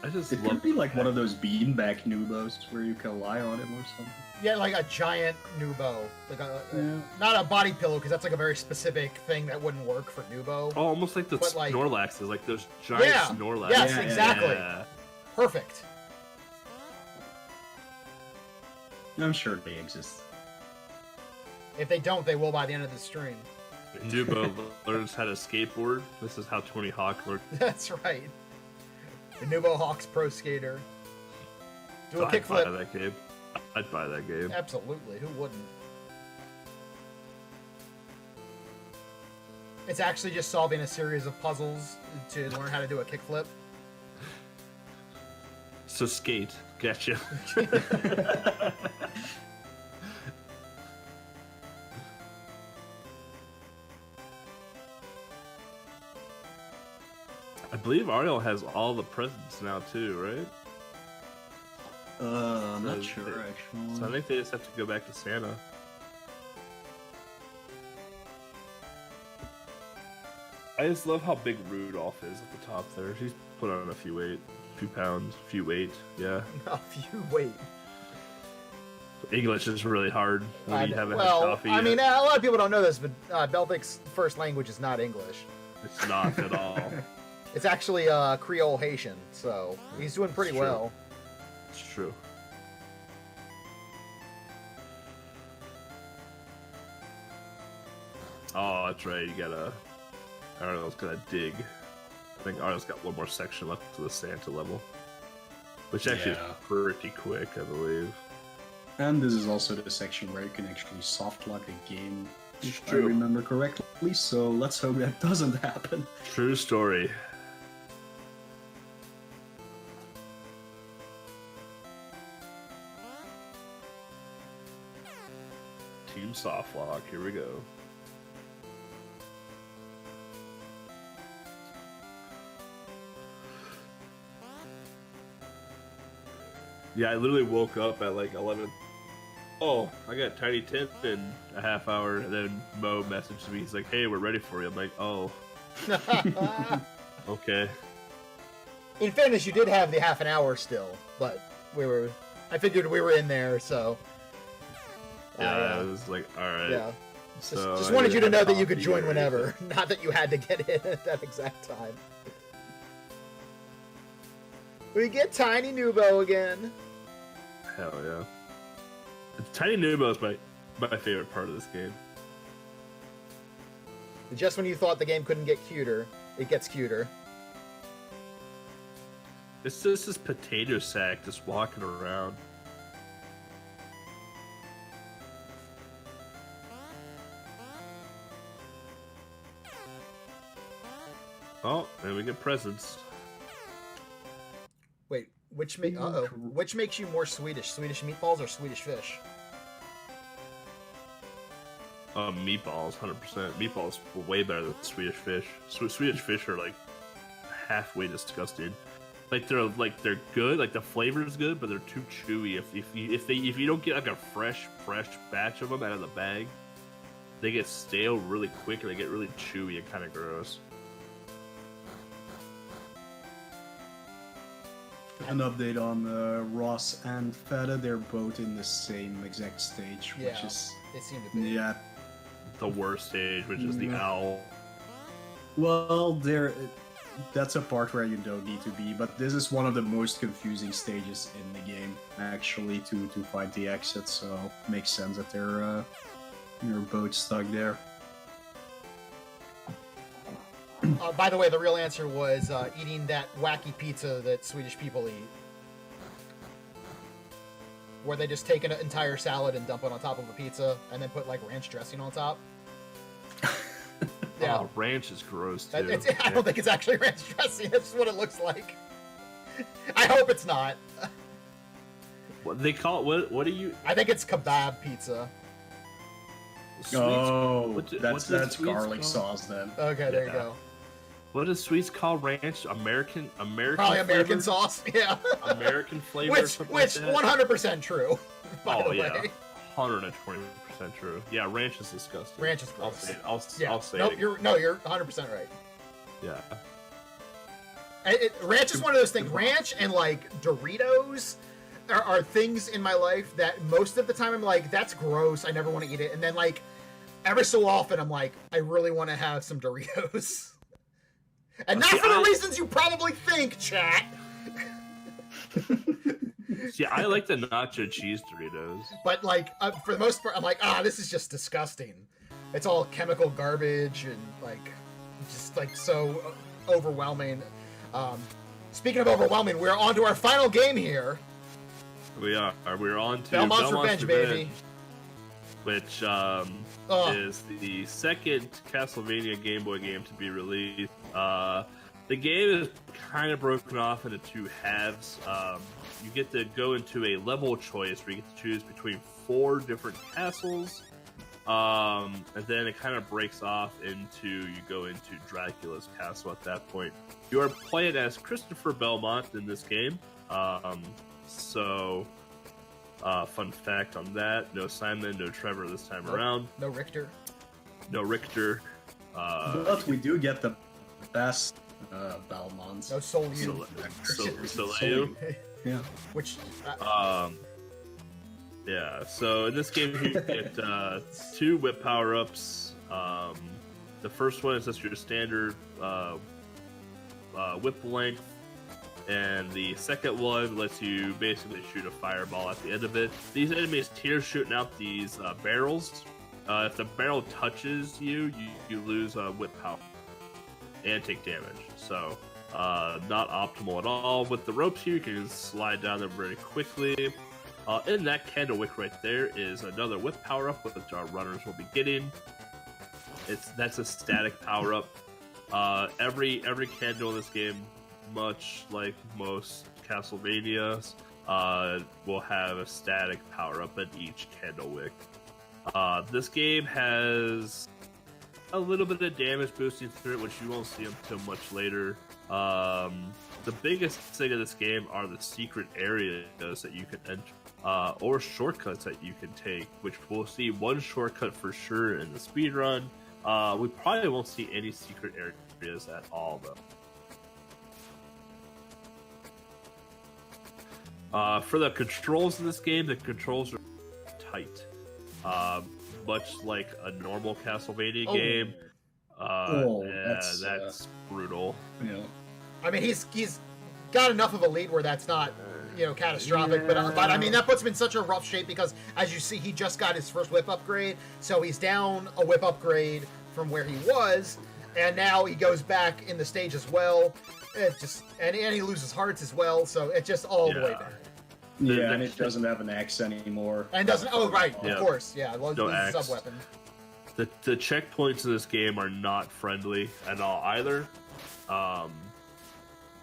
I just It love could be like one of those beanbag Nubos where you can lie on him or something. Yeah, like a giant Nubo, like Yeah. not a body pillow because that's like a very specific thing that wouldn't work for Nubo. Oh, almost like the But, like- Snorlaxes, like those giant Yeah. Snorlaxes. Yes, Yeah, exactly. Yeah. Perfect. I'm sure they exist. If they don't, they will by the end of the stream. Nubo learns how to skateboard. This is how Tony Hawk learned. That's right. The Nubo Hawks Pro Skater. Do a I'd buy kickflip. that game. I'd buy that game. Absolutely. Who wouldn't? It's actually just solving a series of puzzles to learn how to do a kickflip. So skate, gotcha. I believe Ariel has all the presents now too, right? I'm not So sure they- actually. So I think they just have to go back to Santa. I just love how big Rudolph is at the top there. He's put on a few pounds, few weight. Yeah, A few wait. English is really hard when you haven't had coffee. I yet. mean, a lot of people don't know this, but Belvic's first language is not English. It's not at all. It's actually Creole Haitian, so he's doing pretty It's true. well. It's true. Oh, that's right. You gotta. Ariel's gotta dig. I think Ariel's got one more section left to the Santa level, which actually Yeah. is pretty quick, I believe. And this is also the section where you can actually soft lock the game, if I True. remember correctly. So let's hope that doesn't happen. True story. Team Softlock, here we go. Yeah, I literally woke up at like 11. Oh, I got Tiny Tim in a half hour, and then Mo messaged me. He's like, "Hey, we're ready for you." I'm like, "Oh, okay." In fairness, you did have the half an hour still, but I figured we were in there, so. Yeah, I was like, "All right." Yeah. So Just I wanted you to didn't know have that you could coffee join or whenever, not that you had to get in at that exact time. We get Tiny Nubo again. Hell yeah. Tiny Nubo is my favorite part of this game. Just when you thought the game couldn't get cuter, it gets cuter. It's just this potato sack just walking around. Oh, and we get presents. Wait, which makes you more Swedish? Swedish meatballs or Swedish fish? Meatballs, 100%. Meatballs were way better than Swedish fish. Swedish fish are like halfway disgusting. Like they're good, like the flavor is good, but they're too chewy. If you don't get like a fresh batch of them out of the bag, they get stale really quick and they get really chewy and kind of gross. An update on Ross and Feta, they're both in the same exact stage, Yeah, which is, it seemed to be. yeah. The worst stage, which is the Yeah. owl. Well, that's a part where you don't need to be, but this is one of the most confusing stages in the game, actually, to find the exit, so it makes sense that they're both stuck there. By the way, the real answer was eating that wacky pizza that Swedish people eat. Where they just take an entire salad and dump it on top of a pizza and then put like ranch dressing on top. Yeah. Oh, ranch is gross too. I don't think it's actually ranch dressing. That's what it looks like. I hope it's not. What they call it? What do you? I think it's kebab pizza. Sweets, Oh, what do that's Swedes garlic call- sauce then. Okay, there you Yeah. go. What does Swedes call ranch? American Probably American flavor? sauce. Yeah. American flavor, or which something which like that? 100% true. By Oh the yeah, way. 120% true. Yeah, ranch is disgusting. Ranch is I'll gross. say it. I'll Yeah. say nope, it. you're 100% right. Yeah. Ranch is one of those things. Ranch and like Doritos are things in my life that most of the time I'm like, that's gross. I never want to eat it. And then like every so often I'm like, I really want to have some Doritos. And not for the reasons you probably think, chat. See, I like the nacho cheese Doritos. But like for the most part, I'm like, this is just disgusting. It's all chemical garbage and like just like so overwhelming. Speaking of overwhelming, we're on to our final game here. We're on to Belmont's Revenge, baby. Which is the second Castlevania Game Boy game to be released. The game is kind of broken off into two halves. You get to go into a level choice where you get to choose between 4 different castles. And then it kind of breaks off into, you go into Dracula's castle at that point. You are playing as Christopher Belmont in this game. Fun fact on that, no Simon, no Trevor this time around. No Richter. No Richter. But we do get the best Belmonts. No Soleil. Soleil. Yeah. Which... yeah, so in this game you get 2 whip power-ups. The first one is just your standard whip length, and the second one lets you basically shoot a fireball at the end of it. These enemies here shooting out these barrels. If the barrel touches you, you lose whip power and take damage. So not optimal at all. With the ropes here, you can slide down them very quickly. In that candle wick right there is another whip power up, which our runners will be getting. That's a static power up. Every candle in this game, much like most Castlevanias, will have a static power up at each candle wick. This game has a little bit of damage boosting through it, which you won't see until much later. The biggest thing in this game are the secret areas that you can enter. Or shortcuts that you can take, which we'll see one shortcut for sure in the speed run. We probably won't see any secret areas at all, though. For the controls in this game, the controls are tight, much like a normal Castlevania game. That's brutal. Yeah. I mean, he's got enough of a lead where that's not catastrophic, yeah. but I mean that puts him in such a rough shape because, as you see, he just got his first whip upgrade, so he's down a whip upgrade from where he was, and now he goes back in the stage as well. It just and he loses hearts as well, so it's just all the way back. Yeah, and it doesn't have an axe anymore. And doesn't. Oh, right, Yeah. of course, yeah. No axe. Sub weapon. The checkpoints in this game are not friendly at all either.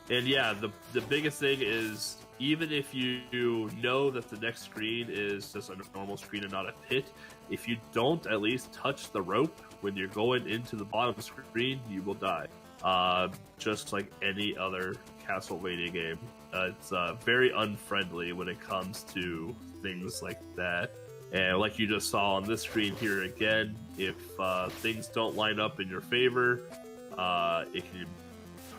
And yeah, the biggest thing is, even if you know that the next screen is just a normal screen and not a pit, if you don't at least touch the rope when you're going into the bottom screen, you will die. Just like any other Castlevania game. It's very unfriendly when it comes to things like that. And like you just saw on this screen here again, if things don't line up in your favor, it can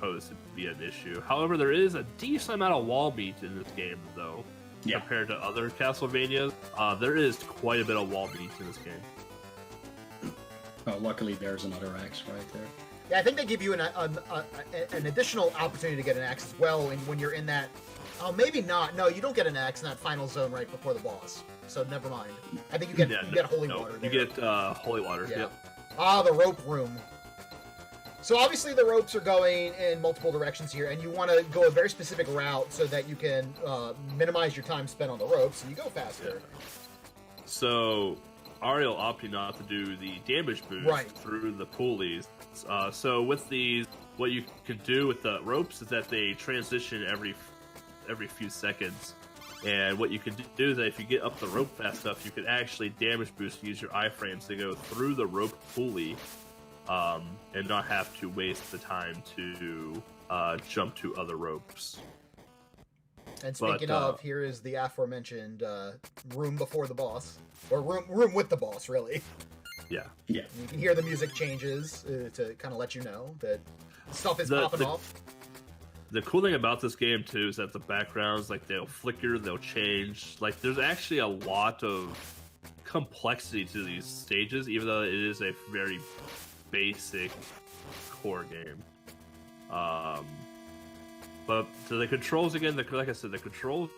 pose to be an issue. However, there is a decent amount of wall meat in this game, though. Yeah. Compared to other Castlevanias, there is quite a bit of wall meat in this game. Oh, luckily there's another axe right there. Yeah, I think they give you an additional opportunity to get an axe as well, and when you're in that. Oh, maybe not. No, you don't get an axe in that final zone right before the boss. So never mind. I think you get holy water. You there. get holy water. Yeah. Yep. The rope room. So obviously the ropes are going in multiple directions here, and you want to go a very specific route so that you can minimize your time spent on the ropes, so you go faster. So Ariel opted not to do the damage boost through the pulleys. So with these, what you can do with the ropes is that they transition every few seconds. And what you can do is that if you get up the rope fast enough, you can actually damage boost and use your iframes to go through the rope pulley. And not have to waste the time to jump to other ropes. And speaking of, here is the aforementioned room before the boss, or room with the boss, really. Yeah. Yeah. You can hear the music changes to kind of let you know that stuff is popping off. the cool thing about this game too is that the backgrounds, like, they'll flicker, they'll change. Like, there's actually a lot of complexity to these stages, even though it is a very basic core game. But to the controls again, like I said, the controls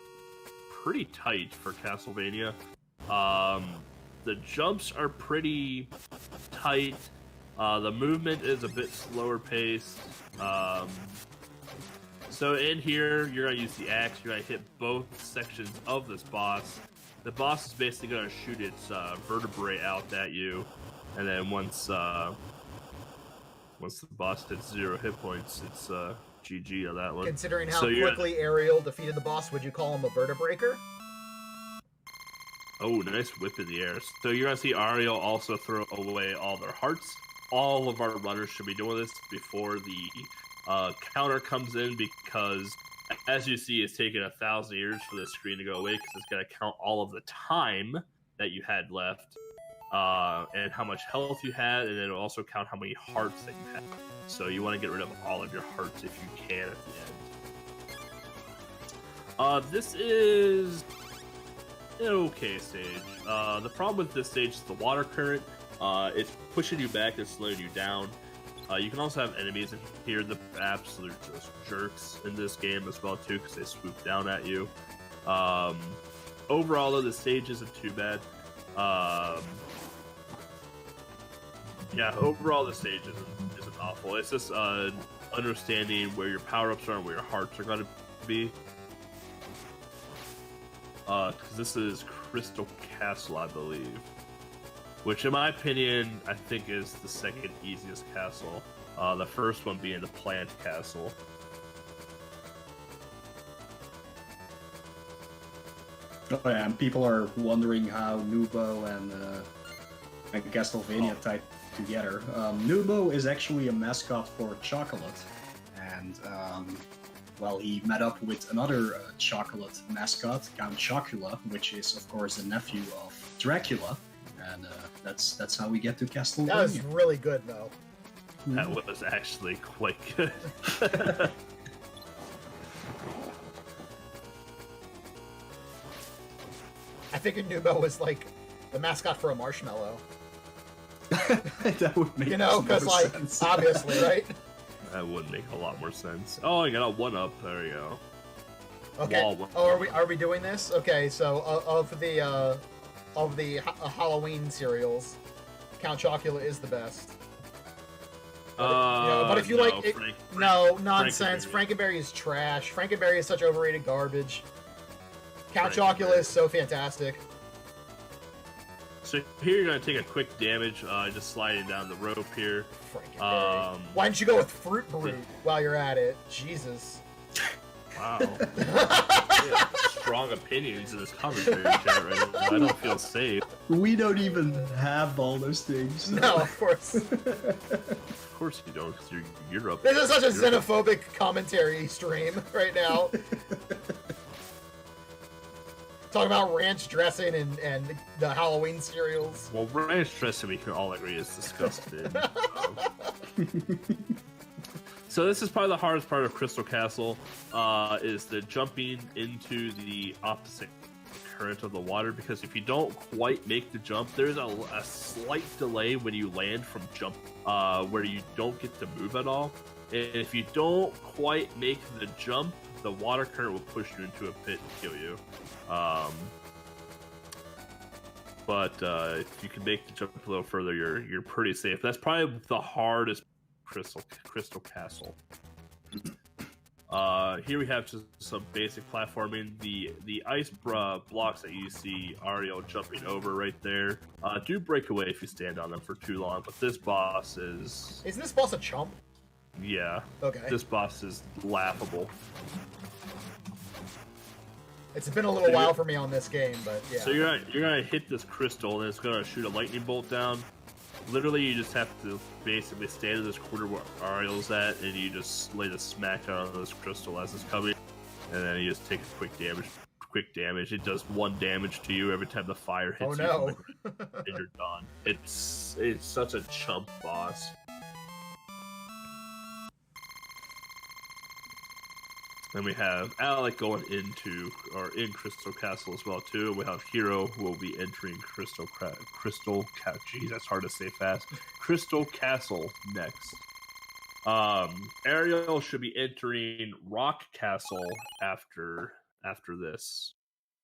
pretty tight for Castlevania. The jumps are pretty tight. The movement is a bit slower paced. So in here, you're gonna use the axe. You're gonna hit both sections of this boss. The boss is basically gonna shoot its vertebrae out at you, and then once the boss hits 0 hit points, it's GG on that one. Considering how quickly Ariel defeated the boss, would you call him a vertebraker? Oh, nice whip in the air. So you're gonna see Ariel also throw away all their hearts. All of our runners should be doing this before the counter comes in, because as you see, it's taking 1,000 years for the screen to go away, because it's gonna count all of the time that you had left, and how much health you had, and then it'll also count how many hearts that you had. So you want to get rid of all of your hearts if you can at the end. This is an okay stage. The problem with this stage is the water current. It's pushing you back and slowing you down. You can also have enemies in here, the absolute just jerks in this game as well too, because they swoop down at you. Overall though, the stage isn't too bad. Yeah, overall the stage isn't awful. It's just understanding where your power-ups are and where your hearts are going to be. Because this is Crystal Castle, I believe. Which, in my opinion, I think is the second easiest castle. The first one being the Plant Castle. Oh yeah, and people are wondering how Nubo and Castlevania tie together. Nubo is actually a mascot for chocolate, and well, he met up with another chocolate mascot, Count Chocula, which is of course the nephew of Dracula, and that's how we get to Castlevania. That was really good, though. That was actually quite good. I figured Nubo was like the mascot for a marshmallow. That would make because like sense. Obviously, right? That would make a lot more sense. Oh, I got a 1-up. There you go. Okay. Wall are we doing this? Okay, so of the Halloween cereals, Count Chocula is the best. But if you like it, nonsense. Frankenberry is trash. Frankenberry is such overrated garbage. Count Chocula is so fantastic. So here you're gonna take a quick damage, just sliding down the rope here. Frankenberry. Why didn't you go with Fruit Brute while you're at it? Jesus. Wow. Yeah, strong opinions in this commentary chat right now. I don't feel safe. We don't even have all those things. So. No, of course. Of course you don't, because you're Europe. This is such a xenophobic commentary stream right now. Talking about ranch dressing and the Halloween cereals. Well, ranch dressing we can all agree is disgusting. So this is probably the hardest part of Crystal Castle, is the jumping into the opposite current of the water, because if you don't quite make the jump, there's a slight delay when you land from jump, where you don't get to move at all. And if you don't quite make the jump, the water current will push you into a pit and kill you. But if you can make the jump a little further, you're pretty safe. That's probably the hardest Crystal Castle. Here we have just some basic platforming. The ice blocks that you see Ariel jumping over right there do break away if you stand on them for too long. But this boss is... Isn't this boss a chump? Yeah. Okay. This boss is laughable. It's been a little while for me on this game, but yeah. So you're gonna hit this crystal, and it's gonna shoot a lightning bolt down. Literally, you just have to basically stand in this corner where Ariel's at, and you just lay the smack down on this crystal as it's coming, and then you just take a quick damage. It does 1 damage to you every time the fire hits you, and you're done. It's such a chump boss. Then we have Alec going into or in Crystal Castle as well too. We have Hero who will be entering Crystal. Jeez, that's hard to say fast. Crystal Castle next. Ariel should be entering Rock Castle after this,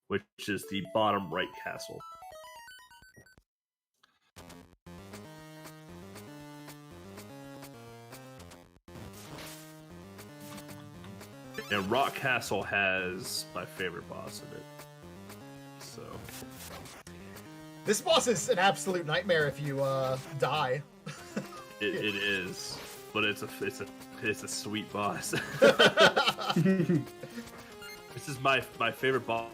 which is the bottom right castle. And Rock Castle has my favorite boss in it. So this boss is an absolute nightmare if you die. it is, but it's a sweet boss. This is my favorite boss.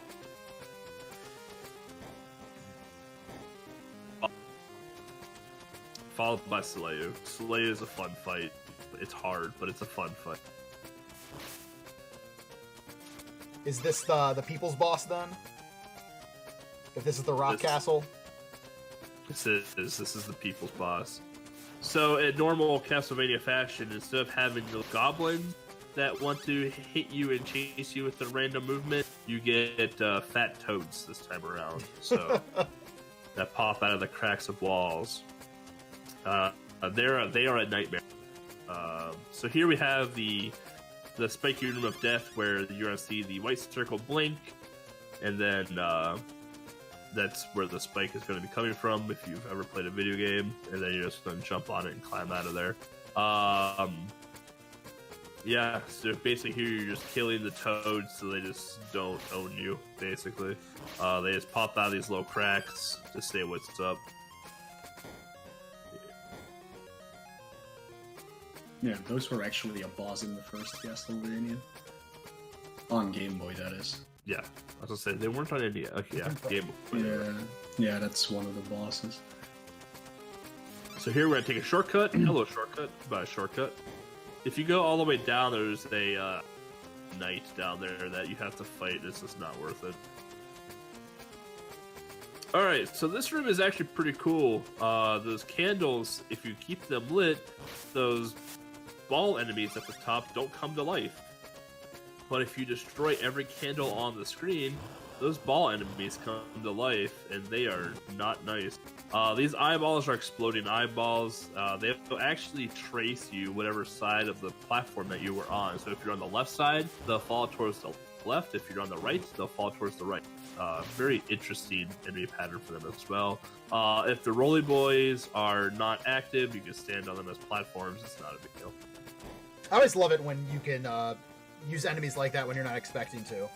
Followed by Saleyu. Saleyu is a fun fight. It's hard, but it's a fun fight. Is this the people's boss then? If this is the Rock Castle? This is the people's boss. So in normal Castlevania fashion, instead of having the goblins that want to hit you and chase you with a random movement, you get fat toads this time around. So that pop out of the cracks of walls. They are a nightmare. So here we have the spiky room of death, where you're gonna see the white circle blink, and then that's where the spike is going to be coming from if you've ever played a video game, and then you're just going to jump on it and climb out of there. Yeah, so basically here you're just killing the toads so they just don't own you, basically. They just pop out of these little cracks to say what's up. Yeah, those were actually a boss in the first Castlevania. On Game Boy, that is. Yeah, I was gonna say they weren't on India. Okay, yeah, Game Boy. Yeah, that's one of the bosses. So here we're gonna take a shortcut. Hello, shortcut. Goodbye, shortcut. If you go all the way down, there's a knight down there that you have to fight. This is not worth it. All right, so this room is actually pretty cool. Those candles, if you keep them lit, those ball enemies at the top don't come to life. But if you destroy every candle on the screen, those ball enemies come to life, and they are not nice. These eyeballs are exploding eyeballs. They will actually trace you whatever side of the platform that you were on. So if you're on the left side, they'll fall towards the left. If you're on the right, they'll fall towards the right. Very interesting enemy pattern for them as well. If the Rolly Boys are not active, you can stand on them as platforms. It's not a big deal. I always love it when you can use enemies like that when you're not expecting to.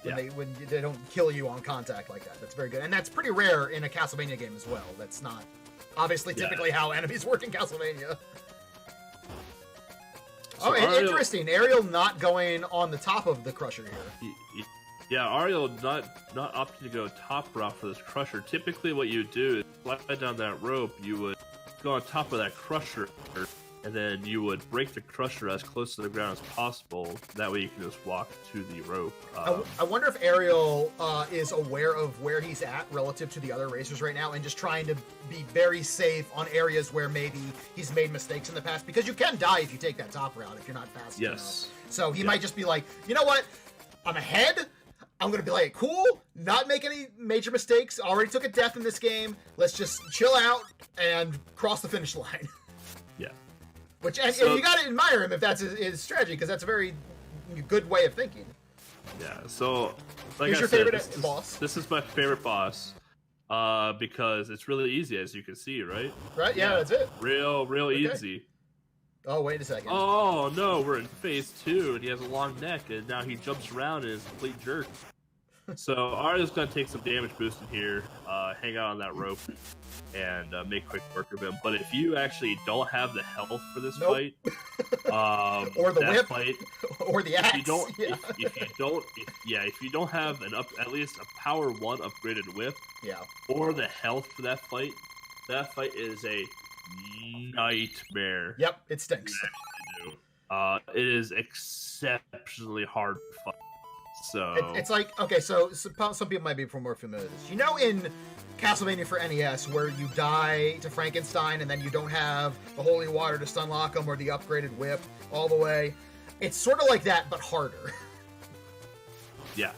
When they don't kill you on contact like that. That's very good. And that's pretty rare in a Castlevania game as well. That's not obviously typically how enemies work in Castlevania. So interesting. Ariel not going on the top of the Crusher here. Yeah, Ariel not opting to go top route for this Crusher. Typically what you would do is slide down that rope, you would go on top of that Crusher, and then you would break the Crusher as close to the ground as possible. That way you can just walk to the rope. I wonder if Ariel is aware of where he's at relative to the other racers right now and just trying to be very safe on areas where maybe he's made mistakes in the past. Because you can die if you take that top route if you're not fast enough. So he might just be like, you know what? I'm ahead. I'm going to play it cool, not make any major mistakes. Already took a death in this game. Let's just chill out and cross the finish line. Yeah. And you got to admire him if that's his strategy, because that's a very good way of thinking. Yeah, so like Who's your favorite boss? This is my favorite boss because it's really easy, as you can see, right? Right, yeah. That's it. Real easy. Oh, wait a second. Oh, no, we're in phase 2, and he has a long neck, and now he jumps around and is a complete jerk. So Ariel's going to take some damage boost in here, hang out on that rope, and make quick work of him. But if you actually don't have the health for this fight, or the whip, fight, or the axe, if you don't have at least a power 1 upgraded whip, or the health for that fight is a nightmare. Yep, it stinks. It is exceptionally hard to fight. So it's like, okay, so some people might be more familiar with this. You know, in Castlevania for NES, where you die to Frankenstein and then you don't have the holy water to stunlock him or the upgraded whip all the way, it's sort of like that, but harder. Yeah.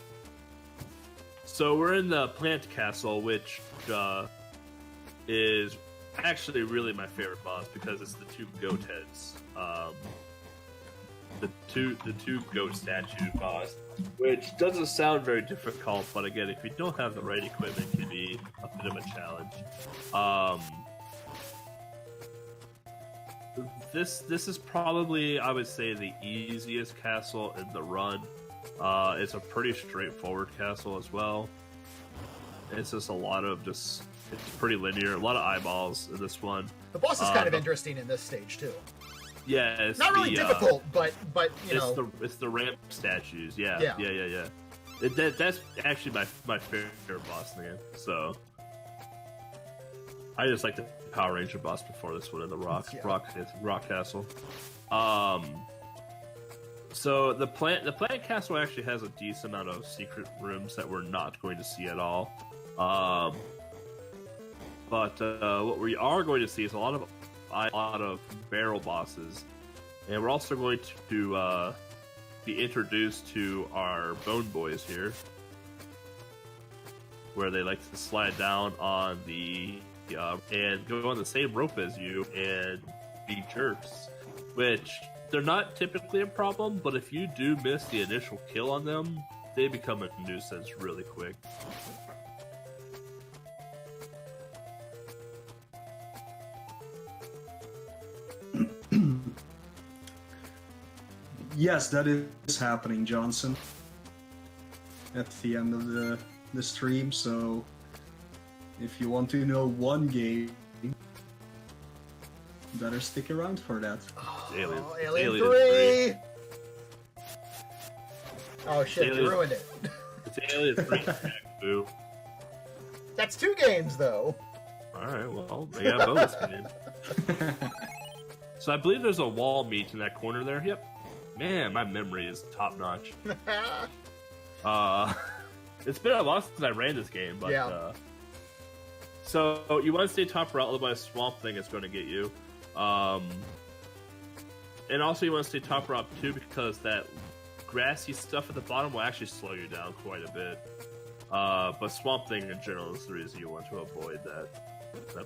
So we're in the plant castle, which is actually really my favorite boss because it's the two goat heads. The two goat statue boss, which doesn't sound very difficult, but again, if you don't have the right equipment, it can be a bit of a challenge. This is probably, I would say, the easiest castle in the run. It's a pretty straightforward castle as well. It's just it's pretty linear, a lot of eyeballs in this one. The boss is kind of interesting in this stage too. Yeah, it's not really difficult, but you know, it's the ramp statues. Yeah. That's actually my favorite boss in the game. So I just like the Power Ranger boss before this one in the rock castle. So the plant castle actually has a decent amount of secret rooms that we're not going to see at all. But what we are going to see is a lot of barrel bosses, and we're also going to be introduced to our bone boys here, where they like to slide down on the and go on the same rope as you and be jerks, which they're not typically a problem, but if you do miss the initial kill on them, they become a nuisance really quick. Yes, that is happening, Johnson. At the end of the stream, so if you want to know one game, better stick around for that. Alien 3! Oh shit, you ruined it. It's Alien 3, boo. That's 2 games, though. Alright, well, they got a bonus game. So I believe there's a wall meat in that corner there. Yep. Man, my memory is top notch. It's been a while since I ran this game, but yeah. So you want to stay top route, otherwise Swamp Thing is going to get you. And also you want to stay top route too, because that grassy stuff at the bottom will actually slow you down quite a bit. But Swamp Thing in general is the reason you want to avoid that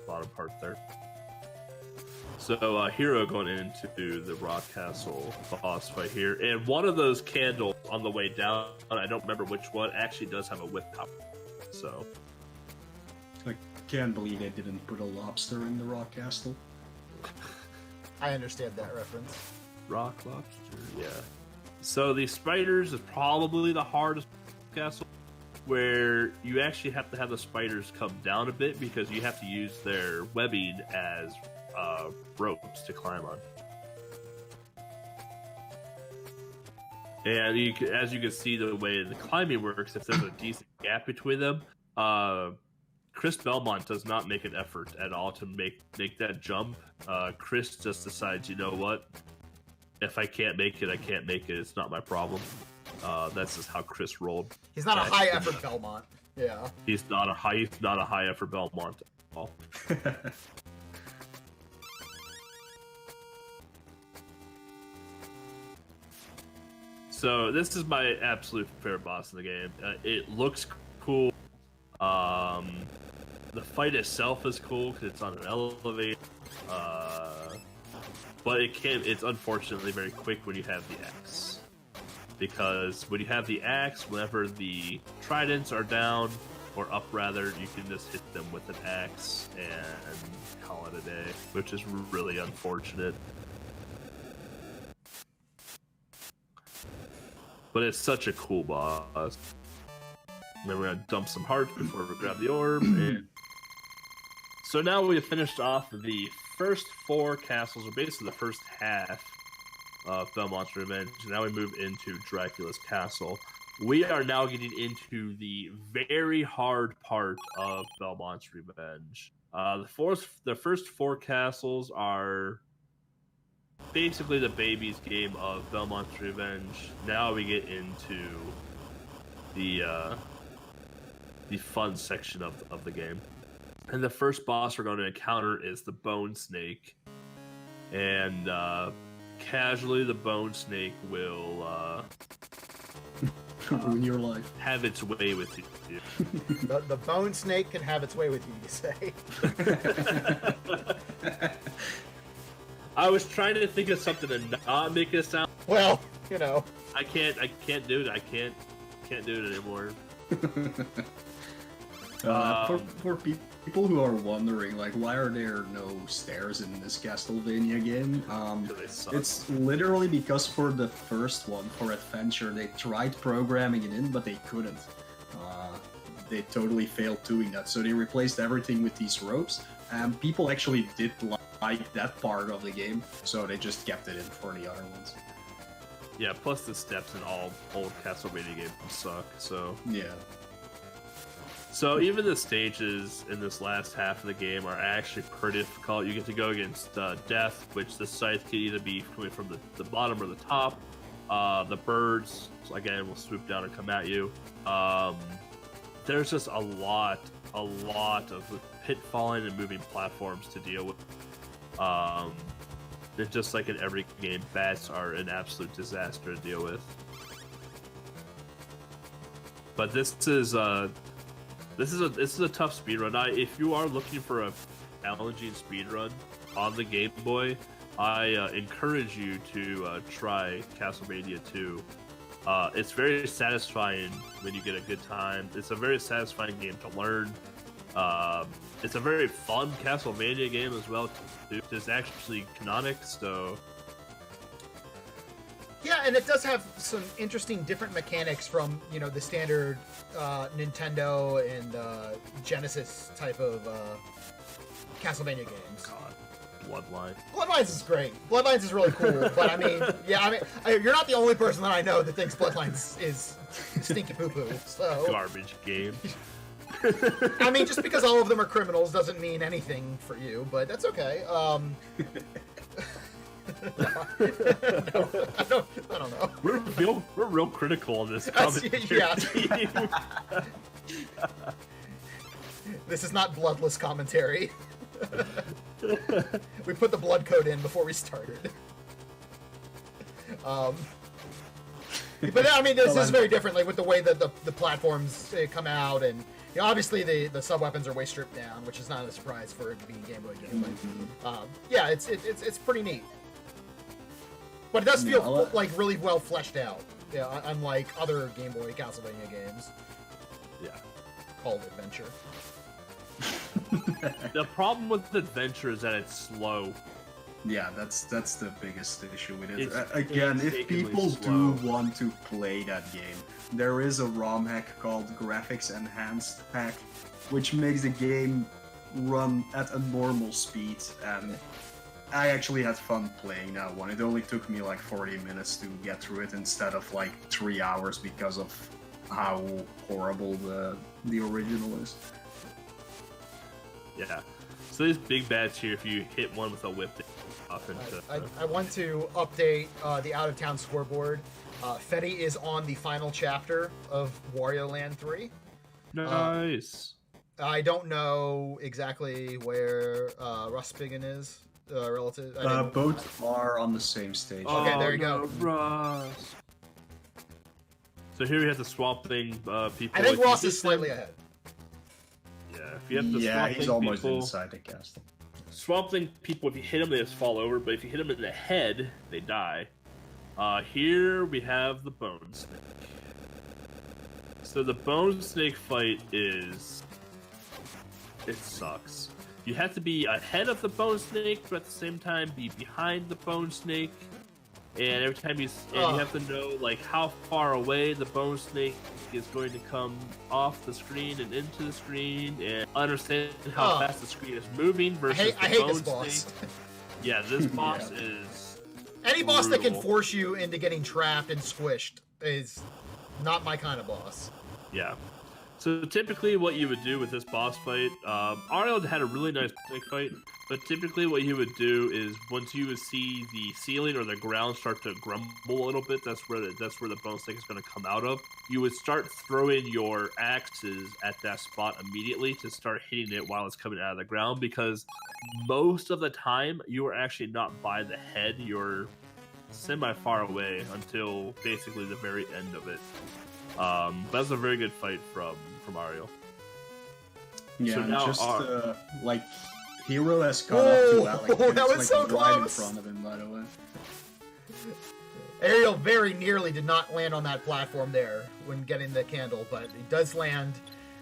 bottom part there. So Hero going into the Rock Castle boss fight here, and one of those candles on the way down, I don't remember which one, actually does have a whip power. So I can't believe they didn't put a lobster in the Rock Castle. I understand that reference. Rock lobster, yeah. So the spiders is probably the hardest castle, where you actually have to have the spiders come down a bit because you have to use their webbing as ropes to climb on. And as you can see, the way the climbing works, if there's a decent gap between them, Chris Belmont does not make an effort at all to make that jump. Chris just decides, you know what? If I can't make it, I can't make it. It's not my problem. That's just how Chris rolled. He's not a high effort Belmont. Yeah. He's not a high effort Belmont at all. So this is my absolute favorite boss in the game. It looks cool. The fight itself is cool because it's on an elevator. But it's unfortunately very quick when you have the axe. Because when you have the axe, whenever the tridents are down, or up rather, you can just hit them with an axe and call it a day, which is really unfortunate. But it's such a cool boss. And then we're gonna dump some hearts before we grab the orb. And so now we have finished off the first 4 castles, or basically the first half of Belmont's Revenge. Now we move into Dracula's Castle. We are now getting into the very hard part of Belmont's Revenge. The first 4 castles are basically the baby's game of Belmont's Revenge. Now we get into the fun section of the game. And the first boss we're going to encounter is the Bone Snake. And casually the Bone Snake will ruin your life. have its way with you. The bone snake can have its way with you, you say. I was trying to think of something to not make it sound. Well, I can't do it. I can't do it anymore. For people who are wondering, like, why are there no stairs in this Castlevania game? They suck. It's literally because for the first one, for Adventure, they tried programming it in, but they couldn't. They totally failed doing that, so they replaced everything with these ropes, and people actually did like that part of the game, so they just kept it in for the other ones. Yeah, plus the steps in all old Castlevania games suck, so... Yeah. So even the stages in this last half of the game are actually pretty difficult. You get to go against Death, which the scythe can either be coming from the bottom or the top. The birds, again, will swoop down and come at you. There's just a lot of pitfalling and moving platforms to deal with. And just like in every game, bats are an absolute disaster to deal with. But this is a tough speedrun. If you are looking for a challenging speedrun on the Game Boy, I encourage you to try Castlevania 2. It's very satisfying when you get a good time. It's a very satisfying game to learn. It's a very fun Castlevania game as well, too. It's actually canonic, so... Yeah, and it does have some interesting different mechanics from, the standard Nintendo and Genesis type of Castlevania games. God, Bloodline. Bloodlines is great. Bloodlines is really cool, but you're not the only person that I know that thinks Bloodlines is stinky poo-poo, so... Garbage game. Just because all of them are criminals doesn't mean anything for you, but that's okay. No, I don't know. We're real critical of this commentary. Yeah. This is not bloodless commentary. We put the blood code in before we started. But this is very different, like with the way that the platforms come out, and obviously the sub weapons are way stripped down, which is not a surprise for it to be a Game Boy game. But yeah, it's pretty neat. But it does feel like really well fleshed out, unlike other Game Boy Castlevania games. Yeah. Called Adventure. The problem with Adventure is that it's slow. Yeah, that's the biggest issue with it. It's Again, if painstakingly people slow. do want to play that game, there is a ROM hack called Graphics Enhanced Hack, which makes the game run at a normal speed, and I actually had fun playing that one. It only took me like 40 minutes to get through it instead of like 3 hours because of how horrible the original is. Yeah. So these big bats here, if you hit one with a whip, they off into... I want to update the out-of-town scoreboard. Fetty is on the final chapter of Wario Land 3. Nice. I don't know exactly where Ruspigan is. Relative. Both are on the same stage. Okay, there you go. Ross. So here we have the Swamp Thing people. I think If Ross you is hit slightly them- ahead. Yeah, if you have the Yeah, Swamp he's Thing almost people, inside the castle. Swamp Thing people, if you hit them, they just fall over. But if you hit them in the head, they die. Here we have the Bone Snake. So the Bone Snake fight is... It sucks. You have to be ahead of the Bone Snake, but at the same time be behind the Bone Snake. And every time you have to know like how far away the Bone Snake is going to come off the screen and into the screen, and understand how fast the screen is moving versus I the hate Bone this boss. Snake. Yeah, this boss is Any boss that can brutal. force you into getting trapped and squished is not my kind of boss. Yeah. So typically what you would do with this boss fight, Arnold had a really nice snake fight, but typically what you would do is once you would see the ceiling or the ground start to grumble a little bit, that's where the Bone Snake is going to come out of. You would start throwing your axes at that spot immediately to start hitting it while it's coming out of the ground, because most of the time you are actually not by the head, you're semi far away until basically the very end of it. But that's a very good fight from Ariel. Yeah, So and now just our- like Hero has caught up to Alec. That It's, was like, so right close. in front of him, by the way. Ariel very nearly did not land on that platform there when getting the candle, but he does land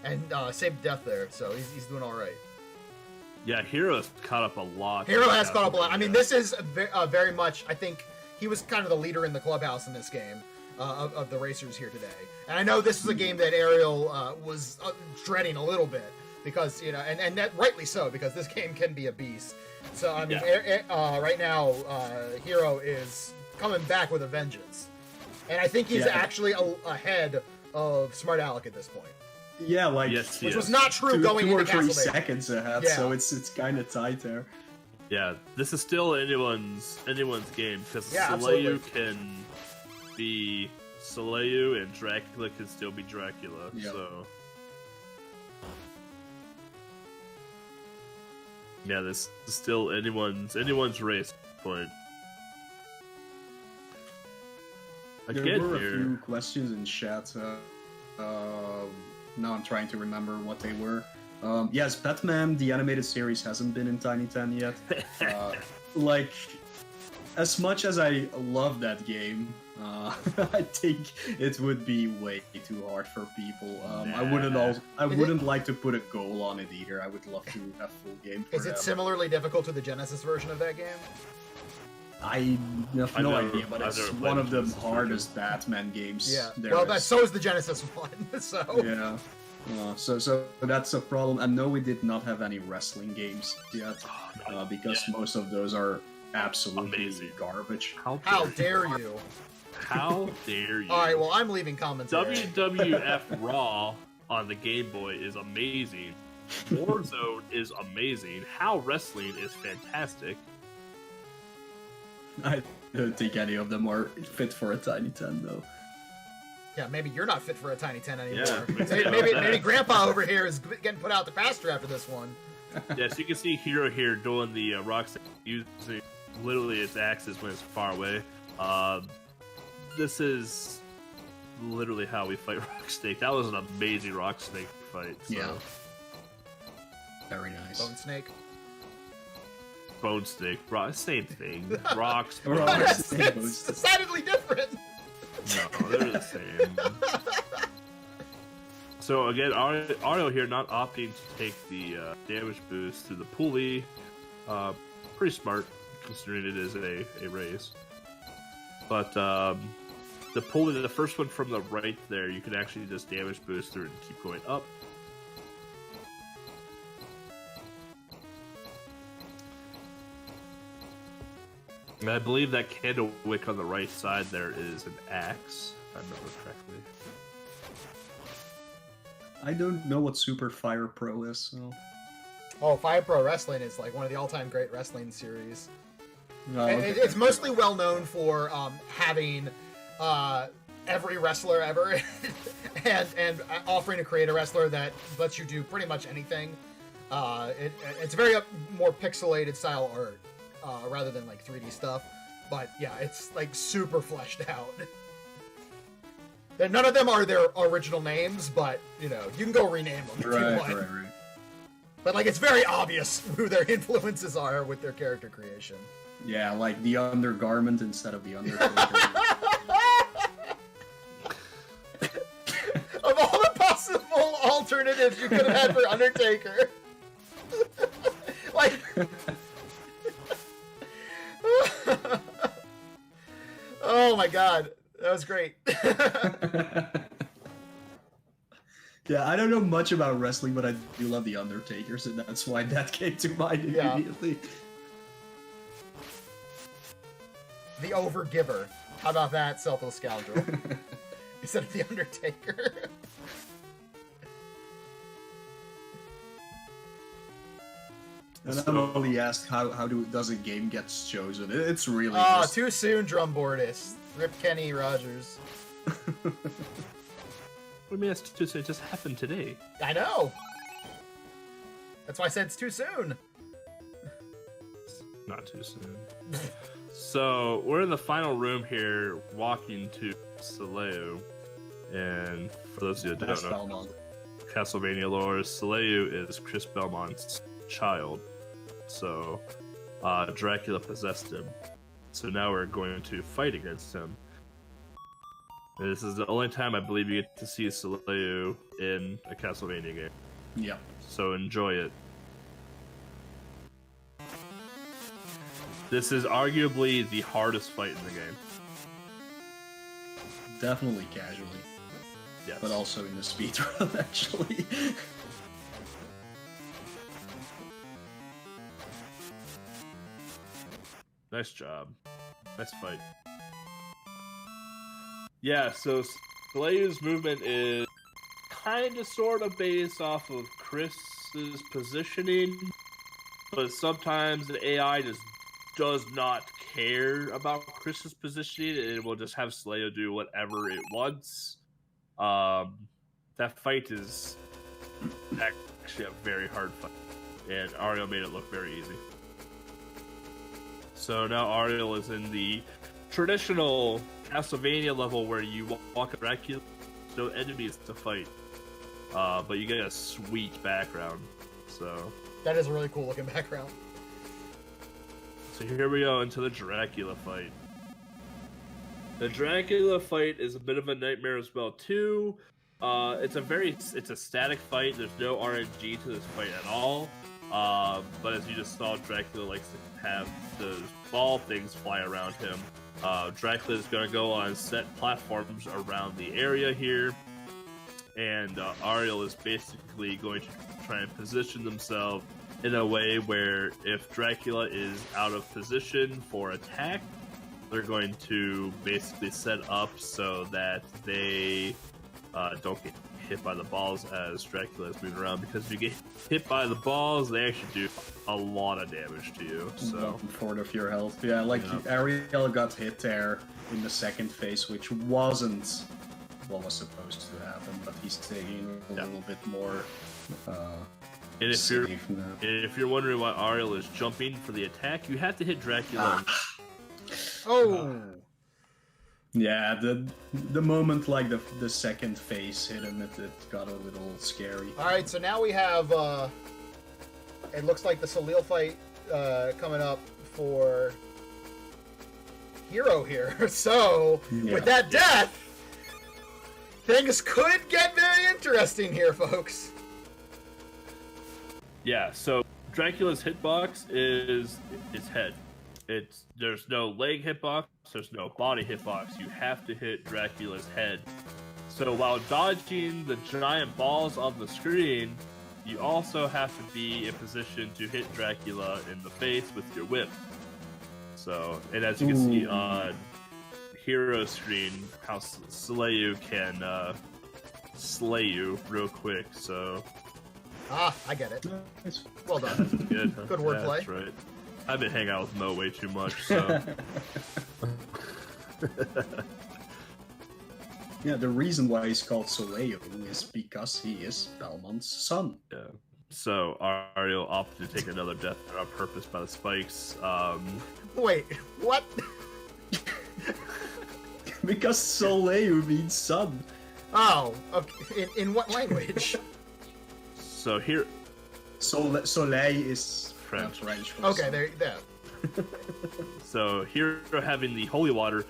and saved death there, so he's doing all right. Yeah, Hero's caught up a lot. Hero has caught up a lot. I mean, this is very much, I think, he was kind of the leader in the clubhouse in this game of the racers here today. And I know this is a game that Ariel was dreading a little bit because, you know, and that rightly so, because this game can be a beast. So, I mean, right now, Hero is coming back with a vengeance. And I think he's actually ahead of Smart Alec at this point. Yeah, like which was not true going two or into 3 Castlevania. seconds ahead, Yeah. so it's kind of tight there. Yeah, this is still anyone's game because Yeah, Soleil absolutely. can be Soleil and Dracula can still be Dracula. Yep. So yeah, this is still anyone's race point. There Again, were a here, few questions in chat. Now I'm trying to remember what they were. Yes, Batman, the animated series, hasn't been in Tiny 10 yet. Like, as much as I love that game, I think it would be way too hard for people. I wouldn't like to put a goal on it either. I would love to have full game. Is it similarly difficult to the Genesis version of that game? I have no never- idea, but I've it's never played one of the Genesis hardest Batman games. Yeah. there Well, is. so is the Genesis one. So Yeah. So that's a problem. And no, we did not have any wrestling games yet, because most of those are absolutely Amazing. garbage. how dare you? How dare you? All right. Well, I'm leaving commentary. WWF Raw on the Game Boy is amazing. Warzone is amazing. How Wrestling is fantastic. I don't think any of them are fit for a Tiny 10, though. Yeah, maybe you're not fit for a Tiny 10 anymore. Yeah, maybe Grandpa over here is getting put out the pasture after this one. Yes, you can see Hero here doing the rock stick, using literally its axis when it's far away. This is literally how we fight rock snake. That was an amazing rock snake fight. So. Yeah. Very nice. Bone Snake. Bone snake, same thing. Rocks. It's decidedly different. No, they're the same. So again, Ariel here not opting to take the damage boost to the pulley. Pretty smart, considering it is a race. But the pulley, the first one from the right there, you can actually just damage boost through and keep going up. And I believe that candle wick on the right side there is an axe, if I remember correctly. I don't know what Super Fire Pro is, so... Oh, Fire Pro Wrestling is like one of the all-time great wrestling series. No, And okay. it's mostly well known for having every wrestler ever, and offering to create a wrestler that lets you do pretty much anything. It's very more pixelated style art rather than like 3D stuff. But yeah, it's like super fleshed out. None of them are their original names, but you know you can go rename them if you want. Right. But like it's very obvious who their influences are with their character creation. Yeah, like the undergarment instead of the Undertaker. Of all the possible alternatives you could have had for Undertaker. Like oh my god, that was great. Yeah, I don't know much about wrestling, but I do love the Undertaker, so that's why that came to mind Yeah. immediately. The Overgiver. How about that, selfless scoundrel? Instead of the Undertaker. And I'm only asked how does a game get chosen? It's really Oh, just... too soon, drumboardist. Rip Kenny Rogers. I mean, it just happened today. I know. That's why I said it's too soon. Not too soon. So we're in the final room here, walking to Soleil, And for those of you that That's don't know, Belmont. Castlevania lore, Soleil is Chris Belmont's child. So Dracula possessed him. So now we're going to fight against him. And this is the only time I believe you get to see Soleil in a Castlevania game. Yeah. So enjoy it. This is arguably the hardest fight in the game. Definitely casually. Yes. But also in the speedrun, actually. Nice job. Nice fight. Yeah, so Soleil's movement is kind of sort of based off of Chris's positioning, but sometimes the AI just does not care about Chris's positioning, and it will just have Soleil do whatever it wants. That fight is actually a very hard fight, and Ariel made it look very easy. So now Ariel is in the traditional Castlevania level where you walk a Dracula, no enemies to fight, but you get a sweet background. So That is a really cool looking background. So here we go into the Dracula fight. The Dracula fight is a bit of a nightmare as well too. It's a static fight. There's no RNG to this fight at all. But as you just saw, Dracula likes to have those ball things fly around him. Dracula is going to go on set platforms around the area here, and Ariel is basically going to try and position themselves in a way where if Dracula is out of position for attack, they're going to basically set up so that they don't get hit by the balls as Dracula is moving around, because if you get hit by the balls, they actually do a lot of damage to you. So 1/4 of your health. Yeah, like Ariel got hit there in the second phase, which wasn't what was supposed to happen, but he's taking a little bit more and safe now. if you're wondering why Ariel is jumping for the attack, you have to hit Dracula. Oh! Yeah, the moment like the second phase hit him, it got a little scary. Alright, so now we have, it looks like the Soleil fight coming up for Hero here. So, with that death, things could get very interesting here, folks. Yeah, so Dracula's hitbox is its head. There's no leg hitbox, there's no body hitbox. You have to hit Dracula's head. So while dodging the giant balls on the screen, you also have to be in position to hit Dracula in the face with your whip. So, and as you can see on Hero screen, how Soleil can slay you real quick. So Ah, I get it. Nice. Well done. good. Good wordplay. Yeah, that's right. I've been hanging out with Mo way too much, so. Yeah, the reason why he's called Soleil is because he is Belmont's son. Yeah. So Ariel opted to take another death on purpose by the spikes. Wait, what? Because Soleil means son. Oh, okay. In what language? So here, Soleil is French. Okay, there. So here having the holy water,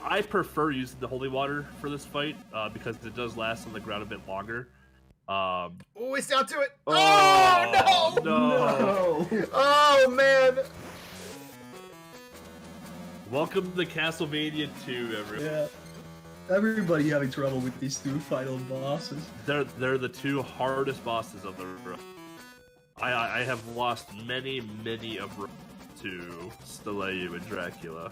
I prefer using the holy water for this fight because it does last on the ground a bit longer. Oh, it's down to it. Oh, Oh, no! No. Oh man. Welcome to Castlevania 2, everyone. Yeah. Everybody having trouble with these two final bosses. They're the two hardest bosses of the run. I have lost many of runs to Soleil and Dracula.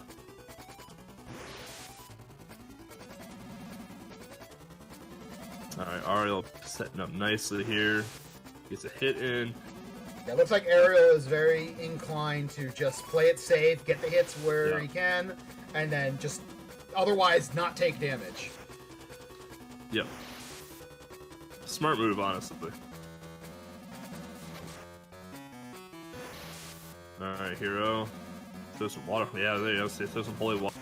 Alright, Ariel setting up nicely here. Gets a hit in. Yeah, it looks like Ariel is very inclined to just play it safe, get the hits where he can, and then just otherwise not take damage. Yep. Smart move, honestly. Alright, Hero. Throw some water. Yeah, there you go. Throw some holy water.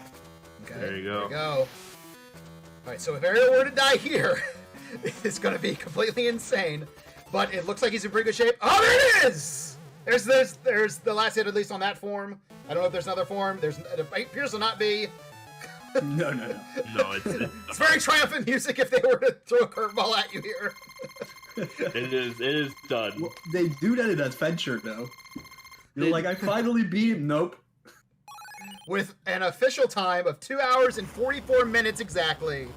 Okay, There you There go. you go. Alright, so if Ariel were to die here, it's going to be completely insane. But it looks like he's in pretty good shape. Oh, there it is! There's the last hit, at least on that form. I don't know if there's another form. It appears to not be. No. No, It's very triumphant music if they were to throw a curveball at you here. it is done. Well, they do that in Adventure, though. You're like, I finally beat him. Nope. With an official time of 2 hours and 44 minutes exactly.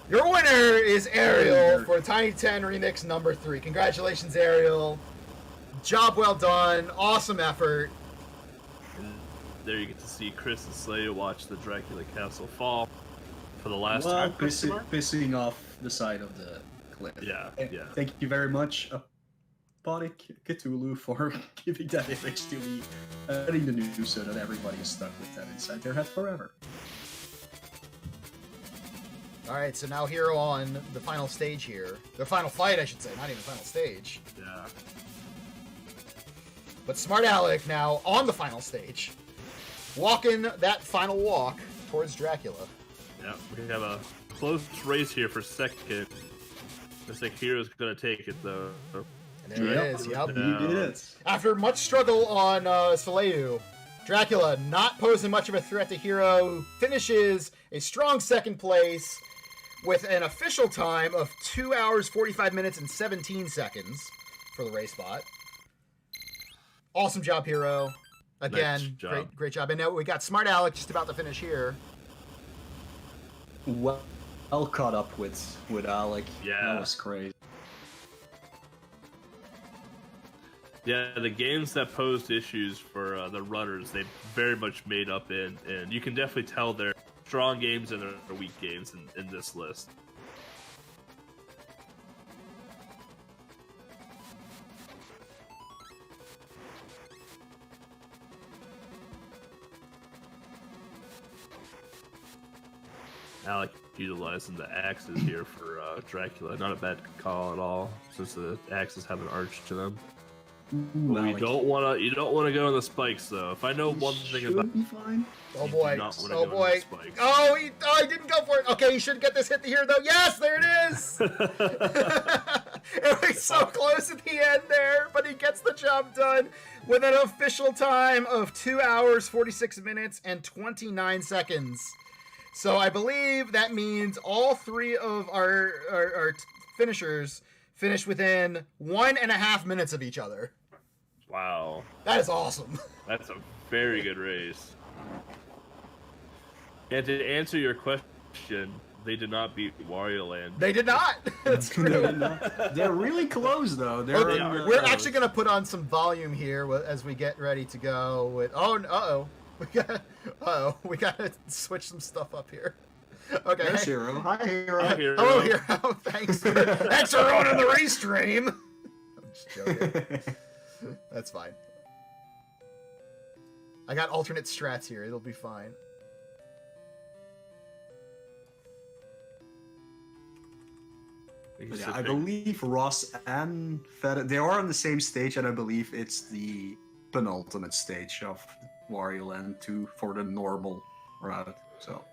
Your winner is Ariel for Tiny 10 Remix number 3. Congratulations, Ariel. Job well done. Awesome effort. There you get to see Chris and Slay watch the Dracula Castle fall for the last time. Pissing off the side of the cliff. Yeah. Thank you very much, Apodic Cthulhu, for giving that image to me, letting the news so that everybody is stuck with that inside their head forever. Alright, so now here on the final stage here. The final fight, I should say, not even the final stage. Yeah. But Smart Alec now on the final stage. Walking that final walk towards Dracula. Yeah, we have a close race here for second. Looks like Hero's gonna take it though. And there it is, yep. You did it. After much struggle on Soleil, Dracula, not posing much of a threat to Hero, finishes a strong second place with an official time of 2 hours, 45 minutes, and 17 seconds for the race bot. Awesome job, Hero. Again, Nice job. great job. And now we got Smart Alec just about to finish here. Well caught up with Alec. Yeah. That was crazy. Yeah, the games that posed issues for the runners, they very much made up in, and you can definitely tell they're strong games and they're weak games in this list. Alec utilizing the axes here for Dracula. Not a bad call at all, since the axes have an arch to them. But you don't want to go on the spikes though. If I know one thing about, be fine. Oh You boy! do not wanna Oh go to boy! the spikes. Oh, he didn't go for it. Okay, he should get this hit here though. Yes, there it is. It was so close at the end there, but he gets the job done with an official time of 2 hours, 46 minutes, and 29 seconds. So I believe that means all three of our finishers finished within 1.5 minutes of each other. Wow, That is awesome. that's a very good race. And to answer your question, they did not beat Wario Land. They did not. That's true. They're really close though. They're Okay, are we're close. actually gonna put on some volume here as we get ready to go. We gotta switch some stuff up here. Okay. There's Hero. Hi, Hero. Hi, Hero. Hello, Hero. Thanks for ruining the race stream. I'm just joking. That's fine. I got alternate strats here. It'll be fine. Yeah, I believe Ross and Fed, they are on the same stage, and I believe it's the penultimate stage of Wario Land 2 for the normal route. So,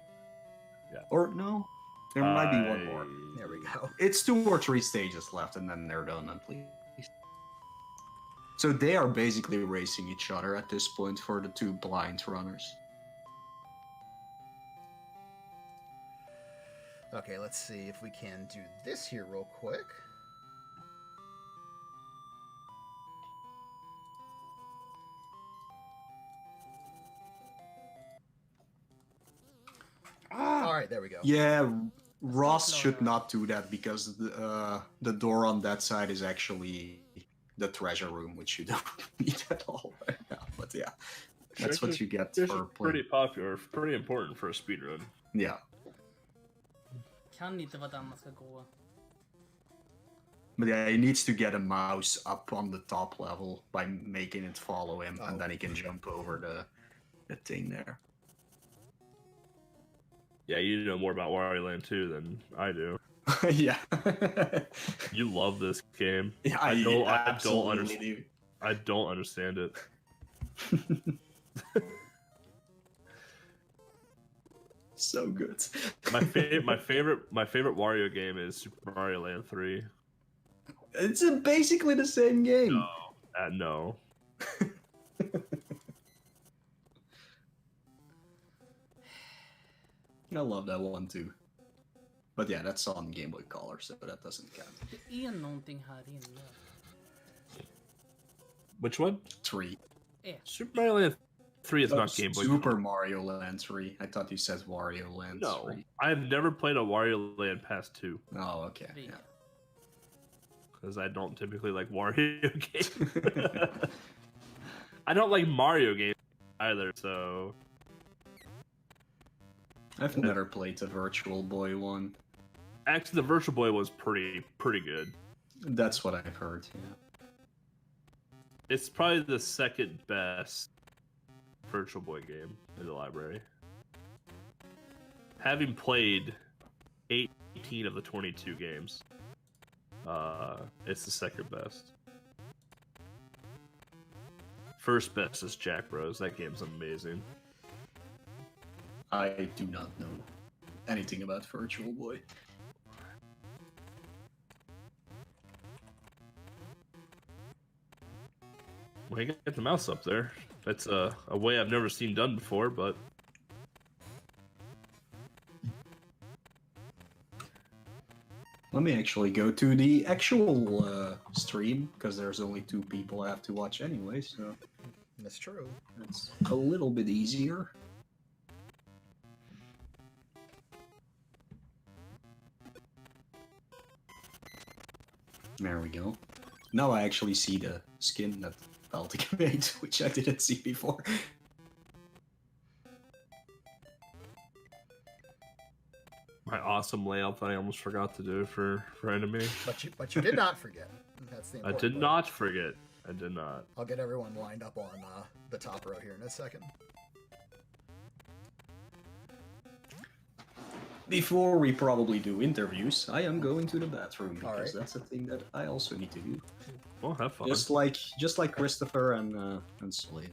Yeah. Or no, there might be one more. There we go. It's 2 or 3 stages left, and then they're done at least. So they are basically racing each other at this point for the 2 blind runners. Okay, let's see if we can do this here real quick. All right, there we go. Yeah, Ross should not do that because the door on that side is actually the treasure room, which you don't need at all right now. But yeah, that's what you get This for is pretty playing. popular, pretty important for a speedrun. Yeah. Kan inte vart man ska gå. But yeah, he needs to get a mouse up on the top level by making it follow him, and then he can jump over the thing there. Yeah, you know more about Wario Land 2 than I do. Yeah. You love this game. Yeah, I don't absolutely understand. do. I don't understand it. So good. My favorite Wario game is Super Mario Land 3. It's basically the same game. No. I love that one too. But yeah, that's on Game Boy Color, so that doesn't count. Ian não tem rarinha. Which one? 3. Yeah. Super Mario Land 3 is not Game Boy. Super Mario Land 3. I thought you said Wario Land 3. I've never played a Wario Land past 2. Oh, okay. Yeah. Because I don't typically like Wario games. I don't like Mario games either, so... I've never played the Virtual Boy one. Actually, the Virtual Boy was pretty good. That's what I've heard, yeah. It's probably the second best Virtual Boy game in the library. Having played 18 of the 22 games, it's the second best. First best is Jack Bros. That game's amazing. I do not know anything about Virtual Boy. Well, you get the mouse up there. That's a way I've never seen done before, but... Let me actually go to the actual stream, because there's only 2 people I have to watch anyway, so... That's true. It's a little bit easier. There we go. Now I actually see the skin that Baltic made, which I didn't see before. My awesome layout that I almost forgot to do for enemy. But you did not forget. That's the I important did part. not forget. I did not. I'll get everyone lined up on the top row here in a second. Before we probably do interviews, I am going to the bathroom because Alright. that's a thing that I also need to do. Well, have fun. Just like Christopher and Slade.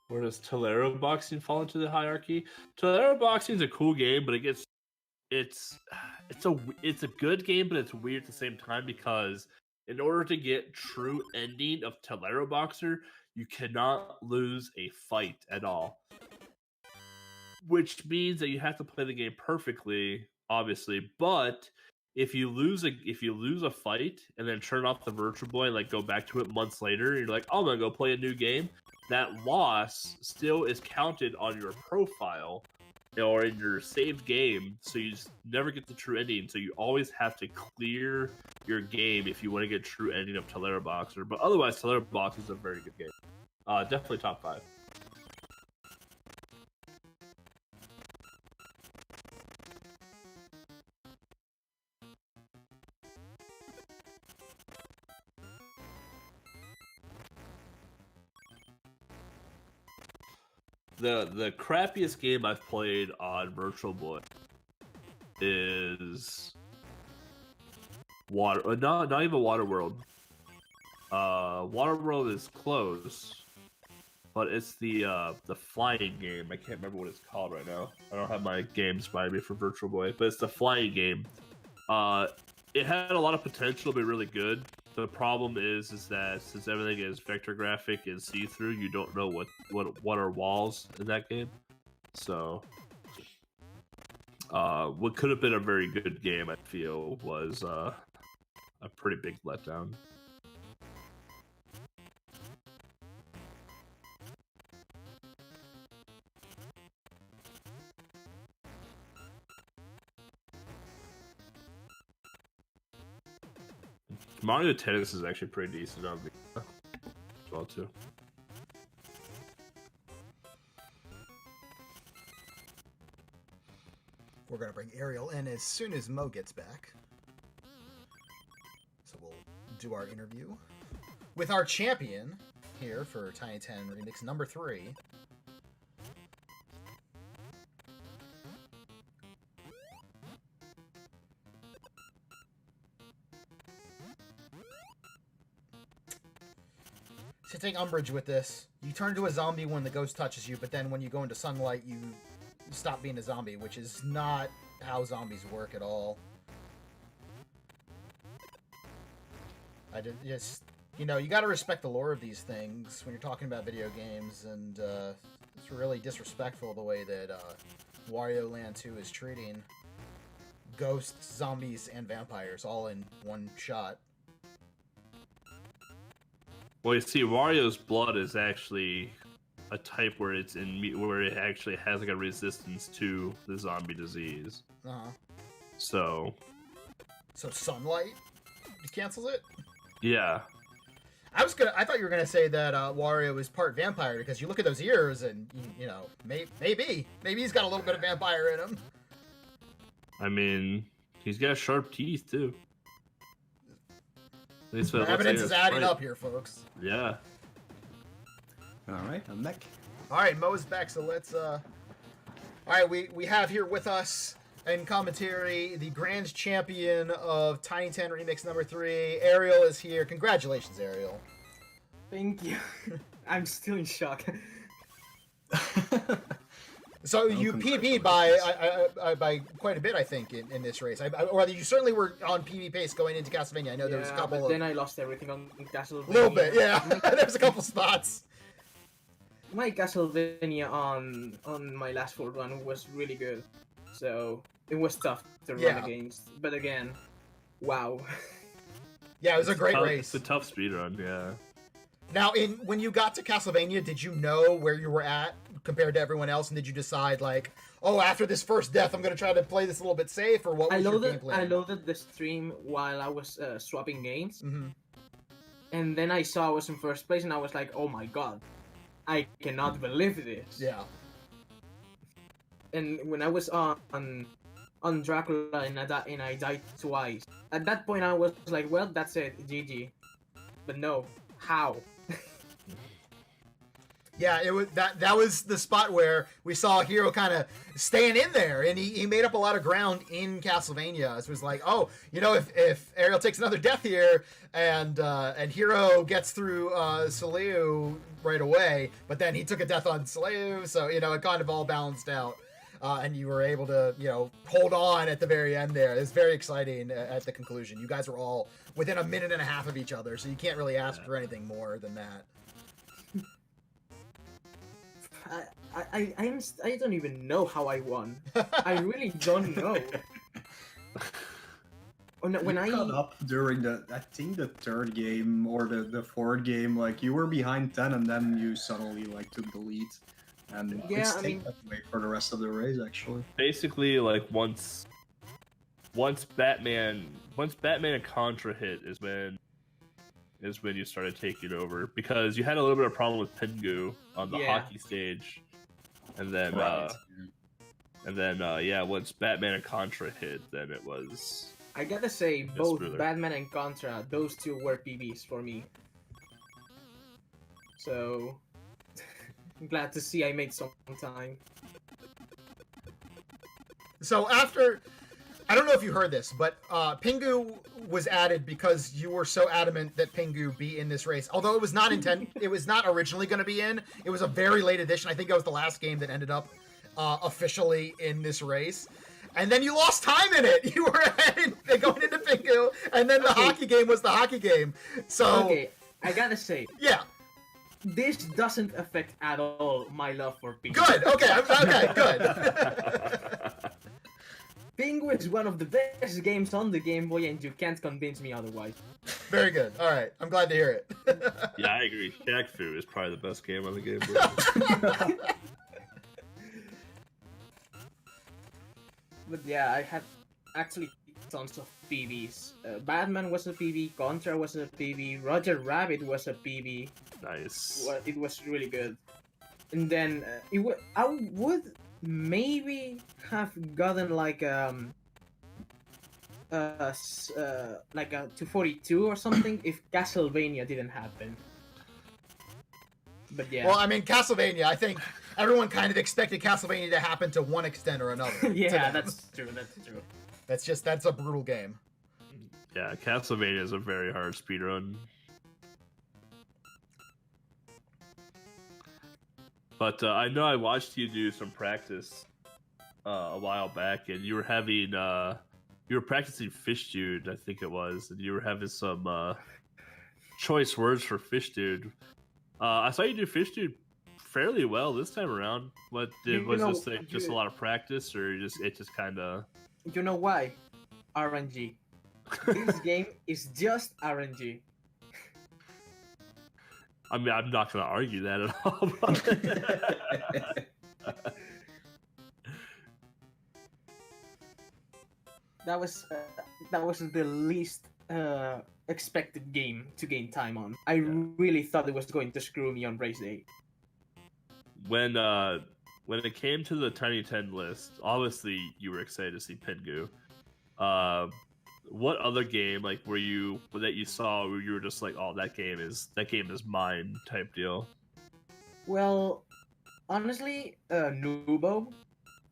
Where does Tolero Boxing fall into the hierarchy? Tolero Boxing is a cool game, but it's a good game, but it's weird at the same time because in order to get true ending of Tolero Boxer, you cannot lose a fight at all. Which means that you have to play the game perfectly, obviously, but if you lose a fight and then turn off the Virtual Boy and like go back to it months later, you're like, oh, I'm gonna go play a new game. That loss still is counted on your profile or in your saved game, so you just never get the true ending. So you always have to clear your game if you want to get true ending of Tolero Boxer. But otherwise, Tolero Boxer is a very good game. Definitely top 5. The crappiest game I've played on Virtual Boy is not even Waterworld. Waterworld is close, but it's the flying game. I can't remember what it's called right now. I don't have my games by me for Virtual Boy, but it's the flying game. It had a lot of potential to be really good. The problem is that since everything is vector graphic and see-through, you don't know what are walls in that game. So, what could have been a very good game, I feel, was a pretty big letdown. Mario Tennis is actually pretty decent on Vita as well too. We're gonna bring Ariel in as soon as Mo gets back. So we'll do our interview with our champion here for Tiny 10 Remix number 3. to take umbrage with this. You turn into a zombie when the ghost touches you, but then when you go into sunlight, you stop being a zombie, which is not how zombies work at all. I did just, you know, you got to respect the lore of these things when you're talking about video games, and it's really disrespectful the way that Wario Land 2 is treating ghosts, zombies, and vampires all in one shot. Well, you see, Wario's blood is actually a type where it's where it actually has like a resistance to the zombie disease. Uh-huh. So sunlight cancels it? Yeah. I thought you were gonna say that Wario is part vampire, because you look at those ears and you know, maybe he's got a little bit of vampire in him. I mean, he's got sharp teeth too. The evidence is adding up here, folks. Yeah. Alright, I'm back. Alright, Mo is back, so let's Alright, we have here with us in commentary the grand champion of Tiny 10 Remix number 3. Ariel is here. Congratulations, Ariel. Thank you. I'm still in shock. So you PB'd by quite a bit, I think, in this race. Or you certainly were on PB pace going into Castlevania. I know there was a couple but of... then I lost everything on Castlevania. A little bit, yeah. There's a couple spots. My Castlevania on my last full run was really good. So it was tough to run against. But again, wow. Yeah, it was a great race. It's a tough speedrun, yeah. Now, when you got to Castlevania, did you know where you were at compared to everyone else, and did you decide, like, oh, after this first death, I'm going to try to play this a little bit safe, or what was your game plan? I loaded the stream while I was swapping games, mm-hmm. and then I saw I was in first place, and I was like, oh my god, I cannot believe this. Yeah. And when I was on Dracula and I died twice, at that point I was like, well, that's it, GG. But no, how? Yeah, it was that was the spot where we saw Hero kind of staying in there, and he made up a lot of ground in Castlevania. It was like, oh, you know, if Ariel takes another death here, and Hero gets through Saleu right away, but then he took a death on Saleu, so you know it kind of all balanced out, and you were able to hold on at the very end there. It was very exciting at the conclusion. You guys were all within a minute and a half of each other, so you can't really ask for anything more than that. I don't even know how I won. I really don't know. When I got up during I think the third game or the fourth game, like you were behind 10 and then you suddenly like took the lead, and it stayed that way for the rest of the race actually. Basically, like once Batman and Contra hit is when you started taking over, because you had a little bit of problem with Pingu on the hockey stage, and then once Batman and Contra hit, then it was. I gotta say, both smoother. Batman and Contra, those two were PBs for me. So I'm glad to see I made some time. So after, I don't know if you heard this, but Pingu was added because you were so adamant that Pingu be in this race. Although it was not it was not originally going to be in. It was a very late addition. I think it was the last game that ended up officially in this race. And then you lost time in it. You were ahead going into Pingu, and then the hockey game was the hockey game. So okay, I gotta say, yeah. This doesn't affect at all my love for Pingu. Good. Okay. Good. Pingu is one of the best games on the Game Boy, and you can't convince me otherwise. Very good. All right. I'm glad to hear it. Yeah, I agree. Shaq Fu is probably the best game on the Game Boy. But yeah, I had actually tons of PBs. Batman was a PB, Contra was a PB, Roger Rabbit was a PB. Nice. Well, it was really good. And then I would maybe have gotten like a 242 or something if Castlevania didn't happen. But yeah. Well, I mean, Castlevania, I think everyone kind of expected Castlevania to happen to one extent or another. Yeah, that's true. That's a brutal game. Yeah, Castlevania is a very hard speedrun. But I know I watched you do some practice a while back, and you were having you were practicing Fish Dude, I think it was, and you were having some choice words for Fish Dude. I saw you do Fish Dude fairly well this time around. What was this like, just a lot of practice, or it just kind of? You know why? RNG. This game is just RNG. I mean, I'm not going to argue that at all. That was the least expected game to gain time on. I really thought it was going to screw me on race day. When it came to the Tiny 10 list, obviously you were excited to see Pingu. What other game that you saw where you were just like, oh, that game is mine type deal? Well, honestly, Nubo.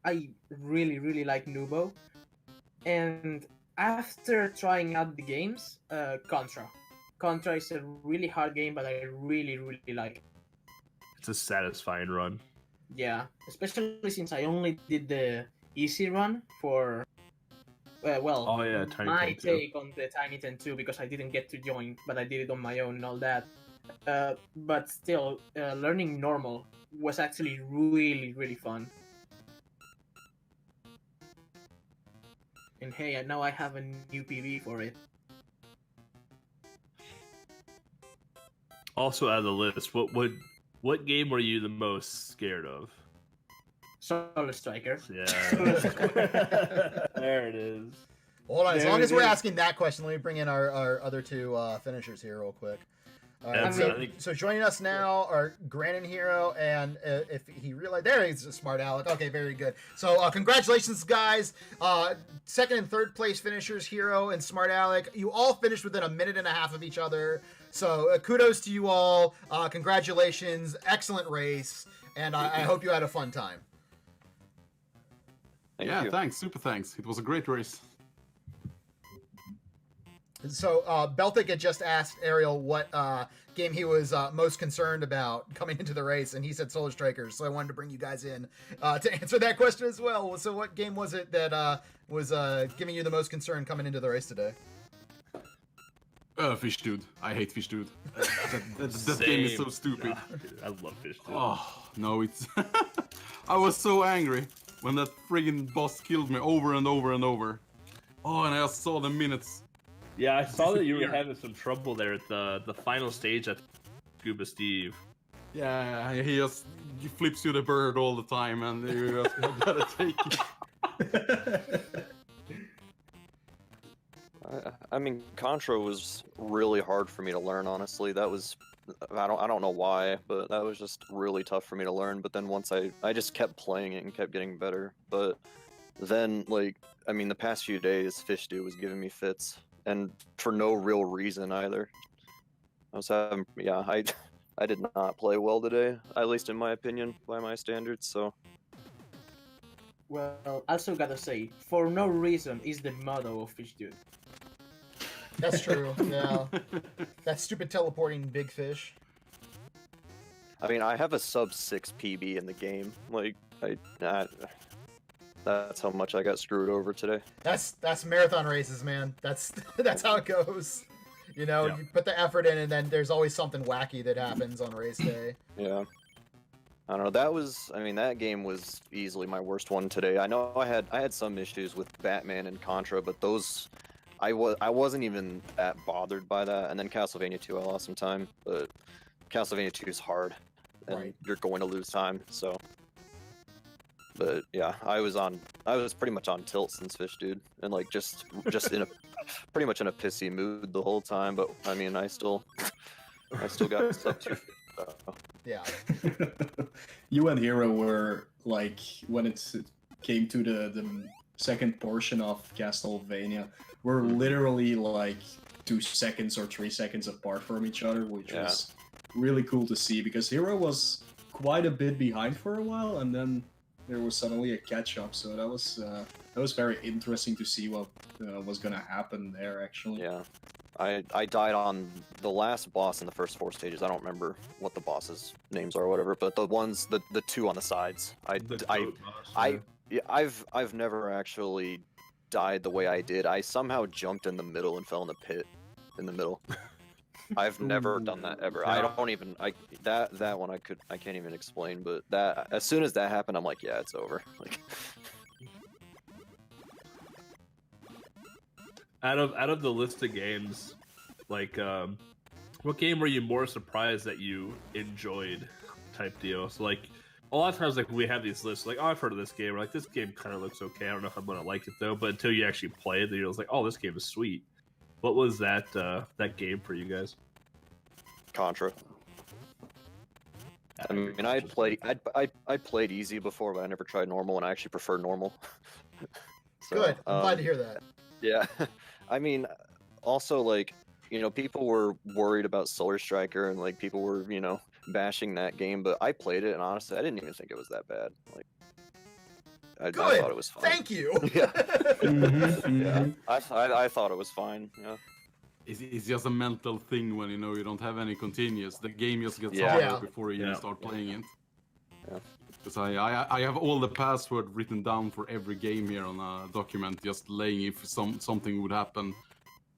I really like Nubo. And after trying out the games, Contra. Contra is a really hard game, but I really like it. It's a satisfying run. Yeah, especially since I only did the easy run for Tiny my 10 take on the Tiny 10 2, because I didn't get to join, but I did it on my own and all that. But still, learning normal was actually really fun. And hey, now I have a new PV for it. Also out of the list, what game were you the most scared of? Solar Striker. Yeah. There it is. Hold on, as long as we're asking that question, let me bring in our other two finishers here real quick. All right, so joining us now are Granin Hero, and if he realized, there he's a Smart Alec. Okay, very good. So congratulations, guys. Second and third place finishers, Hero and Smart Alec. You all finished within a minute and a half of each other. So kudos to you all. Congratulations. Excellent race. And I hope you had a fun time. Thank you. Thanks. Super thanks. It was a great race. So Beltic had just asked Ariel what game he was most concerned about coming into the race, and he said Solar Strikers. So I wanted to bring you guys in to answer that question as well. So what game was it that was giving you the most concern coming into the race today? Fish Dude. I hate Fish Dude. That game is so stupid. I love Fish Dude. Oh, no, it's... I was so angry when that friggin' boss killed me over and over and over. Oh, and I saw the minutes. Yeah, I saw that you were having some trouble there at the final stage at Scuba Steve. Yeah, he flips you the bird all the time, and you just gotta take it. I mean, Contra was really hard for me to learn, honestly. That was, I don't know why, but that was just really tough for me to learn. But then once I just kept playing it and kept getting better. But then, like, I mean, the past few days, Fish Dude was giving me fits. And for no real reason either. I was having, I did not play well today, at least in my opinion, by my standards, so. Well, also gotta say, for no reason is the motto of Fish Dude. That's true, yeah. That stupid teleporting big fish. I mean, I have a sub-6 PB in the game. Like, that's how much I got screwed over today. That's marathon races, man. That's how it goes. You know, you put the effort in, and then there's always something wacky that happens on race day. Yeah. I don't know. That game was easily my worst one today. I know I had some issues with Batman and Contra, but those I wasn't even that bothered by that. And then Castlevania 2, I lost some time, but Castlevania 2 is hard, and you're going to lose time. So. But yeah, I was pretty much on tilt since Fish Dude, and like just in a pretty much in a pissy mood the whole time. But I mean, I still got stuff to. Yeah. You and Hero were like, when it came to the second portion of Castlevania, we're literally like 2 seconds or 3 seconds apart from each other, which was really cool to see, because Hero was quite a bit behind for a while, and then there was suddenly a catch-up, so that was very interesting to see what was gonna happen there, actually. Yeah, I died on the last boss in the first 4 stages. I don't remember what the bosses' names are or whatever, but the 2 on the sides. I've never actually died the way I did. I somehow jumped in the middle and fell in the pit in the middle. I've never done that ever. I don't even that one I can't even explain, but that as soon as that happened, I'm like, yeah, it's over. Like Out of the list of games, like what game were you more surprised that you enjoyed type deal? So like a lot of times like we have these lists like, oh, I've heard of this game, or like this game kind of looks okay, I don't know if I'm gonna like it though, but until you actually play it, then you're just like, oh, this game is sweet. What was that that game for you guys? Contra. I mean, I played easy before, but I never tried normal, and I actually prefer normal. So, Good. I'm glad to hear that. Yeah, I mean, also like, you know, people were worried about Solar Striker, and like people were, you know, bashing that game, but I played it, and honestly, I didn't even think it was that bad. Like, I thought it was fine. Thank you. Yeah, Mm-hmm. yeah. I thought it was fine. Yeah. It's just a mental thing when you know you don't have any continuous. The game just gets Yeah. harder Yeah. before you even Yeah. start playing it. Yeah. Because I have all the password written down for every game here on a document, just laying if something would happen.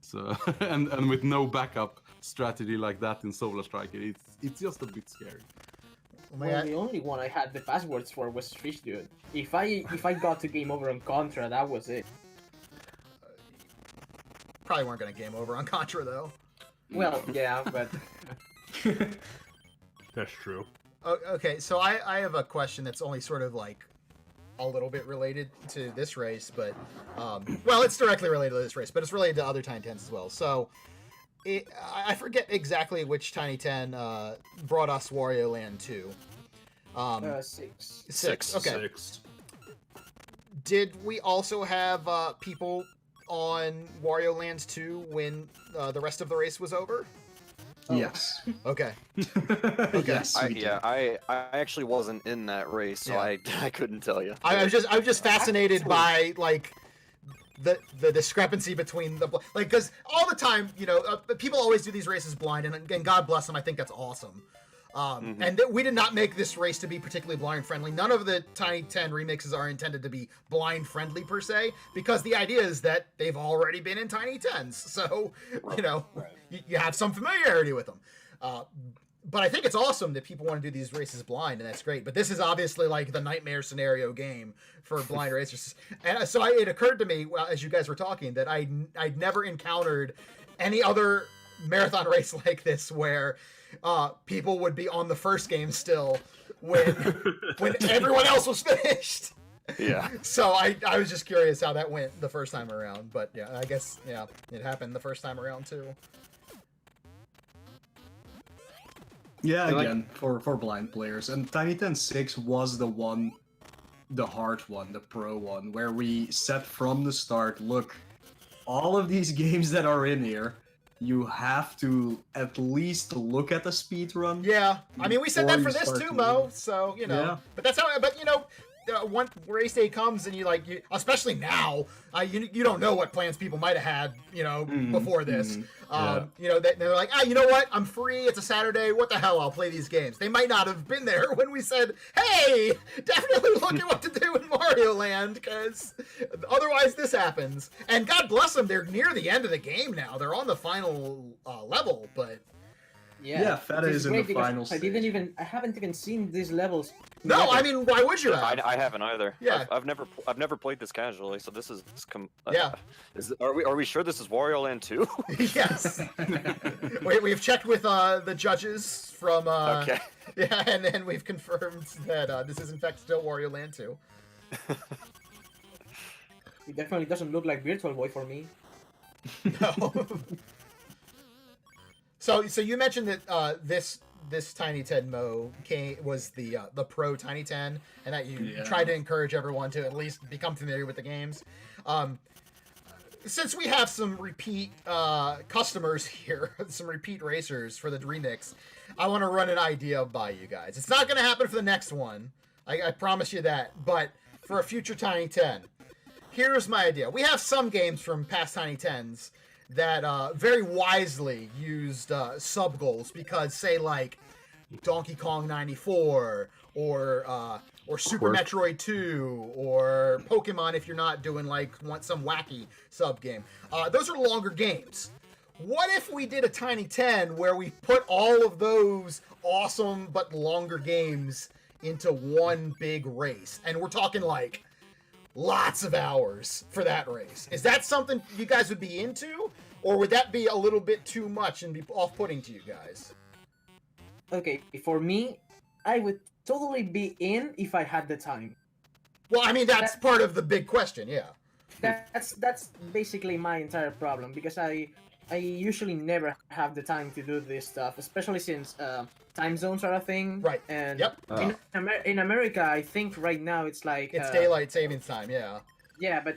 So and with no backup strategy like that in Solar Striker, it's just a bit scary. Well, the only one I had the passwords for was Fish Dude. If I got to game over on Contra, that was it. Probably weren't gonna game over on Contra though. Well, yeah, but That's true. Okay, so I have a question that's only sort of like a little bit related to this race, but well, it's directly related to this race, but it's related to other Tiny Tens as well. So I forget exactly which Tiny Ten brought us Wario Land 2. 6. Six. Okay. 6. Did we also have people on Wario Land 2 when the rest of the race was over? Yes. Okay. Yes. we did. I actually wasn't in that race, so Yeah. I couldn't tell you. I was just fascinated by like the discrepancy between the like, because all the time, you know, people always do these races blind, and God bless them, I think that's awesome. And we did not make this race to be particularly blind friendly. None of the Tiny 10 remixes are intended to be blind friendly per se, because the idea is that they've already been in Tiny 10s, so you know, you have some familiarity with them. But I think it's awesome that people want to do these races blind, and that's great. But this is obviously like the nightmare scenario game for blind racers. And so it occurred to me, well, as you guys were talking, that I'd never encountered any other marathon race like this where people would be on the first game still when everyone else was finished. Yeah. So I was just curious how that went the first time around. But yeah, I guess, yeah, it happened the first time around too. Yeah, like- again, for blind players. And Tiny 10 6 was the one, the hard one, the pro one, where we said from the start, look, all of these games that are in here, you have to at least look at the speed run. Yeah, I mean, we said that Before for you this start too, to Mo. move. So you know, Yeah. but that's how. But you know, once race day comes and you especially now, you don't know what plans people might have had, you know, before this. Yeah. You know, they're like, you know what? I'm free. It's a Saturday. What the hell? I'll play these games. They might not have been there when we said, hey, definitely look at what to do in Mario Land, because otherwise this happens. And God bless them, they're near the end of the game now. They're on the final level, but. Yeah, Feta This is in great the because final I haven't even seen these levels. No, yet. I mean, why would you have? I haven't either. Yeah. I've never played this casually, so this is Yeah. Are we sure this is Wario Land 2? Yes. We've checked with the judges from Okay. yeah, and then we've confirmed that this is in fact still Wario Land 2. It definitely doesn't look like Virtual Boy for me. No. So you mentioned that this Tiny 10 Mo was the pro Tiny 10, and that you Yeah. tried to encourage everyone to at least become familiar with the games. Since we have some repeat customers here, some repeat racers for the remix, I want to run an idea by you guys. It's not going to happen for the next one, I promise you that, but for a future Tiny 10. Here's my idea. We have some games from past Tiny 10s that very wisely used sub goals because, say, like Donkey Kong 94 or Super Quirk. Metroid 2 or Pokemon, if you're not doing like some wacky sub game, those are longer games. What if we did a Tiny 10 where we put all of those awesome but longer games into one big race? And we're talking like lots of hours for that race. Is that something you guys would be into? Or would that be a little bit too much and be off-putting to you guys? Okay, for me, I would totally be in if I had the time. Well, I mean, that's part of the big question, yeah. That's basically my entire problem, because I usually never have the time to do this stuff, especially since time zones are a thing. Right. And Yep. in America, I think right now it's like It's daylight savings time, yeah. Yeah, but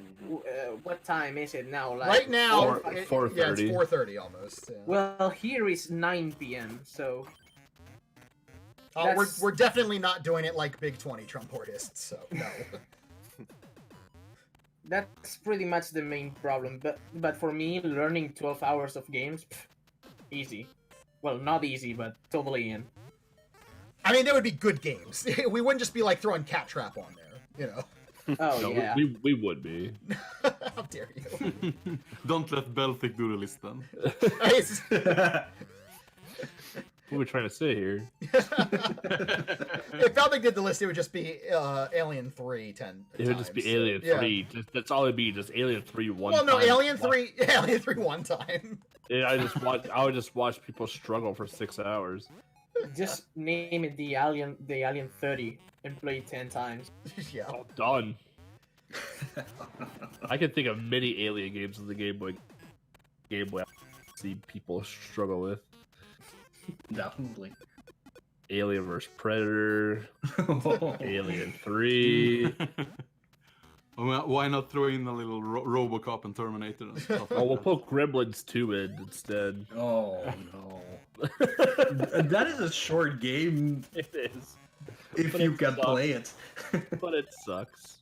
what time is it now? Like Right now, 4:30. yeah, it's 4:30 almost. Yeah. Well, here is 9 p.m. So we're definitely not doing it like Big 20 Trumportists, so no. that's pretty much the main problem. But for me, learning 12 hours of games, easy. Well, not easy, but totally in. I mean, they would be good games. We wouldn't just be like throwing Cat Trap on there, you know. Oh No, yeah. we would be. How dare you? Don't let Beltic do the list then. What are we trying to say here? If Valdic did the list, it would just be Alien 3 10 It would just be times. Alien Yeah. 3. That's all it'd be. Just Alien 3 one Well, no, time. Alien 3 one time. Yeah, I would just watch people struggle for 6 hours. Just name it the Alien 30 and play it 10 times. Yeah. Oh, done. I can think of many Alien games in the Game Boy. I see people struggle with. Definitely. Alien vs Predator, Alien 3. Well, why not throw in a little Robocop and Terminator and stuff? Oh, we'll put Gremlins 2 in instead. Oh no. That is a short game It is, if But you it can sucks. play it. but it sucks.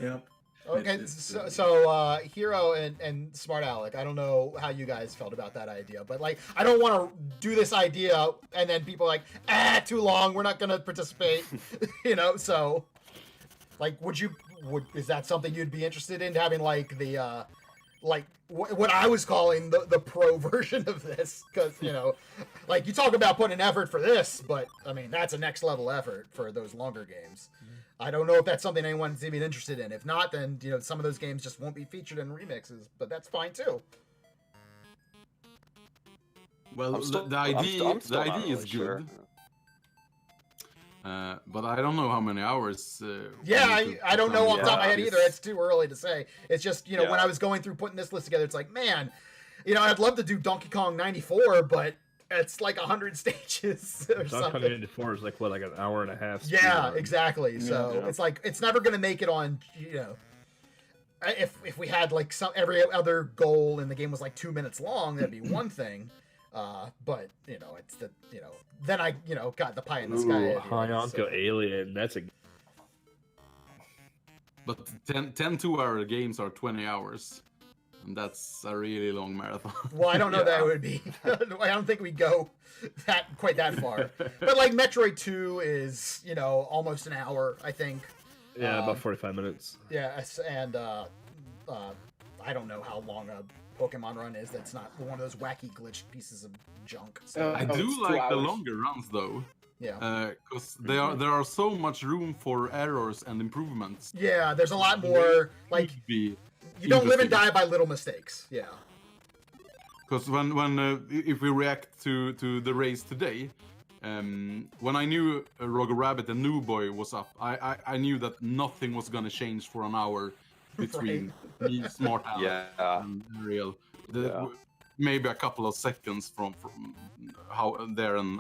Yeah. Okay, so Hero and Smart Alec, I don't know how you guys felt about that idea, but like, I don't want to do this idea and then people are like, too long, we're not gonna participate, you know. So, like, is that something you'd be interested in, having like the like what I was calling the pro version of this? Because, you know, like, you talk about putting an effort for this, but I mean, that's a next level effort for those longer games. I don't know if that's something anyone's even interested in. If not, then, you know, some of those games just won't be featured in remixes, but that's fine too. Well, I'm still- the I'm idea still not is really sure. good. But I don't know how many hours. Yeah, we need to I don't know off the top of my head Yeah. either. It's too early to say. It's just, you know, when Yeah. I was going through putting this list together, it's like, man, you know, I'd love to do Donkey Kong 94, but it's like 100 stages or Donkey Kong something. 94 is like, what, like an hour and a half? Yeah, speed? exactly. So Yeah. it's like, it's never going to make it on, you know. If we had like every other goal in the game was like 2 minutes long, that'd be one thing. But, you know, it's the, you know, then I, you know, got the pie in the sky. Ooh, idea, Hayonko so- Alien. That's a. But 10 2-hour games are 20 hours. And that's a really long marathon. Well, I don't know that it would be. I don't think we go quite that far. But like Metroid 2 is, you know, almost an hour, I think. Yeah, about 45 minutes. Yes, and I don't know how long a Pokemon run is. That's not one of those wacky glitched pieces of junk. So I Oh, do it's 2 like the hours. longer runs though, yeah, because there are so much room for errors and improvements. yeah. There's a lot more. Like, Could be you don't live and interesting. die by little mistakes. Yeah. Because when if we react to the race today, when I knew Roger Rabbit and New Boy was up, I knew that nothing was gonna change for an hour between me, Smart Alex, Yeah. and Ariel. Yeah. Maybe a couple of seconds from how there and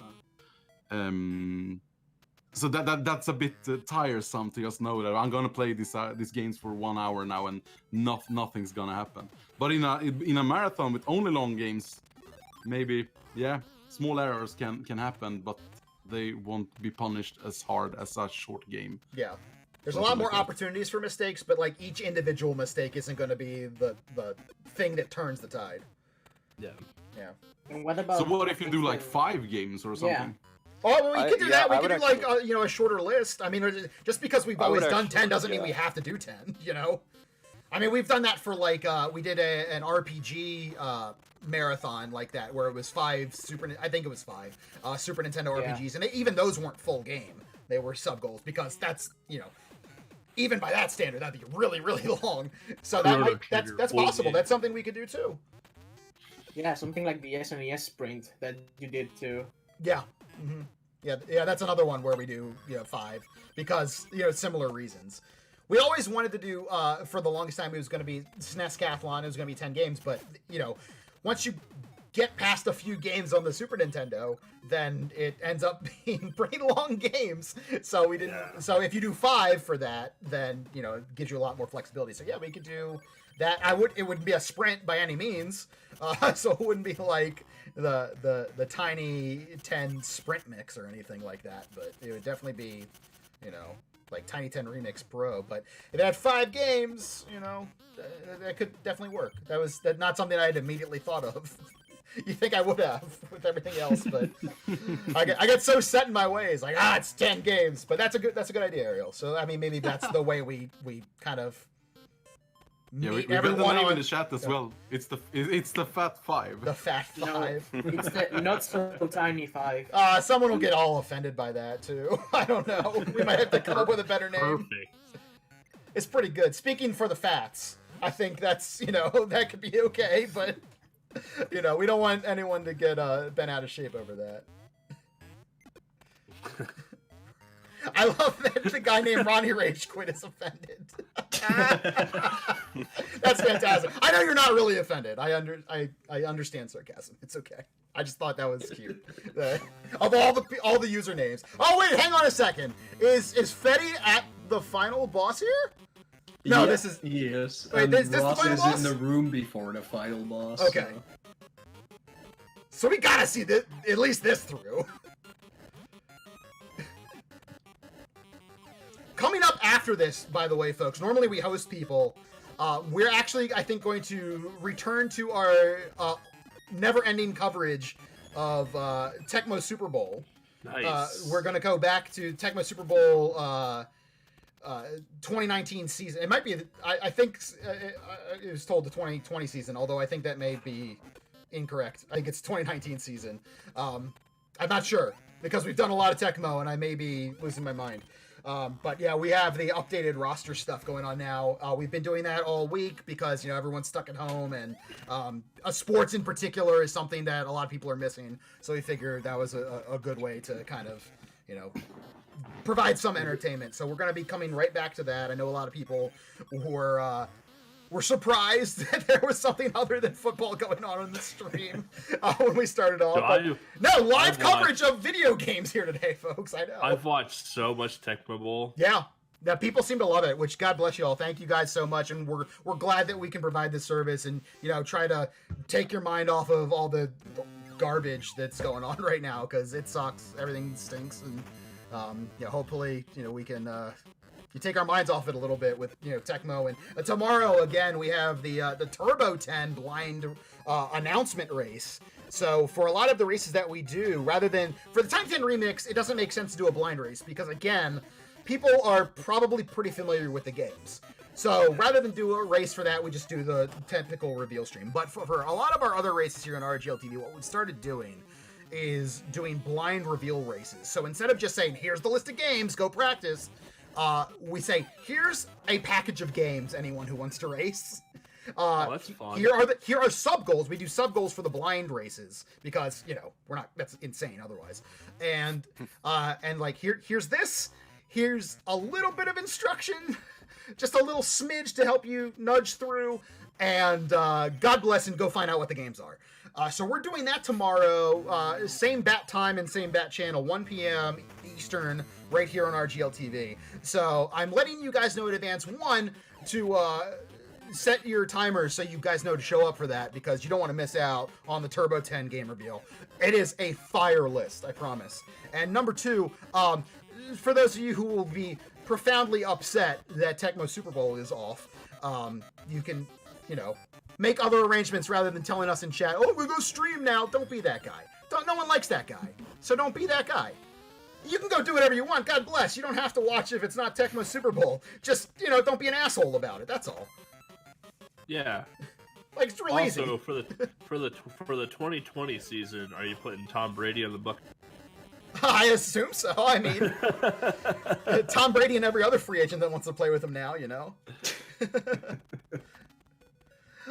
so that's a bit tiresome to just know that I'm gonna play these games for 1 hour now and nothing's gonna happen. But in a marathon with only long games, maybe small errors can happen, but they won't be punished as hard as a short game. Yeah. There's a lot more opportunities for mistakes, but like each individual mistake isn't going to be the thing that turns the tide. Yeah. Yeah. And what about? So what if you do like 5 games or something? Yeah. Oh, well, we could do that. We I could would do like a shorter list. I mean, just because we've I would always done actually, 10 doesn't mean yeah. we have to do 10. You know. I mean, we've done that for like we did an RPG marathon like that where it was 5 I think it was 5 Super Nintendo Yeah. RPGs, and even those weren't full game. They were sub goals because that's even by that standard that'd be really long. So that's possible. That's something we could do too. Yeah, something like the SNES sprint that you did too. Yeah. Mm-hmm. Yeah, that's another one where we do 5 because similar reasons. We always wanted to do for the longest time it was going to be SNES Cathlon. It was going to be 10 games, but once you get past a few games on the Super Nintendo, then it ends up being pretty long games. So we didn't. Yeah. So if you do 5 for that, then it gives you a lot more flexibility. So yeah, we could do that. It wouldn't be a sprint by any means. So it wouldn't be like the Tiny 10 sprint mix or anything like that. But it would definitely be, like Tiny 10 Remix Pro. But if it had 5 games, that could definitely work. That's not something I had immediately thought of. You think I would have with everything else, but I get so set in my ways. Like, it's 10 games, but that's a good idea, Ariel. So I mean, maybe that's the way we kind of we got the name in the chat as well. It's the Fat 5. The Fat 5. It's the not so tiny 5. Someone will get all offended by that too. I don't know. We might have to come up with a better name. Perfect. It's pretty good. Speaking for the Fats, I think that's that could be okay, but. We don't want anyone to get bent out of shape over that. I love that the guy named Ronnie Rage Quit is offended. That's fantastic. I know you're not really offended. I understand sarcasm. It's okay. I just thought that was cute. Of all the usernames. Oh wait, hang on a second. Is Fetty at the final boss here? No, yeah, this is. Yes. Wait, this the Ross final is boss? in the room before the final boss. Okay. So we gotta see this, at least this through. Coming up after this, by the way, folks, normally we host people. We're actually, I think, going to return to our never-ending coverage of Tecmo Super Bowl. Nice. We're gonna go back to Tecmo Super Bowl 2019 season. It might be, I think it was told the 2020 season, although I think that may be incorrect. I think it's 2019 season. I'm not sure because we've done a lot of Tecmo and I may be losing my mind. But yeah, we have the updated roster stuff going on now. We've been doing that all week because everyone's stuck at home, and sports in particular is something that a lot of people are missing. So we figured that was a good way to kind of provide some entertainment. So we're going to be coming right back to that. I know a lot of people who were surprised that there was something other than football going on the stream when we started off. Live coverage of video games here today, folks. I know. I've watched so much Tecmo Bowl. Yeah. People seem to love it, which God bless you all. Thank you guys so much, and we're glad that we can provide this service and try to take your mind off of all the garbage that's going on right now because it sucks. Everything stinks, and hopefully we can you take our minds off it a little bit with Tecmo. And tomorrow again we have the Turbo 10 blind announcement race. So for a lot of the races that we do, rather than for the Tiny 10 Remix, it doesn't make sense to do a blind race because again, people are probably pretty familiar with the games. So rather than do a race for that, we just do the technical reveal stream. But for a lot of our other races here on RGL TV, what we started doing is doing blind reveal races. So instead of just saying, here's the list of games, go practice, we say, here's a package of games, anyone who wants to race. That's fun. Here are sub goals. We do sub goals for the blind races because we're not. That's insane otherwise. And like here's this. Here's a little bit of instruction, just a little smidge to help you nudge through. And God bless and go find out what the games are. So we're doing that tomorrow. Same bat time and same bat channel, 1 p.m. Eastern, right here on RGL TV. So I'm letting you guys know in advance. One, to set your timers so you guys know to show up for that because you don't want to miss out on the Turbo 10 game reveal. It is a fire list, I promise. And number two, for those of you who will be profoundly upset that Tecmo Super Bowl is off, you can, make other arrangements rather than telling us in chat, oh, we're going to stream now. Don't be that guy. No one likes that guy. So don't be that guy. You can go do whatever you want. God bless. You don't have to watch if it's not Tecmo Super Bowl. Just, don't be an asshole about it. That's all. Yeah. Like, it's real easy. Also, for the 2020 season, are you putting Tom Brady on the Buccaneers? I assume so. I mean, Tom Brady and every other free agent that wants to play with him now,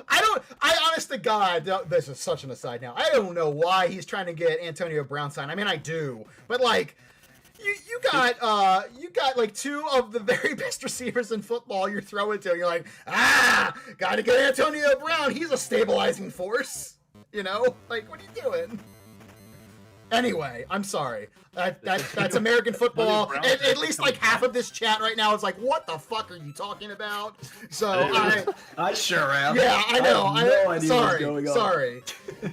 I honest to God, this is such an aside now. I don't know why he's trying to get Antonio Brown signed. I mean, I do, but like, you got like two of the very best receivers in football you're throwing to. You're like, gotta get Antonio Brown. He's a stabilizing force. Like, what are you doing? Anyway, I'm sorry. That's American football. At least like half of this chat right now is like, what the fuck are you talking about? So I sure am. Yeah, I know. I have no idea what's going on. Sorry.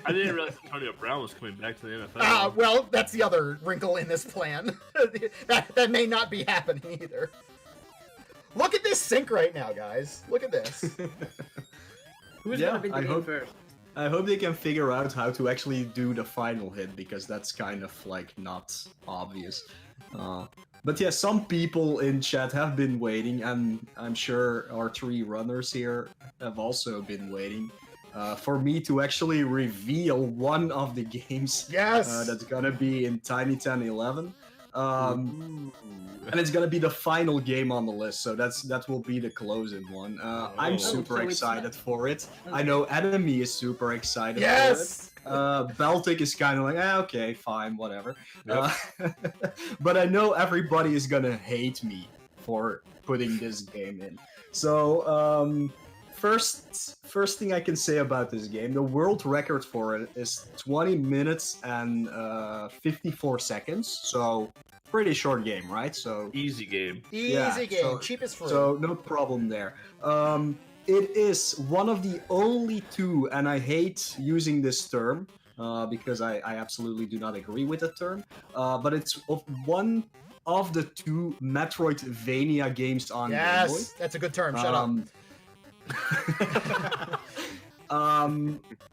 I didn't realize Antonio Brown was coming back to the NFL. Well, that's the other wrinkle in this plan. that may not be happening either. Look at this sync right now, guys. Look at this. Who's gonna be the game first? I hope they can figure out how to actually do the final hit, because that's kind of like not obvious. But yeah, some people in chat have been waiting, and I'm sure our three runners here have also been waiting for me to actually reveal one of the games that's gonna be in Tiny 10 11. And it's gonna be the final game on the list, so that will be the closing one. I'm super excited for it. Okay. I know Enemy is super excited for it. Baltic is kind of like, okay, fine, whatever. Yep. But I know everybody is gonna hate me for putting this game in. So, first thing I can say about this game, the world record for it is 20 minutes and 54 seconds. So pretty short game, right? So easy game. Easy game. So, cheapest fruit. So no problem there. It is one of the only two, and I hate using this term because I absolutely do not agree with the term. But it's one of the two Metroidvania games on Game Boy. Yes, that's a good term. Shut up.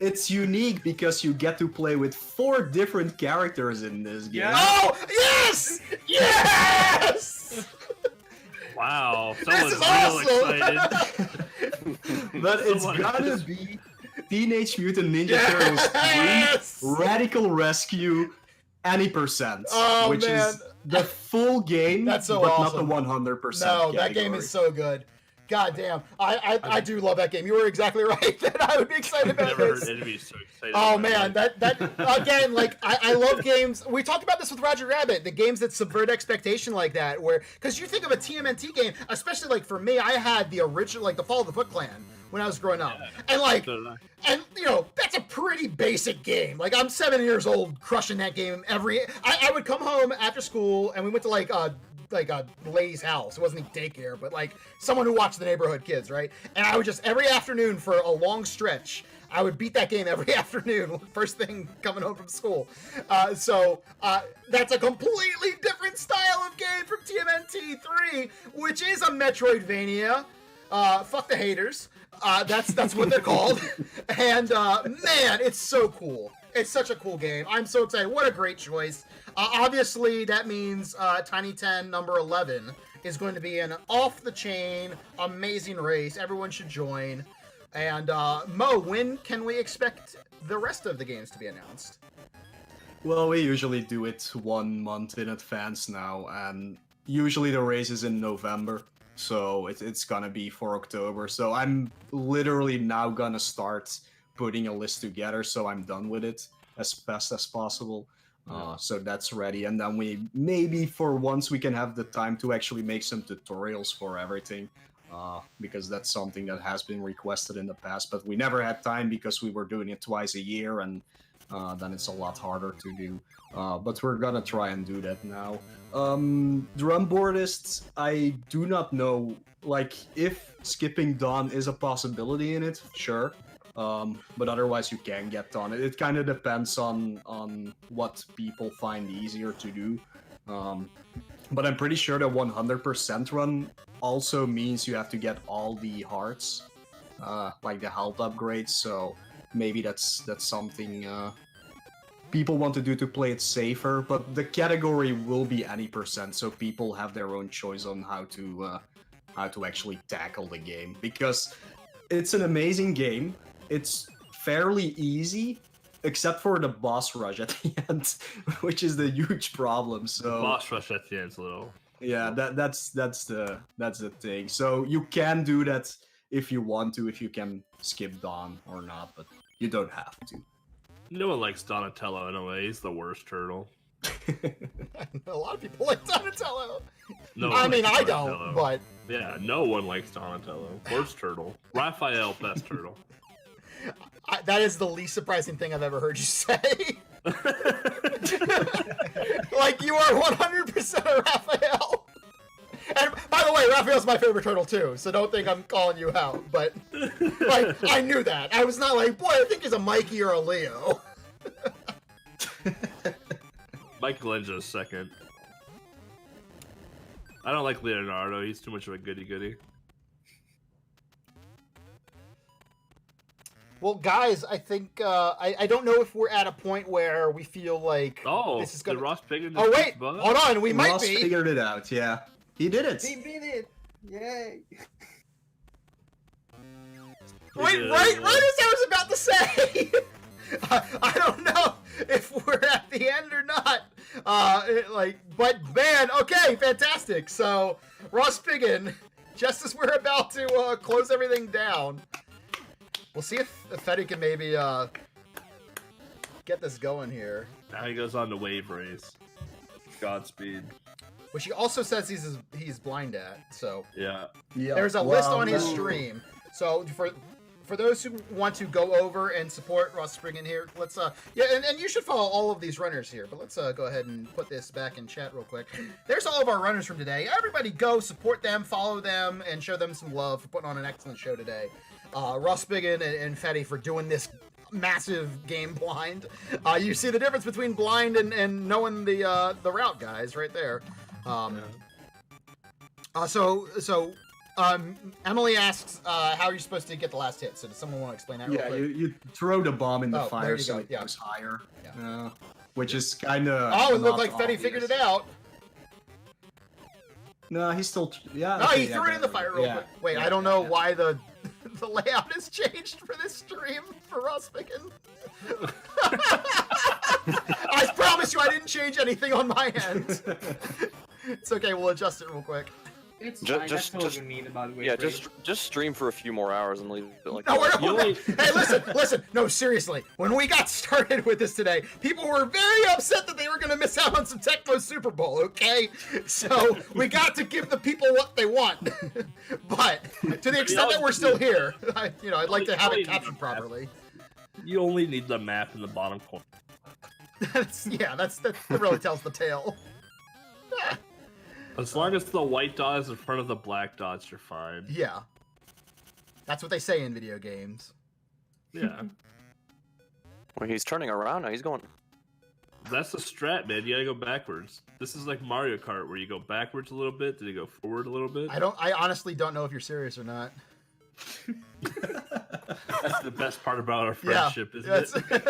It's unique because you get to play with 4 different characters in this game. Yeah. Oh, yes! Yes! Wow, someone's real awesome! excited. But it's gonna be Teenage Mutant Ninja Turtles 3 Radical Rescue Any Percent, which is the full game, that's so but awesome. not the 100%. No, that game is so good. God damn. I do love that game. You were exactly right that I would be excited about Never this. heard enemies so excited. Oh man, that again, like I love games. We talked about this with Roger Rabbit, the games that subvert expectation like that, where because you think of a TMNT game, especially like for me, I had the original, like the Fall of the Foot Clan when I was growing up, and like, and that's a pretty basic game. Like I'm 7 years old, crushing that game I would come home after school, and we went to like a lady's house. It wasn't daycare, but like someone who watched the neighborhood kids, right? And I would just every afternoon for a long stretch, I would beat that game every afternoon, first thing coming home from school. So that's a completely different style of game from TMNT 3, which is a Metroidvania. Fuck the haters. That's what they're called. And man, it's so cool. It's such a cool game. I'm so excited. What a great choice. Obviously, that means Tiny 10 number 11 is going to be an off-the-chain, amazing race. Everyone should join. And Mo, when can we expect the rest of the games to be announced? Well, we usually do it 1 month in advance now, and usually the race is in November, so it's gonna be for October. So I'm literally now gonna start putting a list together, so I'm done with it as fast as possible. So that's ready, and then we maybe for once we can have the time to actually make some tutorials for everything, because that's something that has been requested in the past, but we never had time because we were doing it twice a year, and then it's a lot harder to do. But we're gonna try and do that now. Drumboardists, I do not know, like, if skipping Dawn is a possibility in it, sure. But otherwise you can get on it. It kind of depends on what people find easier to do. But I'm pretty sure the 100% run also means you have to get all the hearts, like the health upgrades. So maybe that's something people want to do to play it safer. But the category will be any percent, so people have their own choice on how to actually tackle the game, because it's an amazing game. It's fairly easy, except for the boss rush at the end, which is the huge problem. So Boss rush at the end's a little. yeah, that's the thing. So you can do that if you want to, if you can skip Dawn or not, but you don't have to. No one likes Donatello in a way. He's the worst turtle. A lot of people like Donatello. No I one mean, likes I Donatello. don't, but Yeah, no one likes Donatello. Worst turtle. Raphael, best turtle. that is the least surprising thing I've ever heard you say. Like, you are 100% a Raphael. And by the way, Raphael's my favorite turtle too, so don't think I'm calling you out. But like, I knew that. I was not like, boy, I think he's a Mikey or a Leo. Michelangelo's second. I don't like Leonardo. He's too much of a goody-goody. Well, guys, I think I don't know if we're at a point where we feel like Oh, this is did gonna. Ross Piggin Oh just wait, kick butt? hold on, we might Ross be. figured it out. Yeah, he did it. He beat it! Yay! Wait, Yeah. right as I was about to say. I don't know if we're at the end or not. But man, okay, fantastic. So Ross Piggin, just as we're about to close everything down, we'll see if Fetty can maybe get this going here. Now he goes on to Wave Race. Godspeed. Which he also says he's blind at. So Yeah. Yeah. there's a list well, on his no. stream. So for those who want to go over and support Ross Piggin here, let's and you should follow all of these runners here. But let's go ahead and put this back in chat real quick. There's all of our runners from today. Everybody go support them, follow them, and show them some love for putting on an excellent show today. Ross Piggin and Fetty for doing this massive game blind. You see the difference between blind and knowing the route, guys, right there. Emily asks, how are you supposed to get the last hit? So does someone want to explain that real Yeah, quick? you throw the bomb in the Oh, there fire you so go, it yeah. goes higher. Yeah. Which is kind of. Oh, it looked like Fetty figured it out. No, he's still. Yeah. No, okay, he yeah, threw it in the there fire we go. real Yeah, quick. Wait, yeah, I don't know yeah. why the layout has changed for this stream for Ross Piggin. I promise you I didn't change anything on my end. It's okay, we'll adjust it real quick. It's Ju- fine, just- that's all just- you need about Wave Yeah, Race. just stream for a few more hours and leave it like No, that. we're You Hey, listen. No, seriously. When we got started with this today, people were very upset that they were going to miss out on some Tecmo Super Bowl, okay? So we got to give the people what they want. But to the extent that we're still here, I'd like to have it captured properly. You only need the map in the bottom corner. That really tells the tale. As long as the white dot is in front of the black dots, you're fine. Yeah. That's what they say in video games. Yeah. Well, he's turning around now. He's going. That's the strat, man. You gotta go backwards. This is like Mario Kart, where you go backwards a little bit, then you go forward a little bit. I honestly don't know if you're serious or not. That's the best part about our Yeah, friendship, isn't that's- it?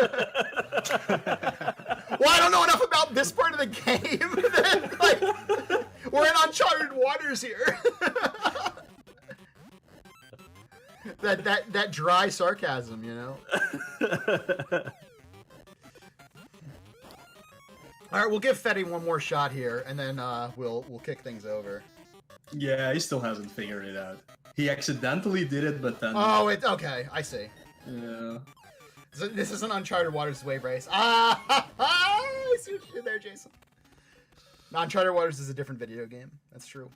Well, I don't know enough about this part of the game. We're in uncharted waters here. that dry sarcasm, you know. All right, we'll give Fetty one more shot here, and then we'll kick things over. Yeah, he still hasn't figured it out. He accidentally did it, but then. Oh, okay. I see. Yeah. So this is an Uncharted Waters wave race. I see what you did there, Jason. No, Uncharted Waters is a different video game. That's true.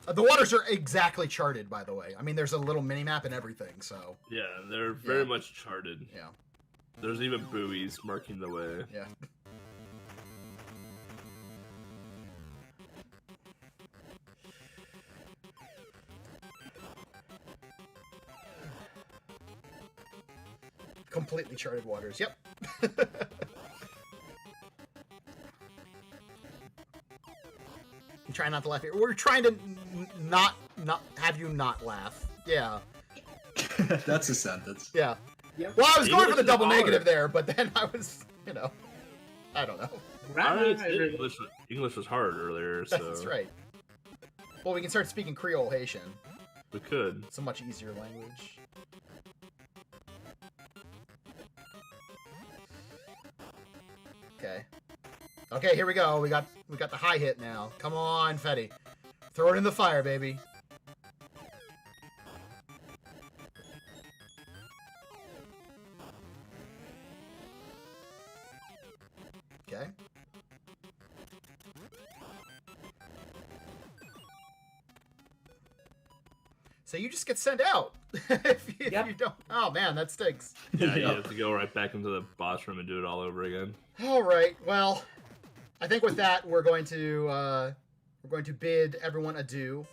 The waters are exactly charted, by the way. I mean, there's a little mini map and everything. So Yeah, they're very Yeah. much charted. yeah, There's even buoys marking the way. yeah. Completely charted waters. Yep. try not to laugh here. We're trying to not have you not laugh. Yeah. That's a sentence. Yeah. Yep. Well, I was going for the English is double hard. negative there, but then I was, I don't know. English was hard earlier, so That's right. Well, we can start speaking Creole Haitian. we could. It's a much easier language. Okay. Okay, here we go. We got the high hit now. Come on, Fetty. Throw it in the fire, baby. Okay. So you just get sent out if Yep. you don't. Oh man, that stinks. Yeah, you have to go right back into the boss room and do it all over again. All right. Well, I think with that we're going to bid everyone adieu,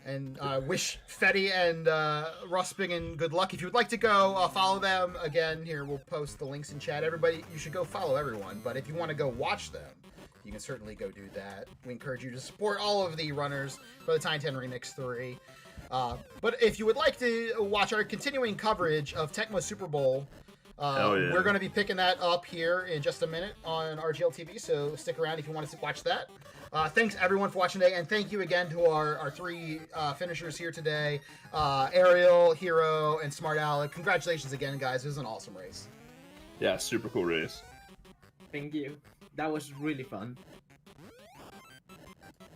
and wish Fetty and Ruspingen good luck. If you would like to go follow them, again, here we'll post the links in chat. Everybody, you should go follow everyone. But if you want to go watch them, you can certainly go do that. We encourage you to support all of the runners for the Tiny 10 Remix 3. But if you would like to watch our continuing coverage of Tecmo Super Bowl, Hell yeah. we're going to be picking that up here in just a minute on RGL TV, so stick around if you want to watch that. Thanks everyone for watching today, and thank you again to our three finishers here today, Ariel, Hero, and Smart Alec. Congratulations again, guys. It was an awesome race. Yeah, super cool race. Thank you. That was really fun.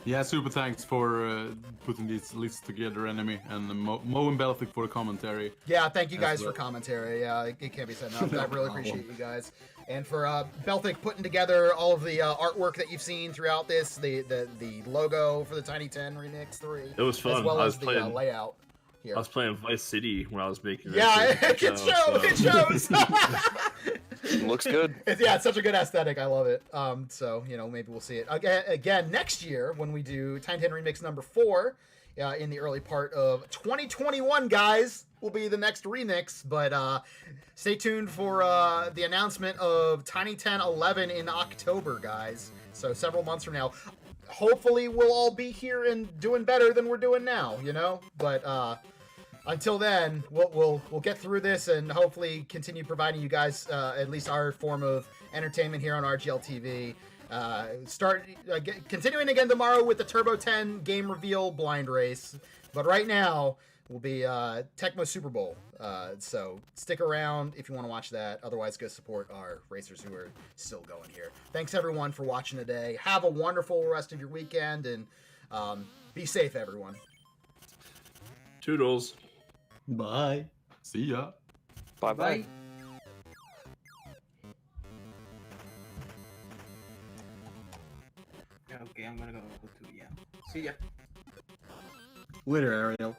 Yeah, super thanks for putting these lists together, Enemy, and Mo and Belfic for the commentary. Yeah, thank you guys As for well. commentary. Yeah, it can't be said enough. No I really problem. appreciate you guys. And for Belfic putting together all of the artwork that you've seen throughout this, the logo for the Tiny 10 Remix 3. It was fun. As well I as was the playing. layout here. I was playing Vice City when I was making. Yeah, that it shit, shows. so- It shows. Looks good. It's such a good aesthetic. I love it. So maybe we'll see it again next year when we do Tiny 10 Remix number 4 in the early part of 2021. Guys, will be the next remix. But stay tuned for the announcement of Tiny 10 11 in October, guys. So several months from now. Hopefully, we'll all be here and doing better than we're doing now. But. Until then, we'll get through this and hopefully continue providing you guys at least our form of entertainment here on RGL TV. Continuing again tomorrow with the Turbo 10 game reveal blind race. But right now will be Tecmo Super Bowl. So stick around if you want to watch that. Otherwise, go support our racers who are still going here. Thanks everyone for watching today. Have a wonderful rest of your weekend and be safe, everyone. Toodles. Bye. See ya. Bye bye. Bye. Okay, I'm gonna go to, yeah. See ya. Later, Ariel.